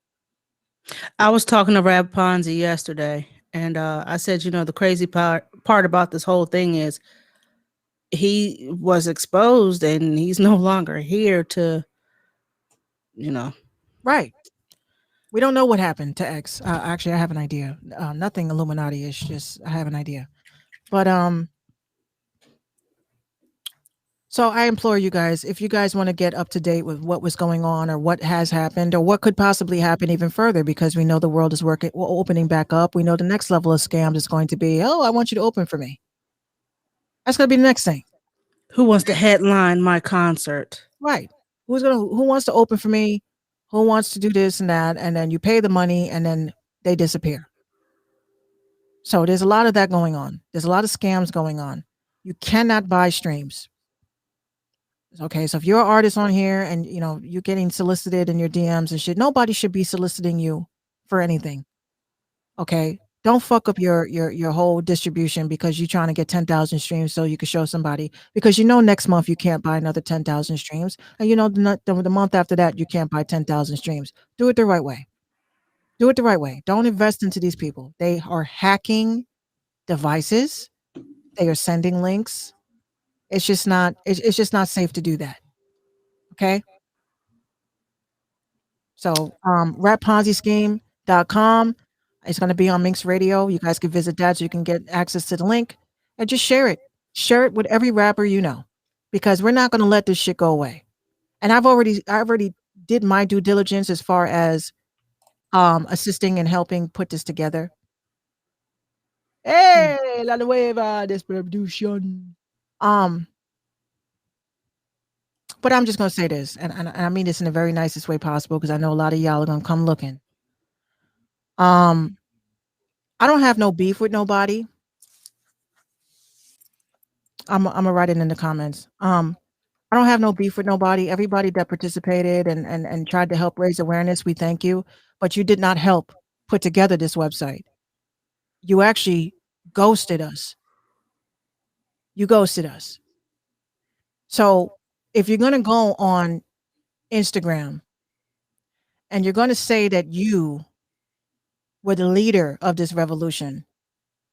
I was talking to Rap Ponzi yesterday, and I said, the crazy part about this whole thing is he was exposed and he's no longer here to, Right. We don't know what happened to X. Actually, I have an idea. Nothing Illuminati-ish, just I have an idea. But so I implore you guys, if you guys want to get up to date with what was going on or what has happened or what could possibly happen even further, because we know the world is opening back up. We know the next level of scams is going to be, oh, I want you to open for me. That's going to be the next thing. Who wants to headline my concert? Right. Who wants to open for me? Who wants to do this and that? And then you pay the money and then they disappear. So there's a lot of that going on. There's a lot of scams going on. You cannot buy streams. Okay, so if you're an artist on here and you're getting solicited in your DMs and shit, nobody should be soliciting you for anything. Okay, don't fuck up your whole distribution because you're trying to get 10,000 streams so you can show somebody, because next month you can't buy another 10,000 streams, and the month after that you can't buy 10,000 streams. Do it the right way. Do it the right way. Don't invest into these people. They are hacking devices. They are sending links. It's just not safe to do that. Okay. So rapponzischeme.com. It's going to be on Minx Radio. You guys can visit that so you can get access to the link and just share it. Share it with every rapper because we're not going to let this shit go away. And I already did my due diligence as far as assisting and helping put this together. Hey, la nueva distribution. But I'm just going to say this, and I mean this in the very nicest way possible, because I know a lot of y'all are going to come looking. I don't have no beef with nobody. I'm gonna write it in the comments. I don't have no beef with nobody. Everybody that participated and tried to help raise awareness, we thank you. But you did not help put together this website. You actually ghosted us. You ghosted us. So if you're going to go on Instagram and you're going to say that you were the leader of this revolution,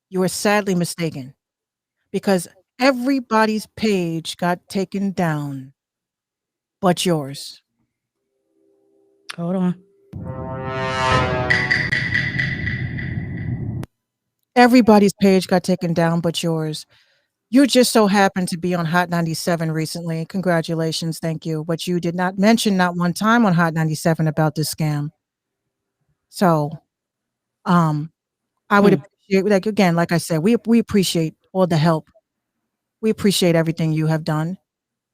You are sadly mistaken because everybody's page got taken down but yours. Hold on. Everybody's page got taken down but yours. You just so happened to be on Hot 97 recently. Congratulations, thank you. But you did not mention not one time on Hot 97 about this scam. So, I would appreciate, like, again, like I said, we appreciate all the help. We appreciate everything you have done,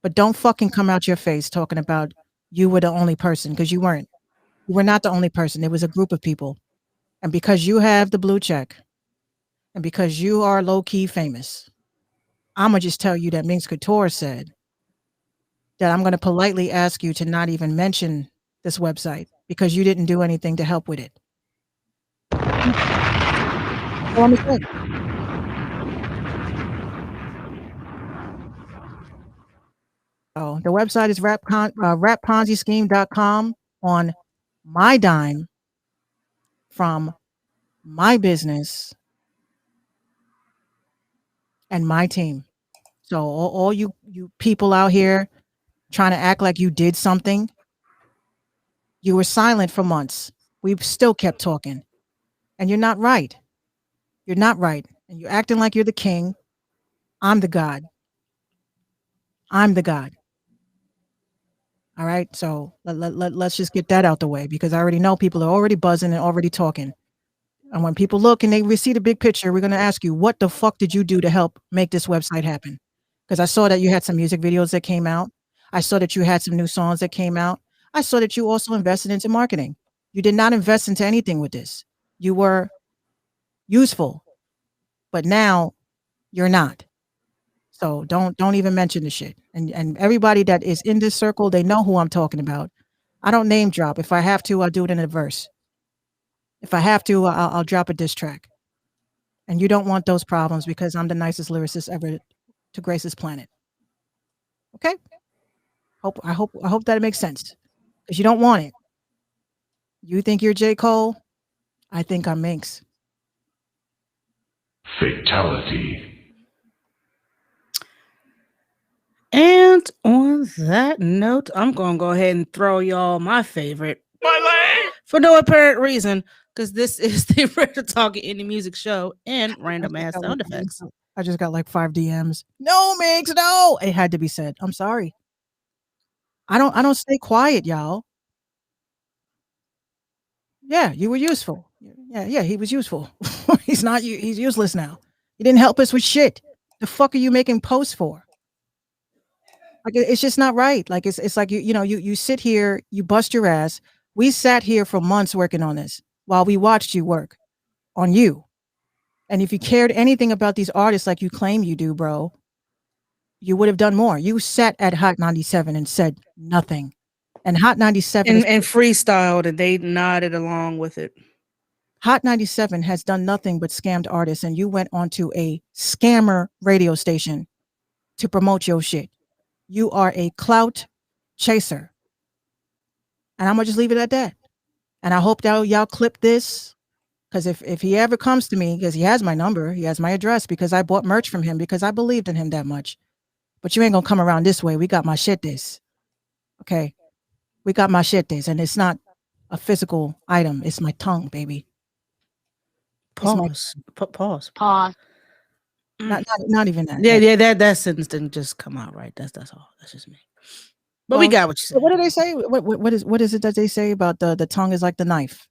but don't fucking come out your face talking about you were the only person, because you weren't. You were not the only person. It was a group of people. And because you have the blue check and because you are low-key famous, I'm going to just tell you that Minx Couture said that I'm going to politely ask you to not even mention this website because you didn't do anything to help with it. That's all I'm gonna say. Oh, the website is rapponzischeme.com on my dime from my business and my team. So all you people out here trying to act like you did something, you were silent for months. We've still kept talking. And you're not right. You're not right. And you're acting like you're the king. I'm the God. I'm the God. All right. So let's just get that out the way because I already know people are already buzzing and already talking. And when people look and they see the big picture, we're going to ask you, what the fuck did you do to help make this website happen? Because I saw that you had some music videos that came out. I saw that you had some new songs that came out. I saw that you also invested into marketing. You did not invest into anything with this. You were useful, but now you're not. So don't even mention the shit. And everybody that is in this circle, they know who I'm talking about. I don't name drop. If I have to, I'll do it in a verse. If I have to, I'll drop a diss track. And you don't want those problems because I'm the nicest lyricist ever to grace this planet. Okay? I hope that it makes sense. Because you don't want it. You think you're J. Cole? I think I'm Minx. Fatality. And on that note, I'm going to go ahead and throw y'all my favorite. My leg! For no apparent reason, because this is the Real Talking Indie Music Show and random ass sound effects. I just got like 5 DMs. No, Minx, no! It had to be said. I'm sorry. I don't stay quiet, y'all. Yeah, you were useful. Yeah, he was useful. He's useless now. He didn't help us with shit. The fuck are you making posts for? Like it's just not right. Like it's like you sit here, you bust your ass. We sat here for months working on this while we watched you work on you. And if you cared anything about these artists like you claim you do, bro, you would have done more. You sat at Hot 97 and said nothing. And Hot 97 and freestyled and they nodded along with it. Hot 97 has done nothing but scammed artists, and you went onto a scammer radio station to promote your shit. You are a clout chaser. And I'm gonna just leave it at that. And I hope that y'all clip this. Because if he ever comes to me, because he has my number, he has my address, because I bought merch from him, because I believed in him that much. But you ain't gonna come around this way. We got my shit this. Okay. We got my shit this. And it's not a physical item. It's my tongue, baby. Pause. Pause. Not even that. Yeah, that sentence didn't just come out right. That's all. That's just me. But we got what you said. What do they say? What is it that they say about the tongue is like the knife?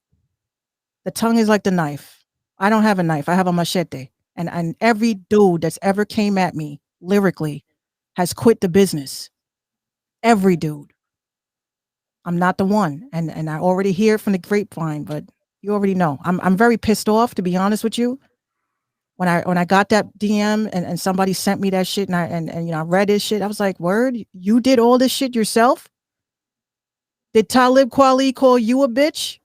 The tongue is like the knife. I don't have a knife. I have a machete. And every dude that's ever came at me lyrically has quit the business. Every dude. I'm not the one. And I already hear it from the grapevine, but you already know. I'm very pissed off, to be honest with you. When I got that DM and somebody sent me that shit and I read this shit, I was like, word, you did all this shit yourself? Did Talib Kweli call you a bitch?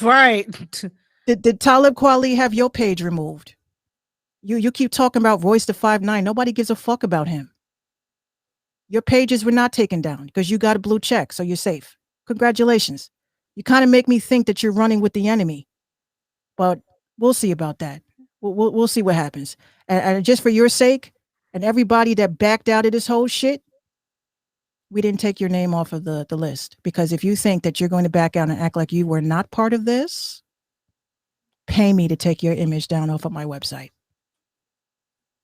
Right. Did Talib Kweli have your page removed? You keep talking about Royce the 5'9". Nobody gives a fuck about him. Your pages were not taken down because you got a blue check, so you're safe. Congratulations. You kind of make me think that you're running with the enemy. But we'll see about that. We'll see what happens. And just for your sake, and everybody that backed out of this whole shit, we didn't take your name off of the list, because if you think that you're going to back out and act like you were not part of this, pay me to take your image down off of my website.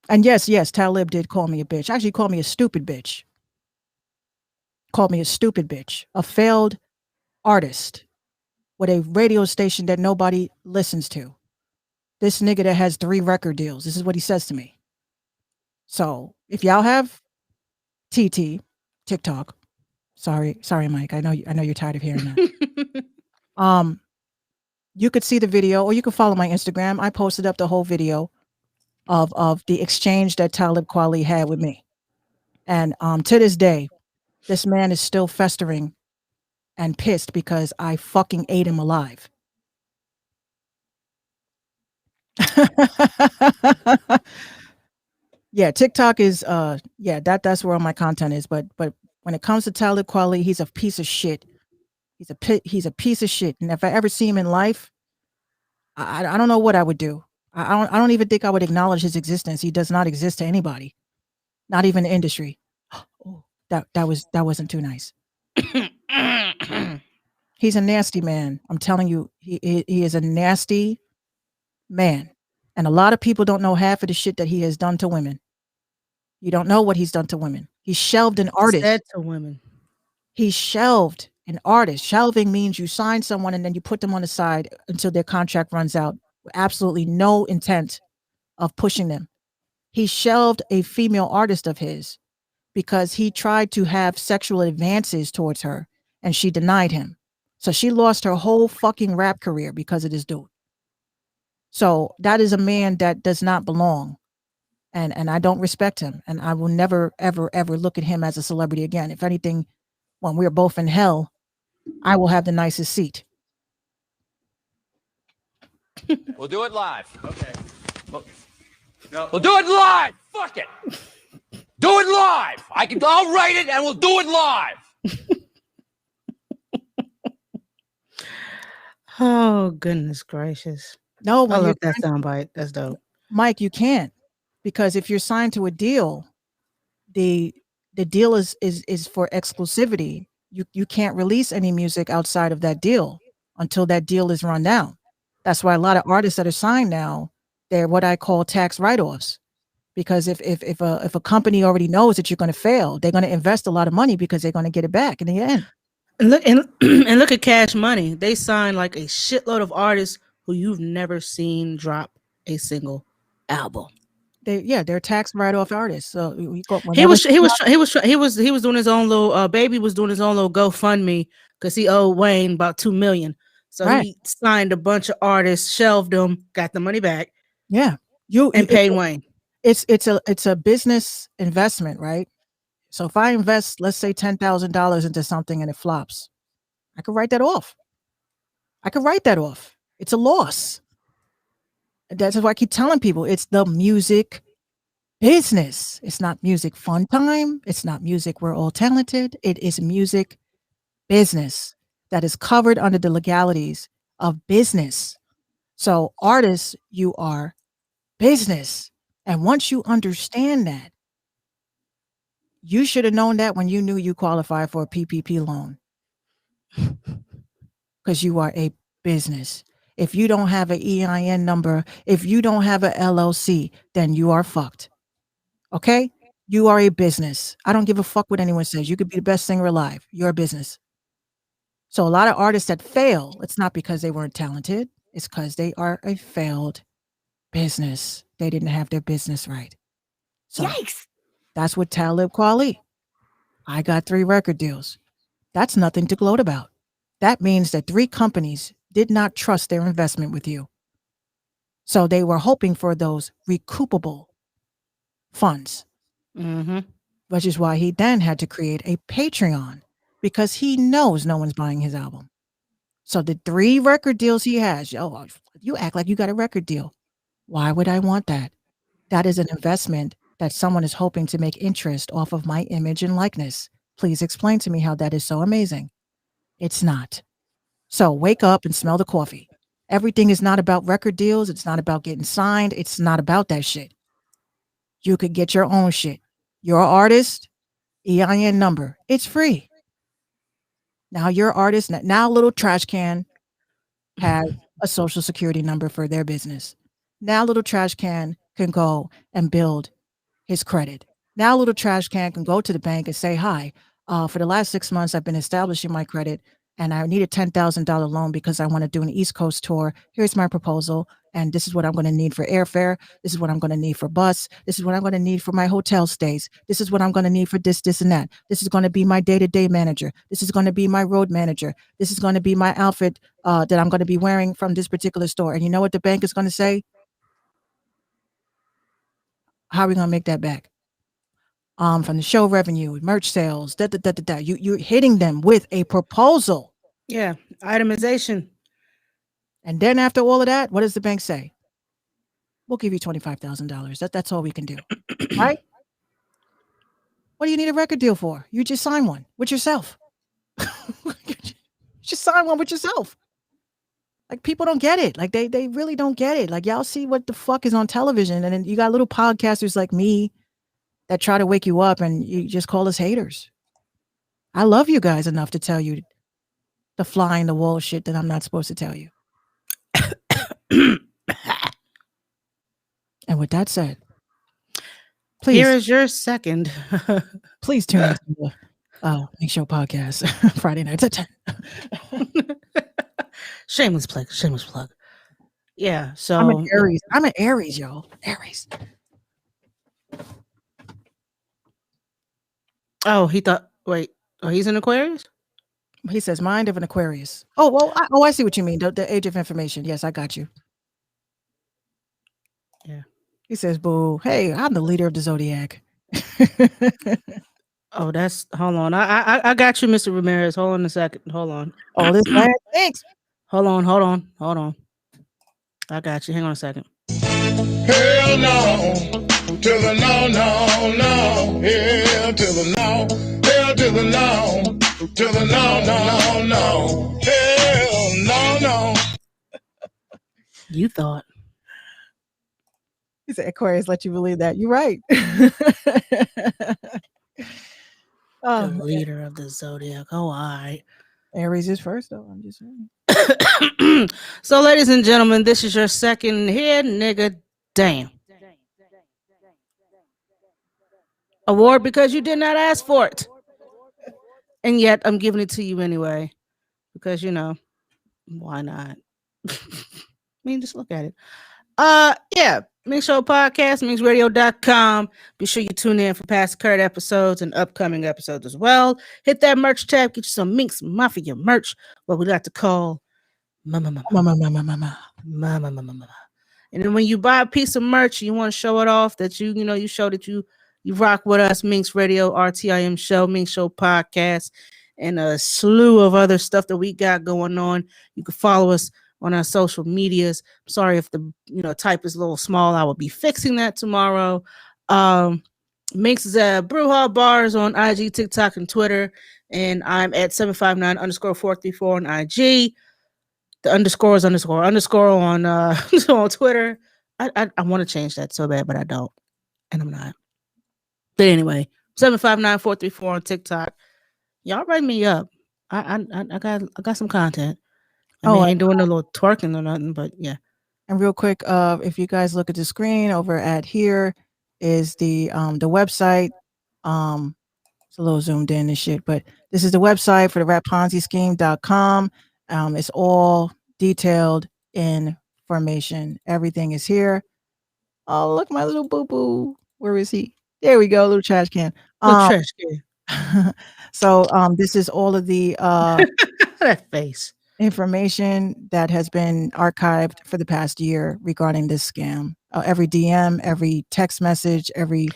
And yes, Talib did call me a bitch. Actually, called me a stupid bitch. Called me a stupid bitch, a failed artist with a radio station that nobody listens to. This nigga that has 3 record deals. This is what he says to me. So if y'all have TikTok, sorry, Mike. I know you're tired of hearing that. You could see the video, or you could follow my Instagram. I posted up the whole video of the exchange that Talib Kweli had with me. And to this day, this man is still festering and pissed because I fucking ate him alive. Yeah, TikTok is that's where all my content is. But when it comes to Talib Kweli, he's a piece of shit. He's a piece of shit. And if I ever see him in life, I don't know what I would do. I don't even think I would acknowledge his existence. He does not exist to anybody, not even the industry. Oh, that wasn't too nice. He's a nasty man. I'm telling you, he is a nasty man. And a lot of people don't know half of the shit that he has done to women. You don't know what he's done to women. He shelved an artist. Said to women. He shelved an artist. Shelving means you sign someone and then you put them on the side until their contract runs out. Absolutely no intent of pushing them. He shelved a female artist of his because he tried to have sexual advances towards her and she denied him. So she lost her whole fucking rap career because of this dude. So that is a man that does not belong. And I don't respect him. And I will never, ever, ever look at him as a celebrity again. If anything, when we're both in hell, I will have the nicest seat. We'll do it live. Okay. We'll do it live. Fuck it. Do it live. I'll write it and we'll do it live. Oh, goodness gracious. No, I love that soundbite. That's dope. Mike, you can't, because if you're signed to a deal, the deal is for exclusivity. You can't release any music outside of that deal until that deal is run down. That's why a lot of artists that are signed now, they're what I call tax write-offs. Because if a company already knows that you're going to fail, they're going to invest a lot of money because they're going to get it back in the end. And look at Cash Money. They signed like a shitload of artists who you've never seen drop a single album. They're tax write-off artists. So he was doing his own little Baby was doing his own little GoFundMe because he owed Wayne about $2 million. So he signed a bunch of artists, shelved them, got the money back. Yeah, paid Wayne. It's a business investment, right? So if I invest, let's say $10,000 into something and it flops, I could write that off. It's a loss. That's why I keep telling people it's the music business. It's not music fun time. It's not music we're all talented. It is music business that is covered under the legalities of business. So artists, you are business. And once you understand that, you should have known that when you knew you qualified for a PPP loan. Because you are a business. If you don't have an EIN number, if you don't have an LLC, then you are fucked. Okay? You are a business. I don't give a fuck what anyone says. You could be the best singer alive. You're a business. So a lot of artists that fail, it's not because they weren't talented. It's because they are a failed business. They didn't have their business right. So yikes. That's what Talib Kweli. I got 3 record deals. That's nothing to gloat about. That means that 3 companies did not trust their investment with you. So they were hoping for those recoupable funds, which is why he then had to create a Patreon, because he knows no one's buying his album. So the 3 record deals he has, you act like you got a record deal. Why would I want that? That is an investment that someone is hoping to make interest off of my image and likeness. Please explain to me how that is so amazing. It's not. So wake up and smell the coffee. Everything is not about record deals. It's not about getting signed. It's not about that shit. You could get your own shit. You're an artist, EIN number. It's free. Now your artist, now Little Trash Can has a social security number for their business. Now Little Trash Can can go and build his credit. Now Little Trash Can can go to the bank and say, hi, for the last 6 months, I've been establishing my credit and I need a $10,000 loan because I want to do an East Coast tour. Here's my proposal. And this is what I'm going to need for airfare. This is what I'm going to need for bus. This is what I'm going to need for my hotel stays. This is what I'm going to need for this, and that. This is going to be my day-to-day manager. This is going to be my road manager. This is going to be my outfit that I'm going to be wearing from this particular store. And you know what the bank is going to say? How are we going to make that back? From the show revenue, merch sales, You're hitting them with a proposal. Yeah, itemization. And then after all of that, what does the bank say? We'll give you $25,000. That's all we can do, right? What do you need a record deal for? You just sign one with yourself. Just sign one with yourself. Like, people don't get it. Like, they really don't get it. Like, y'all see what the fuck is on television, and then you got little podcasters like me that try to wake you up, and you just call us haters. I love you guys enough to tell you the fly in the wall shit that I'm not supposed to tell you. And with that said, please. Here is your second. Please tune into the Mink Show podcast Friday nights at 10. Shameless plug. Shameless plug. Yeah. So I'm an Aries. I'm an Aries, y'all. Aries. Oh, he thought. Wait. Oh, he's an Aquarius. He says mind of an Aquarius. Oh, well. I see what you mean. The age of information. Yes, I got you. Yeah. He says, "Boo. Hey, I'm the leader of the Zodiac." Oh, that's. Hold on. I got you, Mr. Ramirez. Hold on a second. Hold on. Oh, this man. Thanks. Hold on. I got you. Hang on a second. Hell no, to the no, no, no. Hell to the no, hell to the no, to the no, no, no. Hell no, no. You thought. He said Aquarius let you believe that. You're right. The leader of the Zodiac. Oh, all right. Aries is first, though. I'm just saying. So, ladies and gentlemen, this is your second here, nigga. Damn. Award because you did not ask for it. And yet I'm giving it to you anyway. Because, you know, why not? I mean, just look at it. Yeah. Mink Show Podcast, minxradio.com. Be sure you tune in for past current episodes and upcoming episodes as well. Hit that merch tab, get you some Minx Mafia merch, what we like to call mama. And then when you buy a piece of merch, you want to show it off that you show that you rock with us, Minx Radio, RTIM Show, Mink Show Podcast, and a slew of other stuff that we got going on. You can follow us on our social medias. I'm sorry if the type is a little small. I will be fixing that tomorrow. Minx is at Brewhall Bars on IG, TikTok, and Twitter. And I'm at 759_434 on IG. The underscore is underscore on on Twitter. I want to change that so bad, but I don't. And I'm not. But anyway, 759-434 on TikTok. Y'all write me up. I got some content. I ain't doing a little twerking or nothing, but yeah. And real quick, if you guys look at the screen over at here is the website. It's a little zoomed in and shit, but this is the website for the rapponzischeme.com. It's all detailed information. Everything is here. Oh, look, my little boo-boo. Where is he? There we go, little trash can. Trash can. So this is all of the that face. Information that has been archived for the past year regarding this scam. Every DM, every text message, every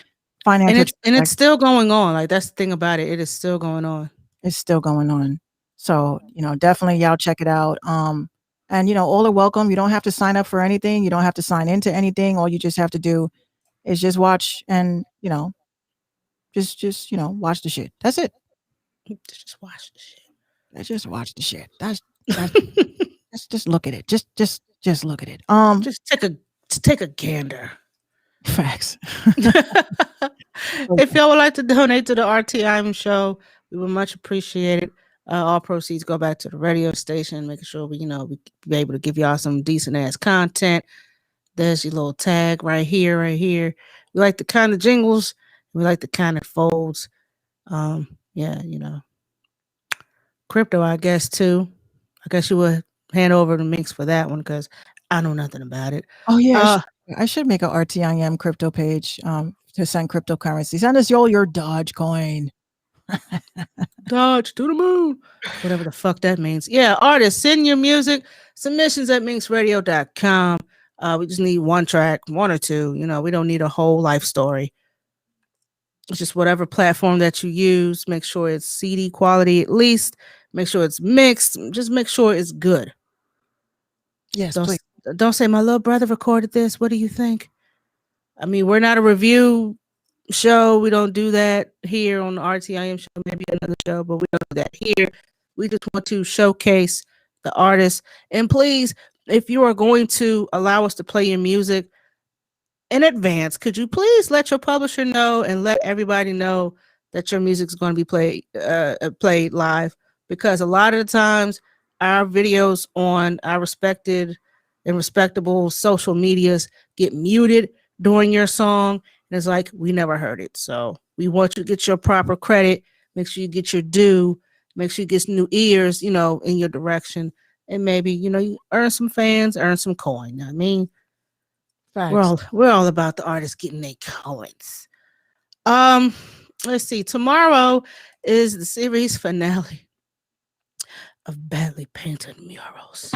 financial and it's still going on. Like, that's the thing about it. It is still going on. It's still going on. So, definitely y'all check it out. And all are welcome. You don't have to sign up for anything. You don't have to sign into anything. All you just have to do is just watch and, just watch the shit. That's it. Just watch the shit. Let's just watch the shit. That's Just look at it. Just look at it. Just take a gander. Facts. If y'all would like to donate to the RTIM show, we would much appreciate it. All proceeds go back to the radio station, making sure we be able to give y'all some decent ass content. There's your little tag right here. We like the kind of jingles. We like the kind of folds. Crypto, I guess, too. I guess you would hand over the Minx for that one because I know nothing about it. Oh, yeah. I should make a RTIM crypto page to send cryptocurrency. Send us your Dogecoin. Dodge to the moon. Whatever the fuck that means. Yeah, artists, send your music. Submissions at minxradio.com. We just need one track, one or two. We don't need a whole life story. It's just whatever platform that you use. Make sure it's CD quality at least. Make sure it's mixed. Just make sure it's good. Yes, don't, please. Don't say my little brother recorded this. What do you think? I mean, we're not a review show. We don't do that here on the RTIM show. Maybe another show, but we don't do that here. We just want to showcase the artists. And please, if you are going to allow us to play your music in advance, could you please let your publisher know and let everybody know that your music is going to be played live? Because a lot of the times our videos on our respected and respectable social medias get muted during your song. And it's like, we never heard it. So we want you to get your proper credit. Make sure you get your due. Make sure you get new ears, in your direction. And maybe, you earn some fans, earn some coin. I mean, Facts. we're all about the artists getting their coins. Let's see. Tomorrow is the series finale of Badly Painted Murals.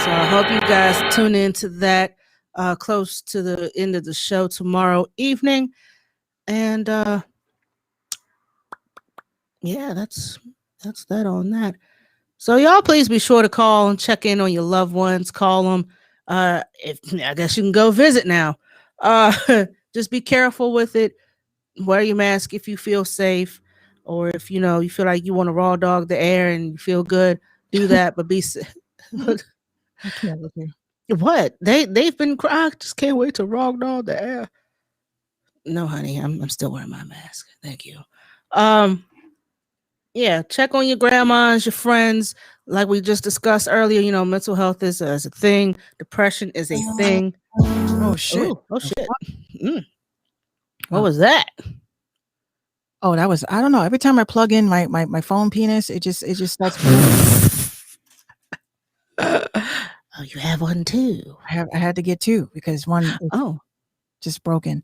So I hope you guys tune into that close to the end of the show tomorrow evening. And that's that on that. So y'all please be sure to call and check in on your loved ones. Call them. I guess you can go visit now. Just be careful with it. Wear your mask if you feel safe, or if you feel like you want to raw dog the air and you feel good, do that. But be safe. I can't look here. What? They've been crying. I just can't wait to raw dog the air. No, honey, I'm still wearing my mask. Thank you. Check on your grandmas, your friends. Like we just discussed earlier, mental health is a thing. Depression is a thing. Oh shit. Ooh, oh shit. What was that? Oh, that was, I don't know. Every time I plug in my phone penis, it just starts. Oh, you have one too. I had to get two because one is just broken.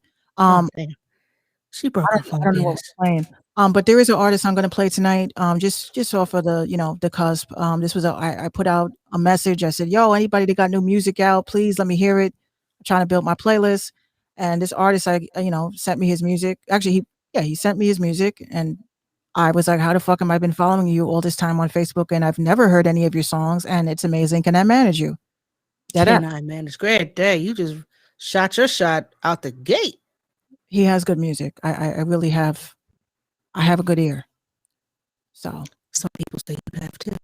She broke her phone. I don't know what we're playing. But there is an artist I'm going to play tonight. Just off of the cusp. This was I put out a message. I said, "Yo, anybody that got new music out, please let me hear it. I'm trying to build my playlist." And this artist, sent me his music. Actually, he sent me his music, and I was like, "How the fuck am I been following you all this time on Facebook, and I've never heard any of your songs, and it's amazing. Can I manage you?" Can I manage? Great day. You just shot your shot out the gate. He has good music. I really have. I have a good ear. So some people say you have too.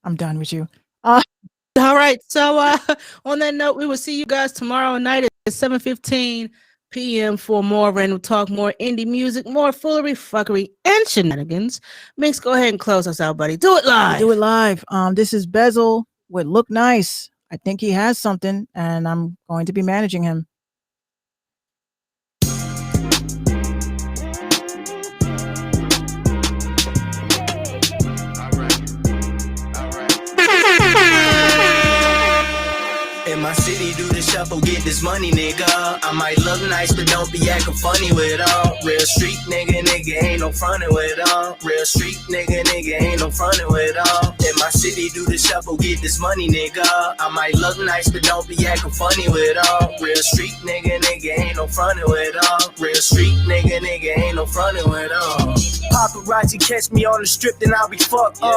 I'm done with you. All right. So on that note, we will see you guys tomorrow night at 7:15 p.m. for more random talk, more indie music, more foolery, fuckery, and shenanigans. Minx, go ahead and close us out, buddy. Do it live. Do it live. This is Bezel with Look Nice. I think he has something, and I'm going to be managing him. In my city, do the shuffle, get this money, nigga. I might look nice, but don't be acting funny with real street nigga, ain't no frontin' with real street nigga, ain't no frontin' with In my city, do the shuffle, get this money, nigga. I might look nice, but don't be acting funny with real street nigga, ain't no frontin' with real street nigga, ain't no frontin' with Paparazzi catch me on the strip, then I'll be fucked up.